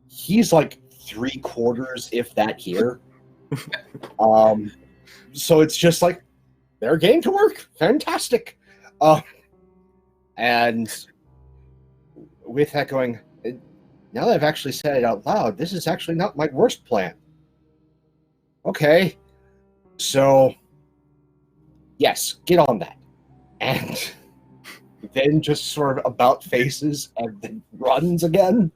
He's like 3/4, if that, here. So it's just like, they're game to work. Fantastic. And with that going, now that I've actually said it out loud, this is actually not my worst plan. Okay. So, yes, get on that. And then just sort of about faces and then runs again.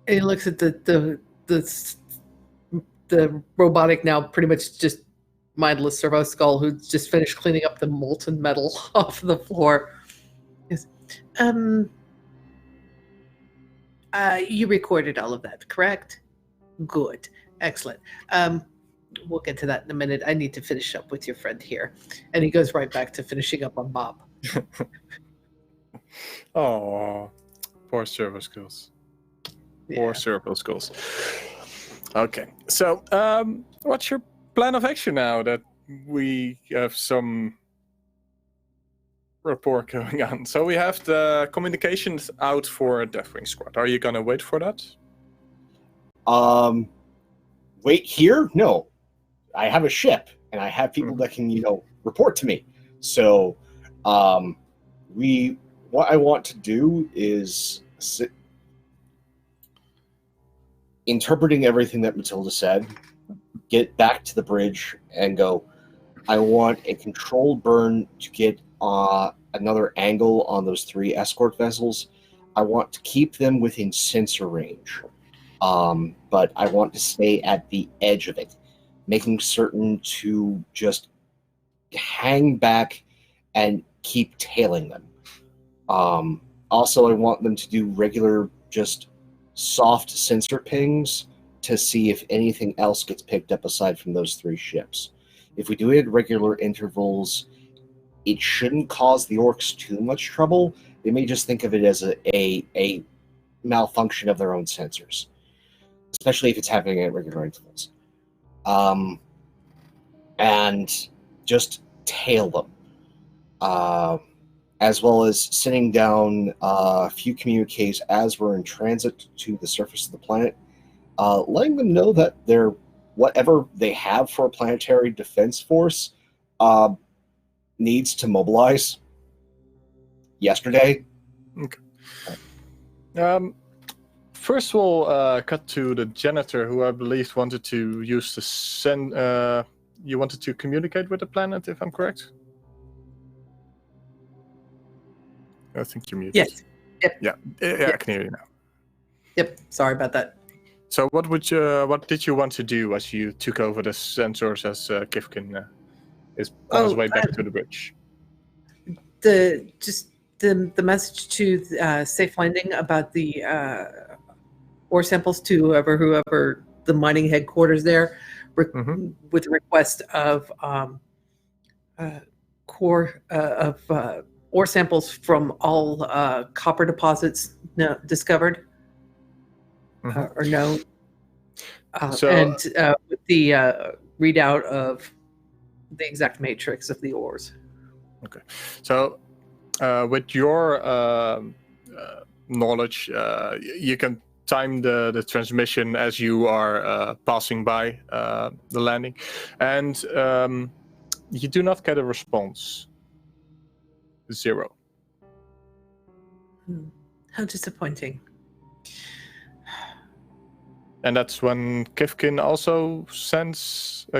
And he looks at the robotic, now pretty much just mindless servo skull, who's just finished cleaning up the molten metal off the floor. Yes. You recorded all of that, correct? Good. Excellent. We'll get to that in a minute. I need to finish up with your friend here. And he goes right back to finishing up on Bob. Oh, poor servo skills. Poor servo skills. Okay, so what's your plan of action now that we have some rapport going on. So we have the communications out for a Deathwing squad. Are you gonna wait for that? Wait here? No. I have a ship, and I have people that can, report to me. So, what I want to do is interpreting everything that Matilda said, get back to the bridge and go, I want a controlled burn to get another angle on those 3 escort vessels. I want to keep them within sensor range, but I want to stay at the edge of it, making certain to just hang back and keep tailing them. Also, I want them to do regular, just soft sensor pings to see if anything else gets picked up aside from those 3 ships. If we do it at regular intervals, it shouldn't cause the orcs too much trouble. They may just think of it as a malfunction of their own sensors, especially if it's happening at regular intervals. And just tail them. As well as sending down a few communiques as we're in transit to the surface of the planet, letting them know that whatever they have for a planetary defense force needs to mobilize yesterday. Okay. First we'll cut to the janitor, who I believe wanted to use the you wanted to communicate with the planet, if I'm correct? I think you're muted. Yes. Yep. Yeah, Yep. I can hear you now. Yep. Sorry about that. So what did you want to do as you took over the sensors as Kifkin is on his way back to the bridge? The message to safe landing about the ore samples to whoever the mining headquarters there, with the request of ore samples from all copper deposits discovered or known, and with the readout of the exact matrix of the ores. Okay, so with your knowledge, you can time the transmission as you are passing by the landing, and you do not get a response. 0. How disappointing. And that's when Kifkin also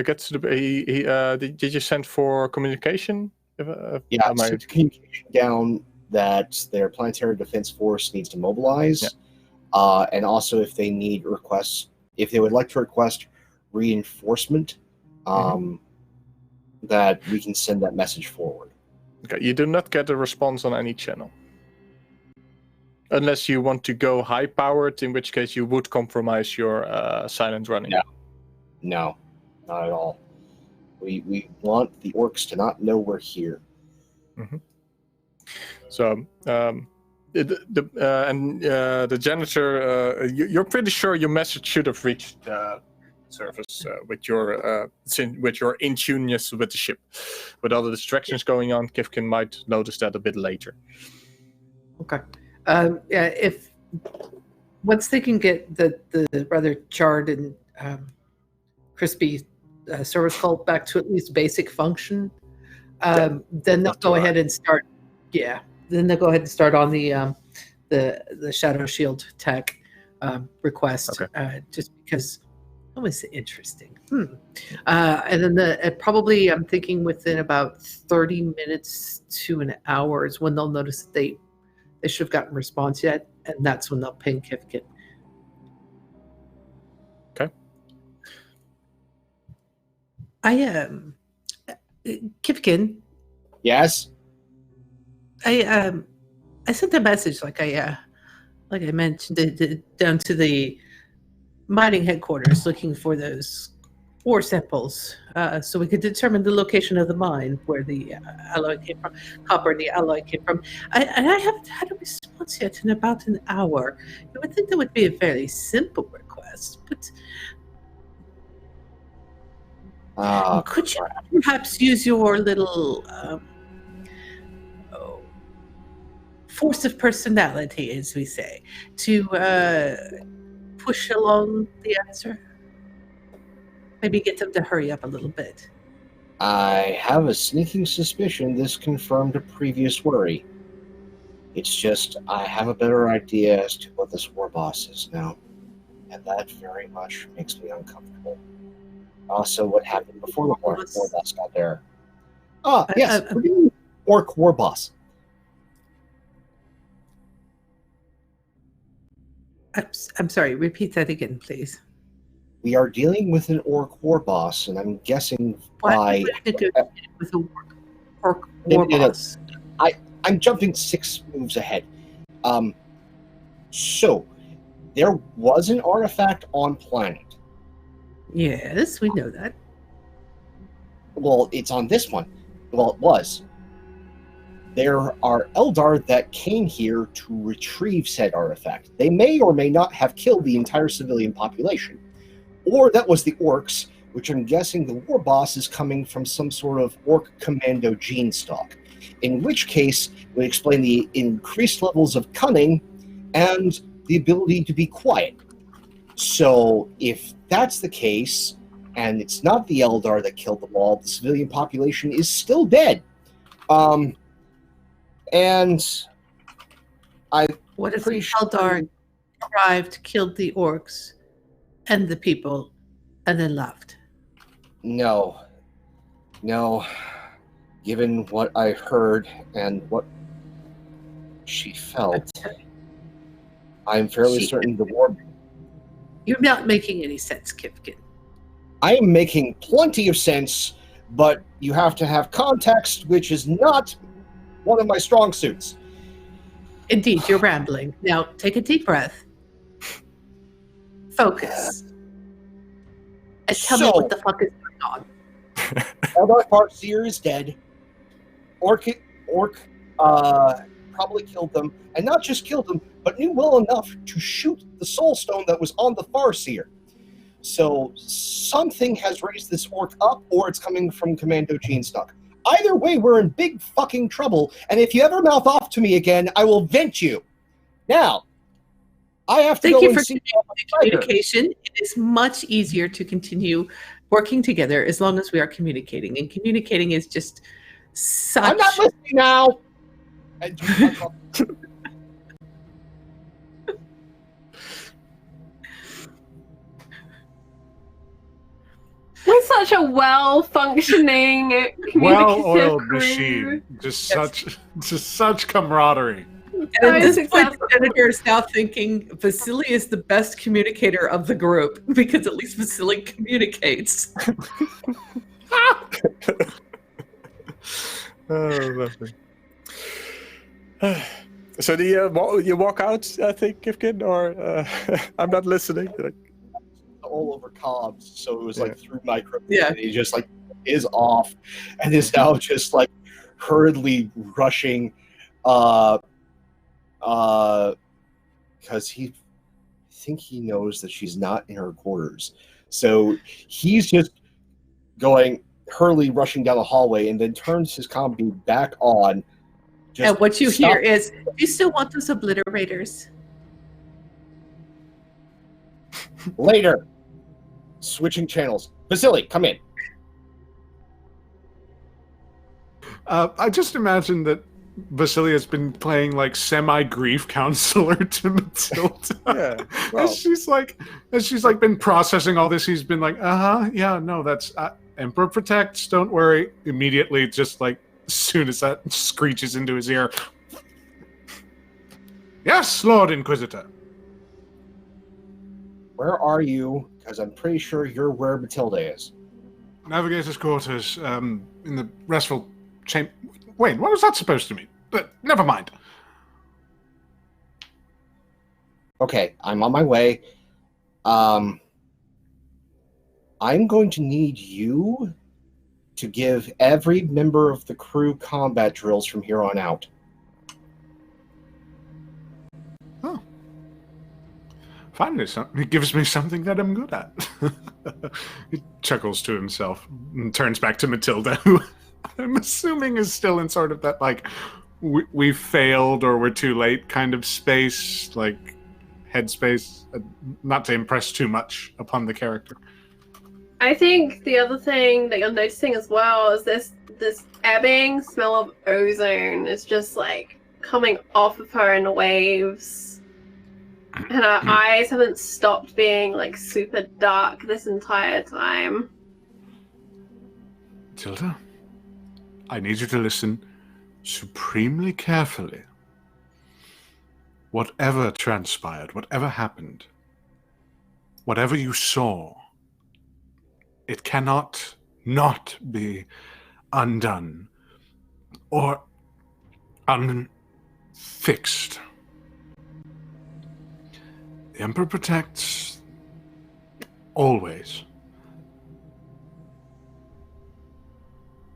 gets to the. Did you send for communication? Yeah, sent communication down that their planetary defense force needs to mobilize, and also if they need if they would like to request reinforcement, that we can send that message forward. Okay, you do not get a response on any channel. Unless you want to go high-powered, in which case you would compromise your silent running. No, not at all. We want the orcs to not know we're here. So, the janitor, you're pretty sure your message should have reached surface with your in-tuneness with the ship. With all the distractions going on, Kifkin might notice that a bit later. Okay. If once they can get the rather charred and crispy service call back to at least basic function, then they'll go ahead and start. Yeah, then they'll go ahead and start on the Shadow Shield tech request. Okay. Just because. Always interesting. And then probably I'm thinking within about 30 minutes to an hour is when they'll notice that they should have gotten a response yet, and that's when they'll ping Kifkin. Okay. Kifkin. Yes. I sent a message like I mentioned down to the mining headquarters looking for those ore samples so we could determine the location of the mine where the alloy came from, copper and the alloy came from. I haven't had a response yet in about an hour. You would think that would be a fairly simple request, but Could you perhaps use your little force of personality, as we say, to push along the answer? Maybe get them to hurry up a little bit. I have a sneaking suspicion this confirmed a previous worry. It's just I have a better idea as to what this war boss is now, and that very much makes me uncomfortable. Also, what happened before the war boss got there. Yes, we're doing Orc war boss. I'm sorry, repeat that again, please. We are dealing with an Orc war boss, and I'm guessing Why with a Orc war boss? I'm jumping 6 moves ahead. So, there was an artifact on planet. Yes, we know that. Well, it's on this one. Well, it was. There are Eldar that came here to retrieve said artifact. They may or may not have killed the entire civilian population. Or that was the Orcs, which I'm guessing the war boss is coming from some sort of Orc commando gene stock. In which case, it would explain the increased levels of cunning and the ability to be quiet. So, if that's the case, and it's not the Eldar that killed them all, the civilian population is still dead. And what if the Eldar arrived, killed the orcs and the people, and then left? No. Given what I heard and what she felt, I'm fairly certain the war... You're not making any sense, Kifkin. I am making plenty of sense, but you have to have context, which is not one of my strong suits. Indeed, you're rambling. Now, take a deep breath. Focus. And tell me what the fuck is going on. Eldar Farseer is dead. Orc probably killed them, and not just killed them, but knew well enough to shoot the soul stone that was on the Farseer. So something has raised this orc up, or it's coming from Commando Gene Stock. Either way, we're in big fucking trouble, and if you ever mouth off to me again, I will vent you. Now, I have to Thank go you and for communication. It is much easier to continue working together as long as we are communicating, and communicating is just such... I'm not listening now! We're such a well-functioning, well-oiled group. machine. Just such camaraderie. And at this point, the editor is now thinking Vasily is the best communicator of the group because at least Vasily communicates. Lovely. So do you walk out, I think, Kifkin, or I'm not listening? All over comms, so it was like through micro. Yeah. And he just like is off and is now just like hurriedly rushing because he knows that she's not in her quarters. So he's just going hurriedly rushing down the hallway and then turns his combi back on. And what you hear is, do you still want those obliterators? Later. Switching channels. Vasily, come in. I just imagine that Vasily has been playing like semi-grief counselor to Matilda. Yeah, well. as she's been processing all this, he's been like, yeah, no, that's Emperor protects. Don't worry. Immediately, just like as soon as that screeches into his ear. Yes, Lord Inquisitor. Where are you? Because I'm pretty sure you're where Matilda is. Navigator's quarters, in the restful chamber. Wait, what was that supposed to mean? But never mind. Okay, I'm on my way. I'm going to need you to give every member of the crew combat drills from here on out. Finally, he gives me something that I'm good at. He chuckles to himself and turns back to Matilda, who I'm assuming is still in sort of that, like, we failed or we're too late kind of space, like, headspace. Not to impress too much upon the character. I think the other thing that you're noticing as well is this ebbing smell of ozone is just like coming off of her in waves. And her eyes haven't stopped being like super dark this entire time. Matilda, I need you to listen supremely carefully. Whatever transpired, whatever happened, whatever you saw, it cannot not be undone or unfixed. The Emperor protects always.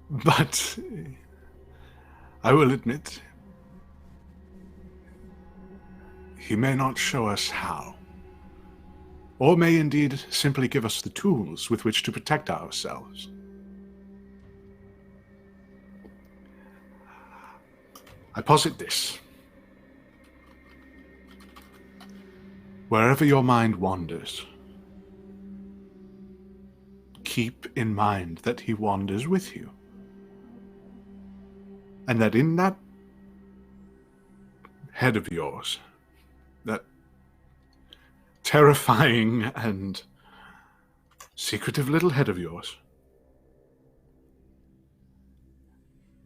But I will admit, he may not show us how, or may indeed simply give us the tools with which to protect ourselves. I posit this. Wherever your mind wanders, keep in mind that he wanders with you. And that in that head of yours, that terrifying and secretive little head of yours,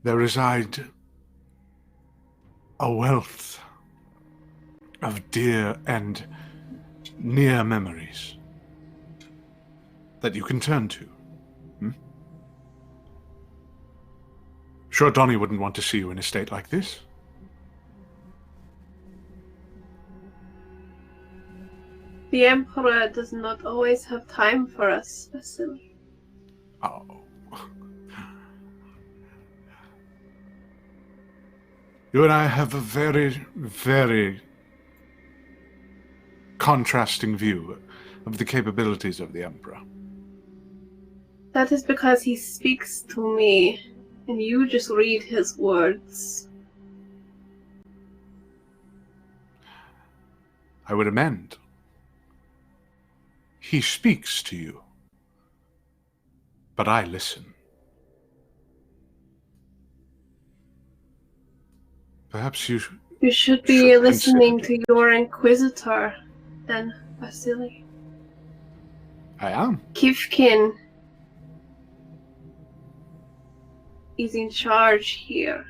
there reside a wealth of dear and near memories that you can turn to. Sure, Donnie wouldn't want to see you in a state like this. The Emperor does not always have time for us, Vasily. Oh. You and I have a very, very contrasting view of the capabilities of the Emperor. That is because he speaks to me, and you just read his words. I would amend. He speaks to you, but I listen. Perhaps you You should be should listening consider to your Inquisitor, then, Vasily. I am. Kifkin is in charge here.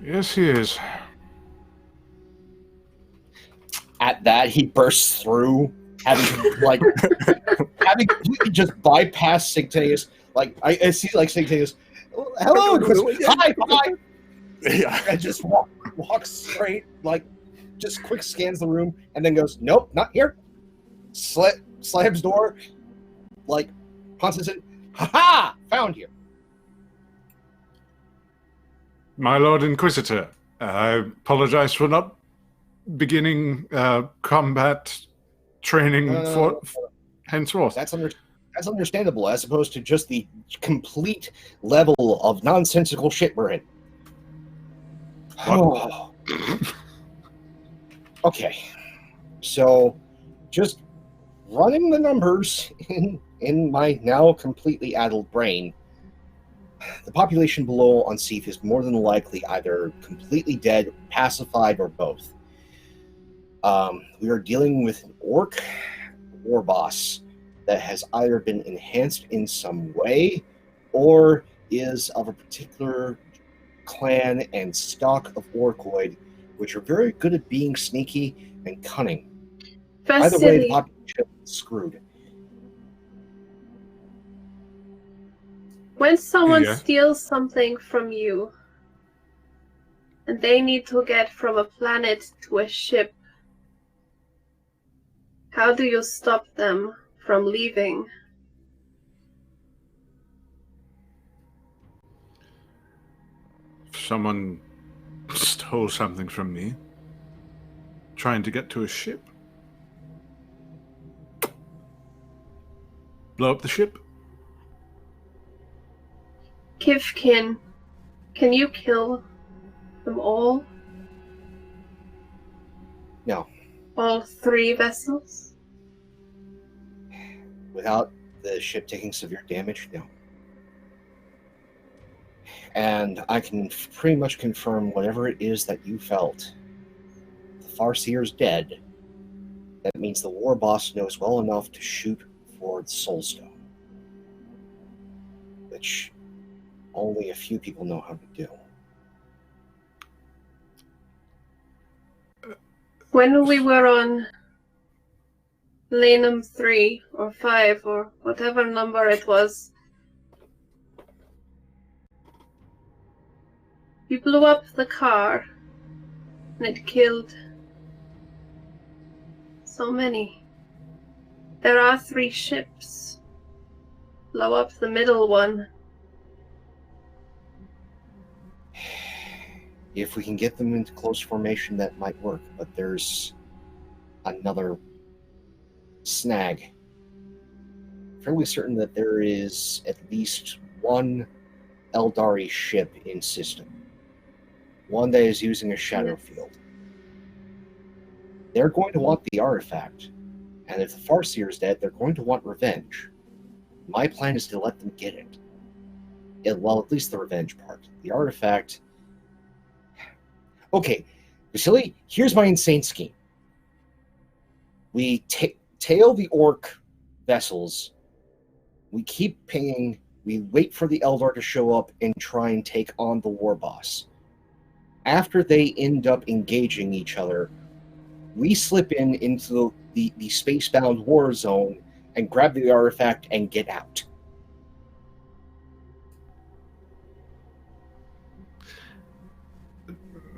Yes, he is. At that, he bursts through, having completely just bypassed Sigtanius. Like I see, like Sigtanius, hello, hi, hi, Yeah. and just walks straight, like just quick scans the room, and then goes, nope, not here. Slams door, like punches it. Ha! Found you. My Lord Inquisitor, I apologize for not beginning combat training for henceforth. That's understandable, as opposed to just the complete level of nonsensical shit we're in. Oh. Okay, so just running the numbers in my now completely addled brain, the population below on Seath is more than likely either completely dead, pacified, or both. We are dealing with an orc war boss that has either been enhanced in some way or is of a particular clan and stock of orcoid, which are very good at being sneaky and cunning. Either way, the Vasily, population is screwed. when someone Yeah. steals something from you, and they need to get from a planet to a ship, how do you stop them from leaving? someone stole something from me, trying to get to a ship. Blow up the ship? Kivkin, can you kill them all? No. All 3 vessels? Without the ship taking severe damage, no. And I can pretty much confirm whatever it is that you felt. The Farseer's dead. That means the war boss knows well enough to shoot for the Soulstone. Which only a few people know how to do. When we were on Lanum 3 or 5 or whatever number it was, you blew up the car and it killed so many. There are 3 ships. Blow up the middle one. If we can get them into close formation, that might work, but there's another snag. Fairly certain that there is at least one Eldari ship in system. One that is using a shadow field. They're going to want the artifact, and if the Farseer is dead, they're going to want revenge. My plan is to let them get it. Well, at least the revenge part. The artifact... Okay, Vasily, here's my insane scheme. We tail the orc vessels, we keep pinging, we wait for the Eldar to show up and try and take on the war boss. After they end up engaging each other, we slip into the space-bound war zone and grab the artifact and get out.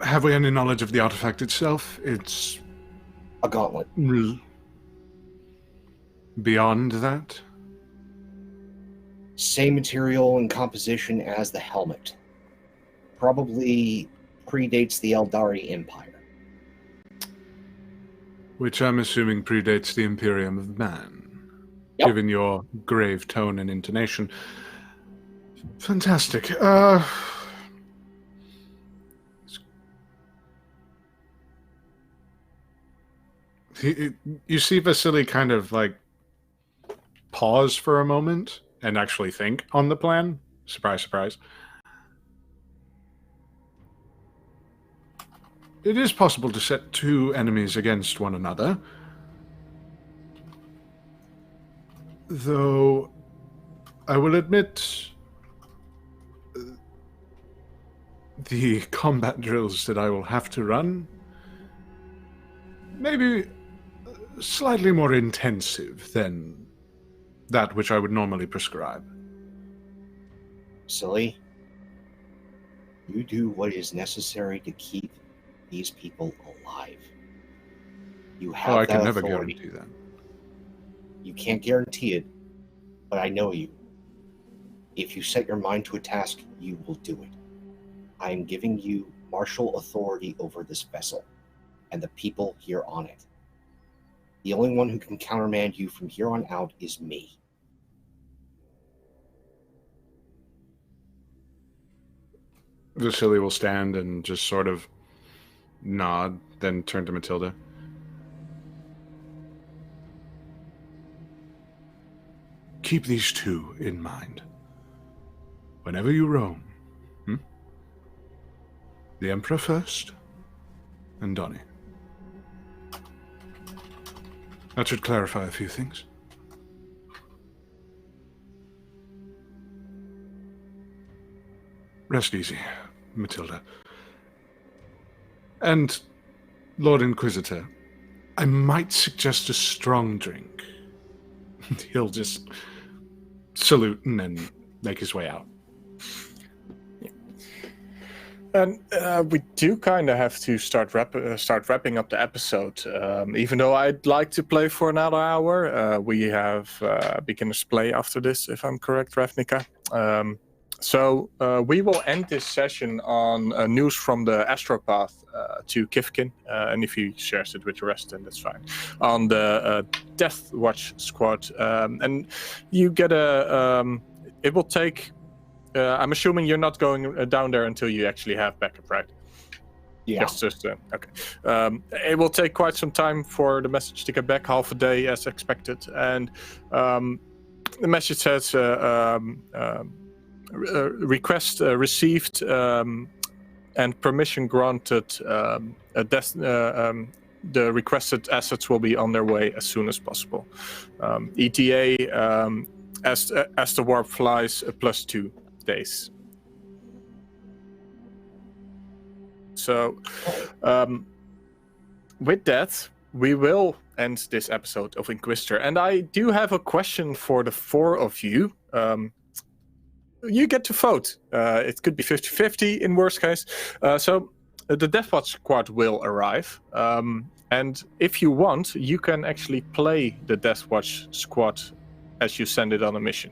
Have we any knowledge of the artifact itself? It's A gauntlet. Beyond that? Same material and composition as the helmet. Probably predates the Eldari Empire. Which I'm assuming predates the Imperium of Man. Yep. Given your grave tone and intonation. Fantastic. You see Vasily kind of like pause for a moment and actually think on the plan. Surprise, surprise. It is possible to set 2 enemies against one another. Though, I will admit, the combat drills that I will have to run maybe slightly more intensive than that which I would normally prescribe. Silly, you do what is necessary to keep these people alive. You have I that can never authority. guarantee that. You can't guarantee it, but I know you. If you set your mind to a task, you will do it. I am giving you martial authority over this vessel and the people here on it. The only one who can countermand you from here on out is me. Vasily will stand and just sort of nod, then turn to Matilda. Keep these 2 in mind. Whenever you roam, the Emperor first, and Donnie. That should clarify a few things. Rest easy, Matilda. And, Lord Inquisitor, I might suggest a strong drink. He'll just salute and then make his way out. And we do kind of have to start wrapping up the episode. Even though I'd like to play for another hour, we have beginners play after this, if I'm correct, Ravnica. So we will end this session on news from the astropath to Kifkin, and if he shares it with the rest, then that's fine. On the Death Watch squad, and you get it will take. I'm assuming you're not going down there until you actually have backup, right? Yeah. Yes, just okay. It will take quite some time for the message to get back, half a day as expected, and the message says. Request received and permission granted. The requested assets will be on their way as soon as possible. ETA as the warp flies +2 days. So, with that, we will end this episode of Inquisitor. And I do have a question for the four of you. You get to vote. It could be 50-50 in worst case. So the Deathwatch squad will arrive. And if you want, you can actually play the Deathwatch squad as you send it on a mission.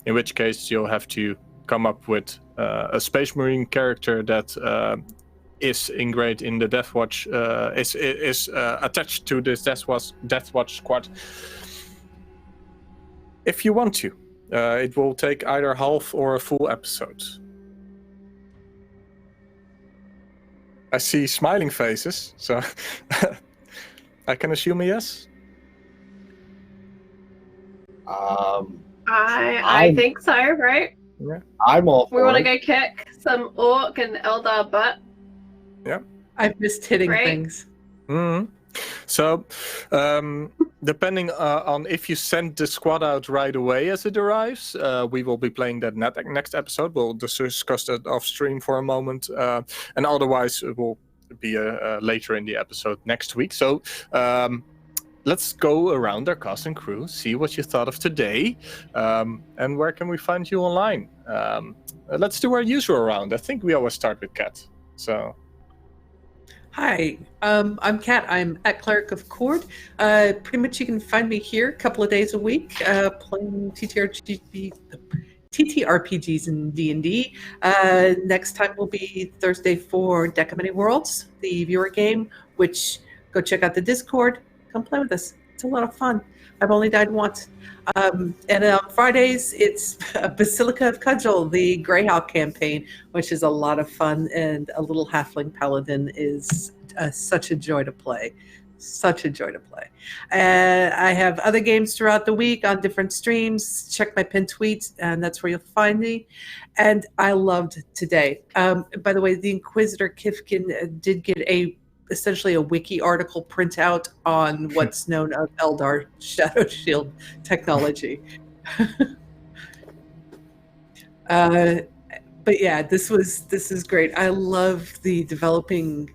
In which case, you'll have to come up with a Space Marine character that is ingrained in the Deathwatch, is attached to this Deathwatch squad. If you want to. It will take either half or a full episode. I see smiling faces, so I can assume a yes. I think so, right? Yeah. I'm all for We want to it. go kick some orc and Eldar butt. I've missed hitting Right. things. Mm-hmm. So, depending on if you send the squad out right away as it arrives, we will be playing that next episode. We'll discuss that off stream for a moment, and otherwise it will be later in the episode next week. So, let's go around our cast and crew, see what you thought of today, and where can we find you online. Let's do our usual round. I think we always start with Kat. So. Hi, I'm Kat. I'm at Cleric of Cord. Pretty much you can find me here a couple of days a week playing TTRPGs and D&D. Next time will be Thursday for Deck of Many Worlds, the viewer game, which go check out the Discord. Come play with us. It's a lot of fun. I've only died once. And on Fridays, it's Basilica of Cudgel, the Greyhawk campaign, which is a lot of fun. And a little halfling paladin is such a joy to play. Such a joy to play. I have other games throughout the week on different streams. Check my pinned tweets, and that's where you'll find me. And I loved today. By the way, the Inquisitor Kifkin did get essentially a wiki article printout on what's known of Eldar Shadow Shield technology. But yeah, this is great. I love the developing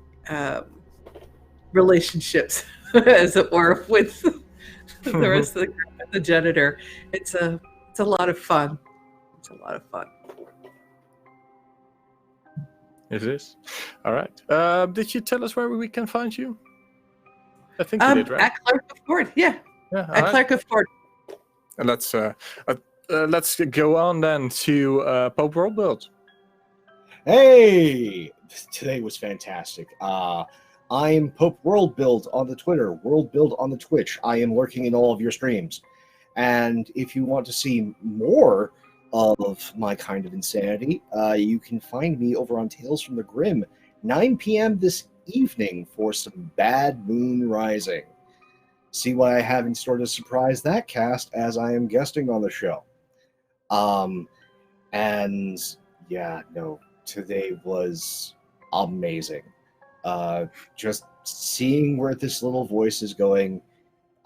relationships, as it were, with the rest of the group and the janitor. It's a lot of fun. It's a lot of fun. It is. All right. Did you tell us where we can find you? I think you did, right? At Clerk of Cord, yeah. Yeah. At Clerk of Cord. And let's go on then to Pope World Build. Hey, today was fantastic. I'm Pope World Build on the Twitter, World Build on the Twitch. I am lurking in all of your streams. And if you want to see more of my kind of insanity, you can find me over on Tales from the Grim, 9 p.m. this evening for some Bad Moon Rising. See what I have in store to surprise that cast as I am guesting on the show. And yeah, no, today was amazing. Just seeing where this little voice is going,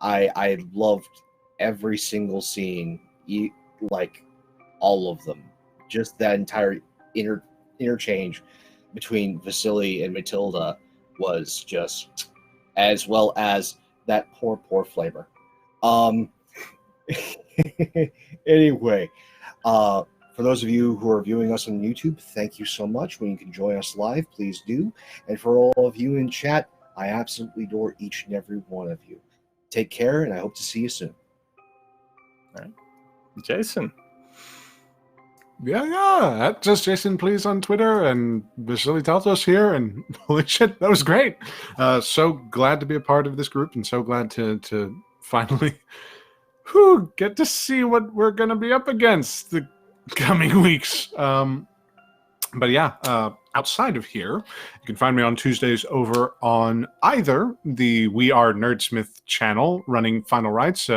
I loved every single scene, like all of them. Just that entire interchange between Vasily and Matilda was just, as well as that poor flavor. Anyway, for those of you who are viewing us on YouTube, thank you so much. When you can join us live, please do. And for all of you in chat, I absolutely adore each and every one of you. Take care, and I hope to see you soon. All right. Jason. At Just Jason Please on Twitter, and Vasily Taltos here, and holy shit, that was great. So glad to be a part of this group, and so glad to finally get to see what we're going to be up against the coming weeks. But yeah, outside of here, you can find me on Tuesdays over on either the We Are Nerdsmith channel, running Final Rites,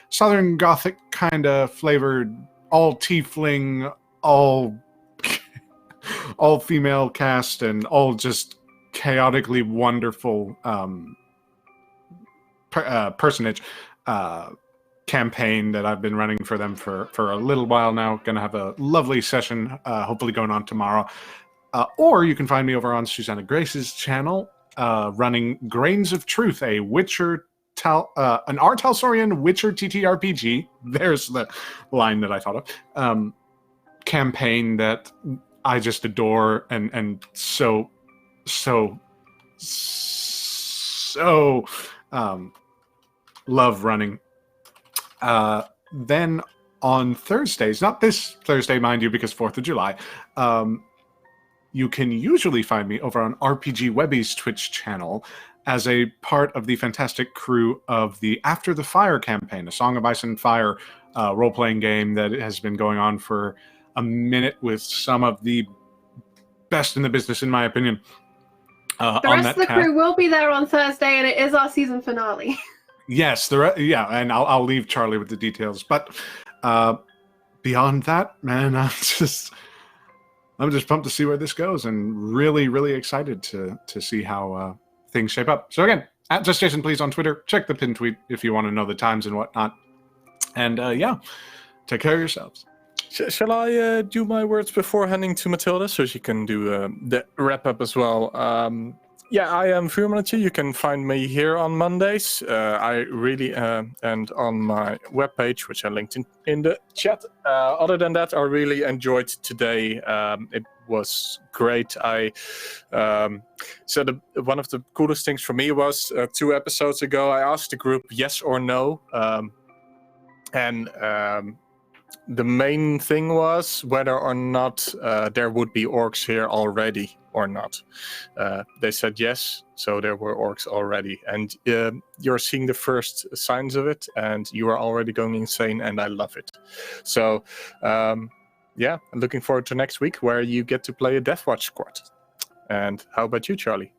Southern Gothic kind of flavored, all tiefling, all female cast, and all just chaotically wonderful personage campaign that I've been running for them for a little while now. Gonna have a lovely session, hopefully going on tomorrow. Or you can find me over on Susanna Grace's channel, running Grains of Truth, a Witcher an R. Talsorian Witcher TTRPG. There's the line that I thought of. Campaign that I just adore and so love running. Then on Thursdays, not this Thursday, mind you, because 4th of July, you can usually find me over on RPG Webby's Twitch channel as a part of the fantastic crew of the After the Fire campaign, a Song of Ice and Fire role-playing game that has been going on for a minute with some of the best in the business, in my opinion. The rest of the crew will be there on Thursday, and it is our season finale. Yes, and I'll leave Charlie with the details. But beyond that, man, I'm just pumped to see where this goes, and really, really excited to see how things shape up. So again, at Just Jason Please on Twitter. Check the pin tweet if you want to know the times and whatnot. And take care of yourselves. Shall I do my words before handing to Matilda so she can do the wrap up as well? I am Vuurmannetje. You can find me here on Mondays. I really, and on my webpage, which I linked in the chat. Other than that, I really enjoyed today. It was great. So one of the coolest things for me was 2 episodes ago, I asked the group yes or no. The main thing was whether or not there would be orcs here already or not. They said yes, so there were orcs already. And you're seeing the first signs of it, and you are already going insane, and I love it. So, I'm looking forward to next week where you get to play a Deathwatch squad. And how about you, Charlie?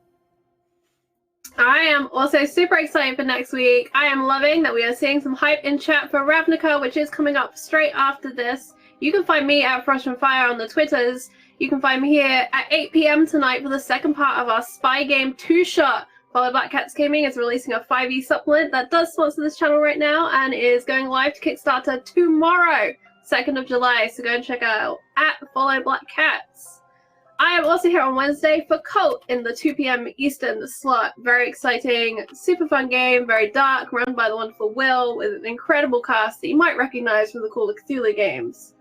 I am also super excited for next week. I am loving that we are seeing some hype in chat for Ravnica, which is coming up straight after this. You can find me at Frost and Fire on the Twitters. You can find me here at 8 p.m. tonight for the second part of our spy game 2-shot. Follow Black Cats Gaming is releasing a 5e supplement that does sponsor this channel right now and is going live to Kickstarter tomorrow, 2nd of July. So go and check out at Follow Black Cats. I am also here on Wednesday for Cult in the 2 p.m. Eastern slot. Very exciting, super fun game, very dark, run by the wonderful Will, with an incredible cast that you might recognize from the Call of Cthulhu games.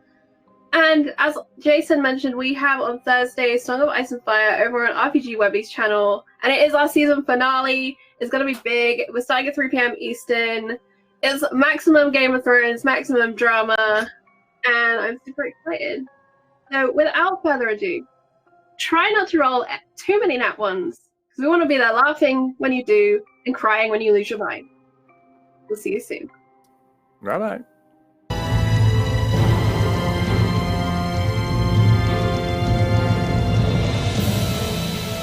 And as Jason mentioned, we have on Thursday Song of Ice and Fire over on RPG Webby's channel, and it is our season finale. It's going to be big. We're starting at 3 p.m. Eastern. It's maximum Game of Thrones, maximum drama, and I'm super excited. So without further ado, try not to roll too many nat ones, because we want to be there laughing when you do and crying when you lose your mind. We'll see you soon. Bye-bye.